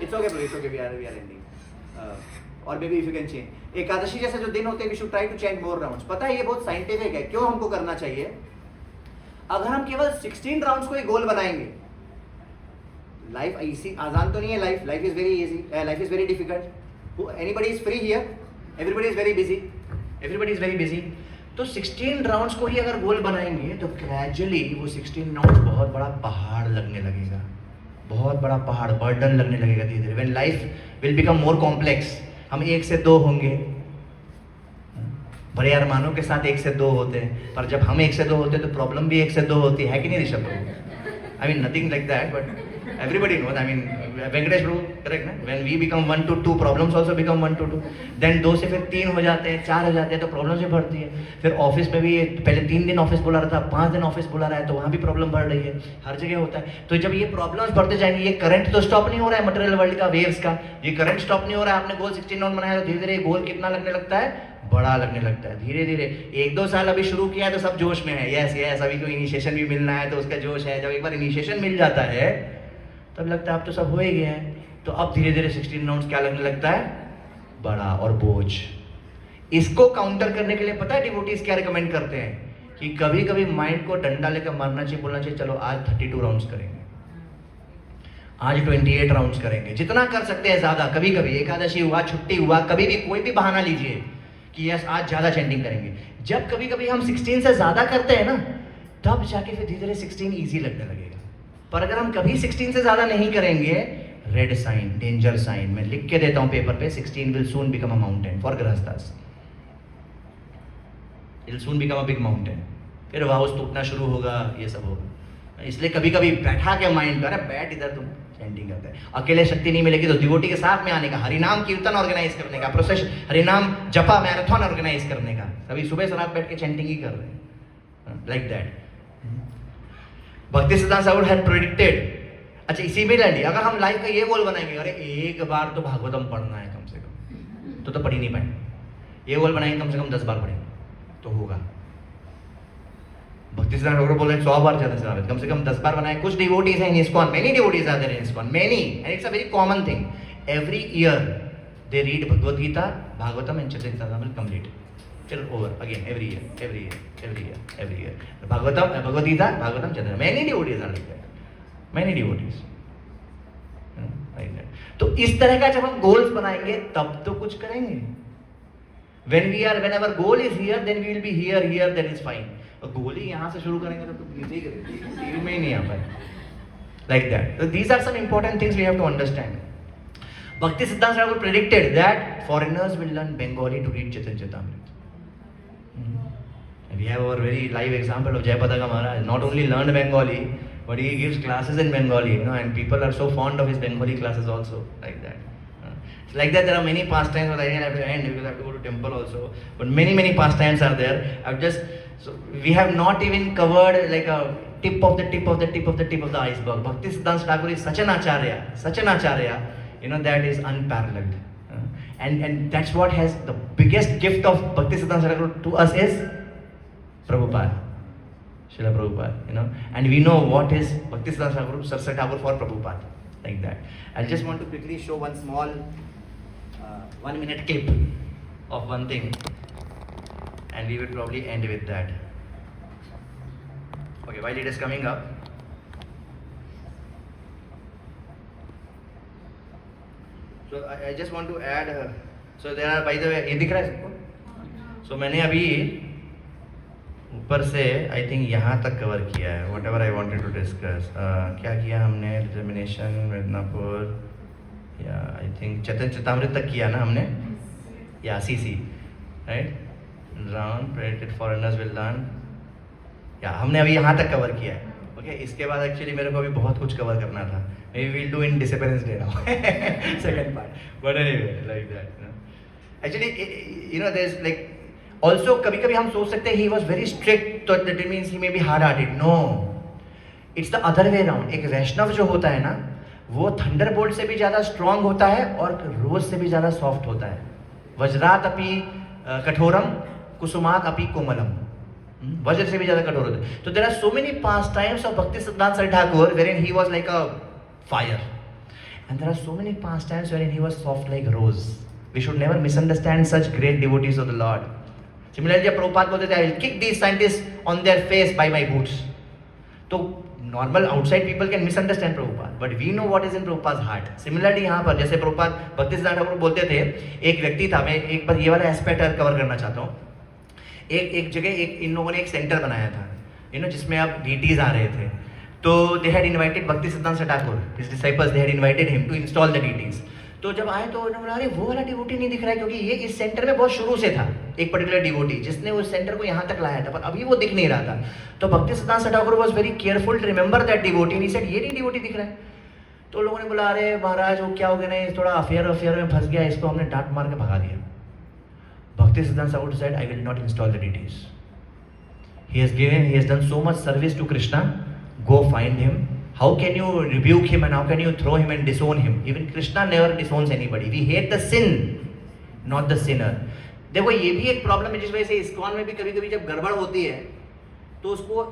it's okay bro, it's okay, we are ending, और baby if you can change, Ekadashi जैसे जो दिन होते हैं, we should try to chant more rounds. पता है ये बहुत साइंटिफिक है, क्यों हमको करना चाहिए? अगर हम केवल 16 राउंड्स को एक गोल बनाएंगे, लाइफ इजी आसान तो नहीं है, life is very easy, life is very difficult. Anybody is free here, everybody is very busy, everybody is very busy. तो 16 राउंड्स को ही अगर गोल बनाएंगे तो ग्रेजुअली वो 16 राउंड्स बहुत बड़ा पहाड़ लगने लगेगा, बहुत बड़ा पहाड़, बर्डन लगने लगेगा धीरे धीरे। When life will become more complex, हम 1 से 2 होंगे, बड़े अरमानों के साथ 1 से 2 होते हैं, पर जब हम 1 से 2 होते हैं तो प्रॉब्लम भी 1 से 2 होती है कि नहीं Rishabh? I mean nothing like that, but everybody knows, I mean Venkatesh bro, correct ना? When we become 1 to 2, problems also become 1 to 2, then 2 से फिर 3 हो जाते हैं, 4 हो जाते हैं, तो प्रॉब्लम से बढ़ती है। फिर ऑफिस में भी पहले 3 दिन ऑफिस बुला रहा था, 5 दिन ऑफिस बुला रहा है, तो वहाँ भी प्रॉब्लम बढ़ रही है, हर जगह होता है। तो जब ये प्रॉब्लम्स बढ़ते जाएंगे, ये करंट तो स्टॉप नहीं हो रहा है मटेरियल वर्ल्ड का, वेव्स का, ये करंट स्टॉप नहीं हो रहा है। आपने गोल 16 राउंड बनाया तो धीरे धीरे गोल कितना लगने लगता है, बड़ा लगने लगता है धीरे धीरे। 1-2 साल अभी शुरू किया है तो सब जोश में है, यस यस, अभी को इनिशिएशन भी मिलना है तो उसका जोश है। जब एक बार इनिशिएशन मिल जाता है तब लगता है अब तो सब हो ही गया है, तो अब धीरे धीरे 16 राउंड्स क्या लगने लगता है, बड़ा और बोझ। इसको काउंटर करने के लिए पता है डिवोटीज क्या रिकमेंड करते हैं, कि कभी कभी माइंड को डंडा लेकर मारना चाहिए, बोलना चाहिए चलो आज 32 राउंड्स करेंगे, आज 28 राउंड्स करेंगे, जितना कर सकते हैं ज्यादा। कभी कभी एकादशी हुआ, छुट्टी हुआ, कभी भी कोई भी बहाना लीजिए कि यस आज ज्यादा चैंटिंग करेंगे। जब कभी कभी हम 16 से ज्यादा करते हैं ना, तब जाके फिर धीरे धीरे 16 ईजी लगने लगेगा। पर अगर हम कभी 16 से ज्यादा नहीं करेंगे, रेड साइन, डेंजर साइन, मैं लिख के देता हूं पेपर पे, 16 will soon become a mountain for grihasthas, it will soon become a big mountain. फिर हाउस टूटना शुरू होगा, ये सब होगा। इसलिए कभी कभी बैठा के माइंड कर, बैठ इधर तुम चैंटिंग करते हैं। अकेले शक्ति नहीं मिलेगी तो डिवोटी के साथ में आने का, हरिनाम कीर्तन ऑर्गेनाइज करने का, प्रोसेस हरिनाम जपा मैराथन ऑर्गेनाइज करने का। सभी सुबह से रात बैठ के चैंटिंग ही कर रहे हैं, लाइक दैट। भक्ति सिद्धांत ठाकुर हैड प्रेडिक्टेड। अच्छा सिमिलरली अगर हम लाइफ का ये गोल बनाएंगे, अरे एक बार तो भागवतम पढ़ना है कम से कम, तो पढ़ ही नहीं पाएंगे। ये गोल बनाएंगे कम से कम 10 बार पढ़ेंगे तो होगा। भक्ति सिद्धांत ठाकुर बोल रहे 100 बार ज्यादा से ज्यादा, कम से कम 10 बार बनाए। कुछ डिवोटीज हैं in ISKCON, many devotees are there in ISKCON, many, and it's a very common thing. Every year they read Bhagavad Gita, Bhagavatam and Chaitanya Charitamrita complete, till over again every year. Bhagavatam, Bhagavad Gita, Bhagavatam, Chandra. Many devotees are like that. Many devotees. Like that. तो इस तरह का जब हम goals बनाएंगे तब तो कुछ करेंगे, When our goal is here, then we will be here, that is fine. और गोल ही यहाँ से शुरू करेंगे तो नीचे ही करेंगे, टीवी में ही नहीं आ पाए. Like that. So these are some important things we have to understand. Bhakti Siddhanta Thakur predicted that foreigners will learn Bengali to read Chaitanya Charitamrita. And we have our very live example of Jayapataka Maharaj. Not only learned Bengali, but he gives classes in Bengali, and people are so fond of his Bengali classes also, like that. Like that, there are many pastimes, but I didn't have to end because I have to go to temple also. But many pastimes are there. So we have not even covered like a tip of the iceberg. Bhakti Siddhanta Thakur is such an acharya, that is unparalleled. And that's what has the biggest gift of Bhakti Siddhanta Thakur to us is Prabhupada. Srila Prabhupada, and we know what is Bhakti Siddhanta Saraswati Thakur for Prabhupada, like that. I just want to quickly show one small 1 minute clip of one thing, and we will probably end with that. Okay, while it is coming up, so I just want to add, so there are, by the way, ये दिख रहा है सबको? So मैंने अभी ऊपर से I think यहाँ तक कवर किया है, whatever I wanted to discuss. क्या किया हमने? डिटर्मिनेशन, मिदनापुर, या आई थिंक चैतन्य चरितामृत तक किया ना हमने, या CC, right? Round predicted foreigners will learn, या हमने अभी यहाँ तक कवर किया है. ओके, इसके बाद एक्चुअली मेरे को अभी बहुत कुछ कवर करना था. May we will do in disappearance day now, second part. But anyway, like that. Actually there is like also कभी-कभी हम सोच सकते हैं he was very strict, तो that means he may be hard-hearted. No, it's the other way around. एक वैष्णव जो होता है ना, वो थंडरबोल्ट से भी ज़्यादा स्ट्रॉन्ग होता है और रोज से भी ज़्यादा सॉफ्ट होता है. वज्रात अपि कठोरम, कुसुमात अपि कोमलम. वज्र से भी ज़्यादा कठोर होता है. तो there are so many pastimes of Bhakti Siddhanta Saraswati Thakur wherein he was like a fire, and there are so many pastimes wherein he was soft like rose. We should never misunderstand such great devotees of the Lord. Similarly, जब प्रभुपाद बोलते थे, I will kick these scientists on their face by my boots. तो normal outside people can misunderstand Prabhupada, but we know what is in Prabhupada's heart. Similarly, यहाँ पर जैसे प्रभुपाद भक्ति सिद्धांत ठाकुर बोलते थे, एक व्यक्ति था, मैं एक बार ये वाला एस्पेक्ट कवर करना चाहता हूँ. एक जगह इन लोगों ने एक सेंटर बनाया था, जिसमें अब डीटीज आ रहे थे. तो they had invited Bhakti Siddhanta Thakur, his disciples, they had invited him to install the deities. तो जब आए तो उन्होंने बोला, अरे वो वाला डिवोटी नहीं दिख रहा है, क्योंकि ये इस सेंटर में बहुत शुरू से था, एक पर्टिकुलर डिवोटी जिसने उस सेंटर को यहाँ तक लाया था, पर अभी वो दिख नहीं रहा था. तो भक्ति सिद्धांत Thakur was very careful to remember that devotee, and he said, ये नहीं डिवोटी दिख रहा है. तो लोगों ने बोला, अरे महाराज वो क्या हो गया, नहीं थोड़ा अफेयर में फंस गया, इसको हमने डांट मार के भगा दिया. भक्ति सिद्धांत Thakur said, I will not install the deities. He has done so much service to Krishna, go find him. How can you rebuke him and how can you throw him and disown him? Even Krishna never disowns anybody. We hate the sin, not the sinner. देखो ये भी एक problem है, जिस वजह से ISKCON में भी कभी-कभी जब गड़बड़ होती है तो उसको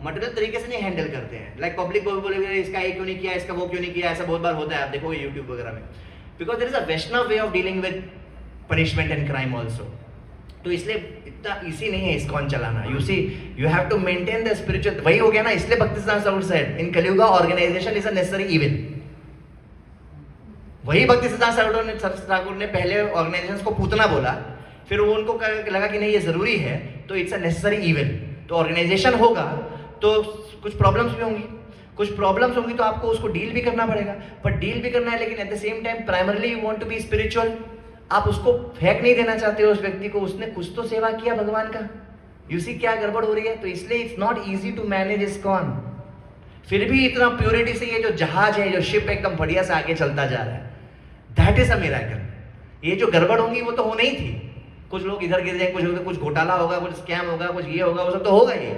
मटेरियल तरीके से नहीं हैंडल करते हैं. लाइक पब्लिक बोले इसका ये क्यों नहीं किया, इसका वो क्यों नहीं किया, ऐसा बहुत बार होता है, आप देखोगे यूट्यूब वगैरह में. Because there is a Vaishnava way of dealing with punishment and crime also. तो इसलिए इतना इजी नहीं है इस्कॉन चलाना. You see, you have to maintain the spiritual. वही हो गया ना, इसलिए भक्ति सिद्धांत ठाकुर सेड, in Kaliyuga organisation is a necessary evil. वही भक्ति सिद्धांत ठाकुर ने पहले ऑर्गेनाइजेशंस को पूतना बोला, फिर वो उनको लगा कि नहीं ये जरूरी है, तो इट्स अ नेसेसरी इविल. तो ऑर्गेनाइजेशन होगा तो कुछ प्रॉब्लम्स भी होंगी, तो आपको उसको डील भी करना पड़ेगा. पर डील भी करना है, लेकिन at the same time primarily you want to be spiritual. आप उसको फेंक नहीं देना चाहते हो उस व्यक्ति को, उसने कुछ तो सेवा किया भगवान का. यू सी क्या गड़बड़ हो रही है. तो इसलिए it's not easy to manage ISKCON. फिर भी इतना प्योरिटी से ये जो जहाज है, जो शिप एकदम बढ़िया से आगे चलता जा रहा है, दैट इज अ मिरेकल. ये जो गड़बड़ होंगी वो तो होनी ही थी. कुछ लोग इधर गिर जाएंगे, कुछ घोटाला होगा, कुछ स्कैम होगा, कुछ ये होगा, वो सब तो होगा ही.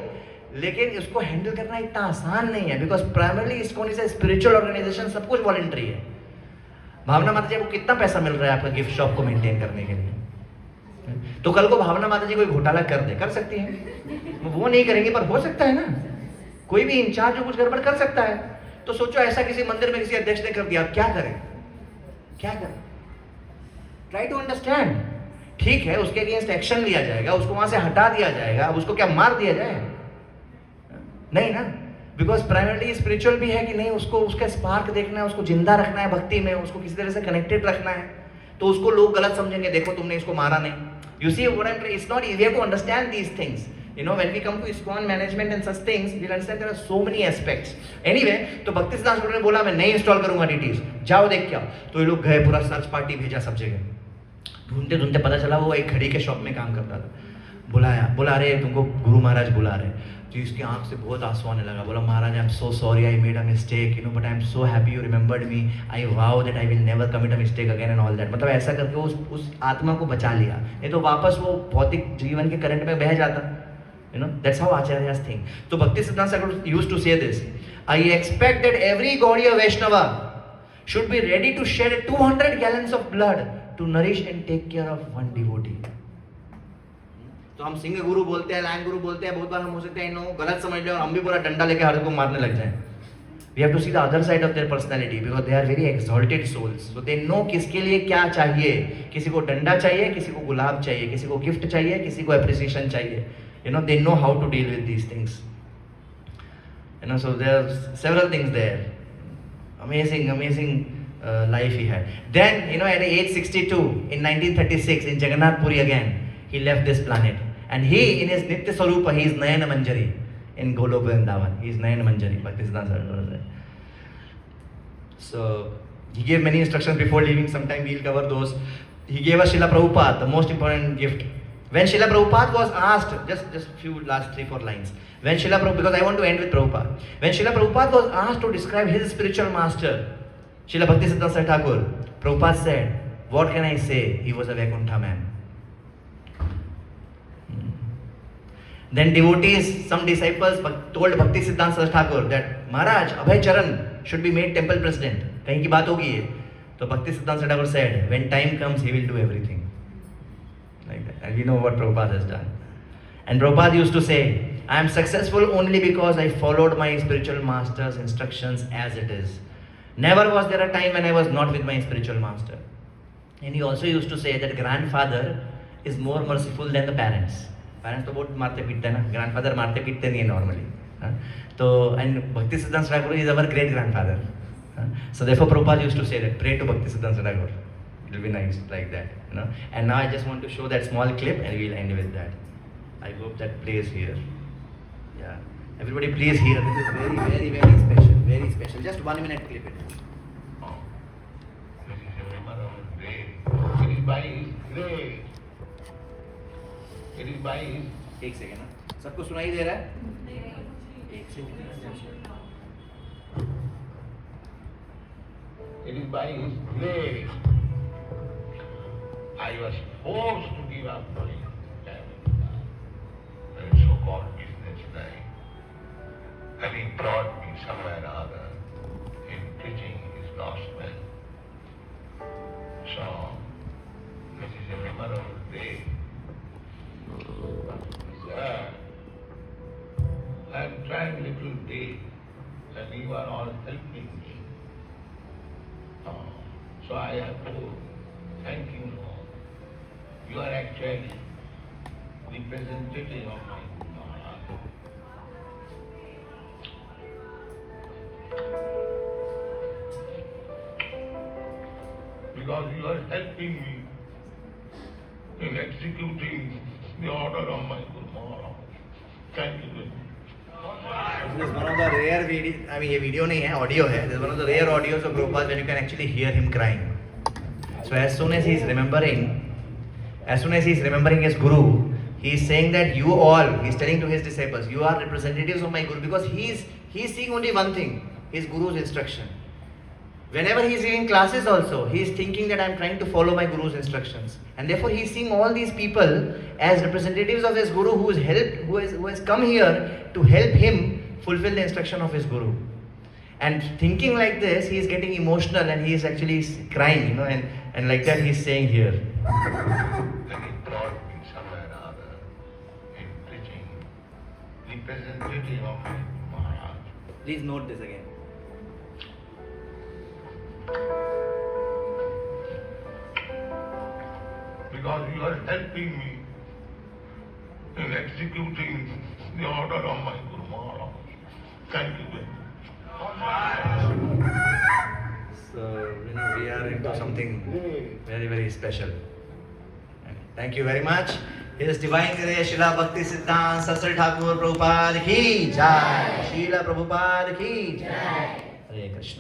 लेकिन इसको हैंडल करना इतना आसान नहीं है, because primarily ISKCON is a spiritual organisation. सब कुछ वॉलंटरी है. भावना माता जी को कितना पैसा मिल रहा है आपका गिफ्ट शॉप को मेंटेन करने के लिए? तो कल को भावना माता जी कोई घोटाला कर सकती है, वो नहीं करेंगे, पर हो सकता है ना, कोई भी इंचार्ज जो कुछ गड़बड़ कर सकता है. तो सोचो ऐसा किसी मंदिर में किसी अध्यक्ष ने कर दिया, आप क्या करें? Try to understand. ठीक है, उसके अगेंस्ट एक्शन लिया जाएगा, उसको वहां से हटा दिया जाएगा. अब उसको क्या मार दिया जाए? नहीं ना. बिकॉज प्राइमरली स्पिरिचुअल भी है कि नहीं, उसको उसका स्पार्क देखना है, उसको जिंदा रखना है भक्ति में, उसको किसी तरह से कनेक्टेड रखना है. तो उसको लोग गलत समझेंगे, देखो तुमने इसको मारा नहीं, You see what I'm trying? It's not easy. We have to understand these things. You know, when we come to ISKCON management and such things, we'll understand there are so many aspects. Anyway, तो भक्ति सिद्धांत ने बोला मैं नहीं install करूंगा DTs, जाओ देख क्या. तो ये लोग गए, पूरा सर्च पार्टी भेजा सब जगह. ढूंढते ढूंढते पता चला वो एक घड़ी के शॉप में काम करता था. बुला रहे तुमको गुरु महाराज बुला रहे. तो इसकी आंख से बहुत आंसू आने लगा. बोला Maharaj I am so sorry, I made a mistake, you know, but I am so happy you remembered me. I vow that I will never commit a mistake again and all that. मतलब ऐसा करके उस आत्मा को बचा लिया, नहीं तो वापस वो भौतिक जीवन के करंट में बह जाता. You know, that's how Acharyas think. So Bhakti Siddhanta Sarkar used to say this. I expect that every Gaudiya Vaishnava should be ready to shed 200 gallons of blood to nourish and take care of one devotee. तो हम सिंह गुरु बोलते हैं, lion गुरु बोलते हैं, बहुत बार हम हो सकते हैं इनको गलत समझ लें और हम भी पूरा डंडा लेके हर को मारने लग जाएं. We have to see the other side of their personality because they are very exalted souls. So they know किसके लिए क्या चाहिए. किसी को डंडा चाहिए, किसी को गुलाब चाहिए, किसी को गिफ्ट चाहिए, किसी को appreciation चाहिए. You know, they know how to deal with these things. You know, so there are several things there. Amazing life he had. Then, you know, at age 62, in 1936, in Jagannath Puri again, he left this planet. And he, in his Nitya Swarupa, he is Nayana Manjari in Golok Vrindavan. He is Nayana Manjari, Bhaktisiddhanta Sarkar. So, he gave many instructions before leaving. Sometime we'll cover those. He gave us Srila Prabhupada, the most important gift. When Srila Prabhupada was asked, just few last 3-4 lines. When Srila Prabhupada, because I want to end with Prabhupada. When Srila Prabhupada was asked to describe his spiritual master, Srila Bhaktisiddhanta Sarkar Thakur, Prabhupada said, what can I say? He was a Vaikuntha man. Then devotees, some disciples told Bhaktisiddhanta Sarkar Thakur that Maharaj, Abhay Charan should be made temple president. कहीं की बात होगी ये. तो Bhaktisiddhanta Sarkar Thakur said, when time comes, he will do everything. Like that. And we know what Prabhupada has done. And Prabhupada used to say, I am successful only because I followed my spiritual master's instructions as it is. Never was there a time when I was not with my spiritual master. And he also used to say that grandfather is more merciful than the parents. Parents तो बहुत मारते पीटते हैं ना, grandfather मारते पीटते नहीं है normally. तो and Bhaktisiddhanta Sarkar is our great grandfather. So therefore Prabhupada used to say that pray to Bhaktisiddhanta Sarkar. It will be nice like that, you know. And now I just want to show that small clip and we'll end with that. I hope that plays here. Yeah. Everybody please hear. This is very special. Very special. Just 1 minute clip it. Oh. This is a memorable day. It is by his grace. It is by his... एक second ना. सबको सुनाई दे रहा है? एक second. It is by his grace. I was forced to give up my so-called business life. And he brought me somewhere or other in preaching his gospel. So, this is a memorable day. I am trying little day and you are all helping me. So I have to thank you all. You are actually representative of my Maharaj. Because you are helping me in executing the order of my Guru Maharaj. Thank you very much. This is one of the rare video. I mean, ये video नहीं है, audio है. This is one of the rare audios of Prabhupada when you can actually hear him crying. So as soon as he is remembering his Guru, he is saying that you all, he is telling to his disciples, you are representatives of my Guru, because he is seeing only one thing, his Guru's instruction. Whenever he is giving classes also, he is thinking that I am trying to follow my Guru's instructions. And therefore he is seeing all these people as representatives of his Guru who has come here to help him fulfill the instruction of his Guru. And thinking like this, he is getting emotional and he is actually crying, you know, and like that he is saying here. And he brought me somewhere or other in preaching, representative of my Maharaj. Please note this again. Because you are helping me in executing the order of my Guru Maharaj. Thank you very much. So, you know, we are into something very, very special. Thank you very much. His Divine Grace Srila Bhakti Siddhanta Saraswati Thakur Prabhupada ki jai. Srila Prabhupada ki jai. Hare Krishna.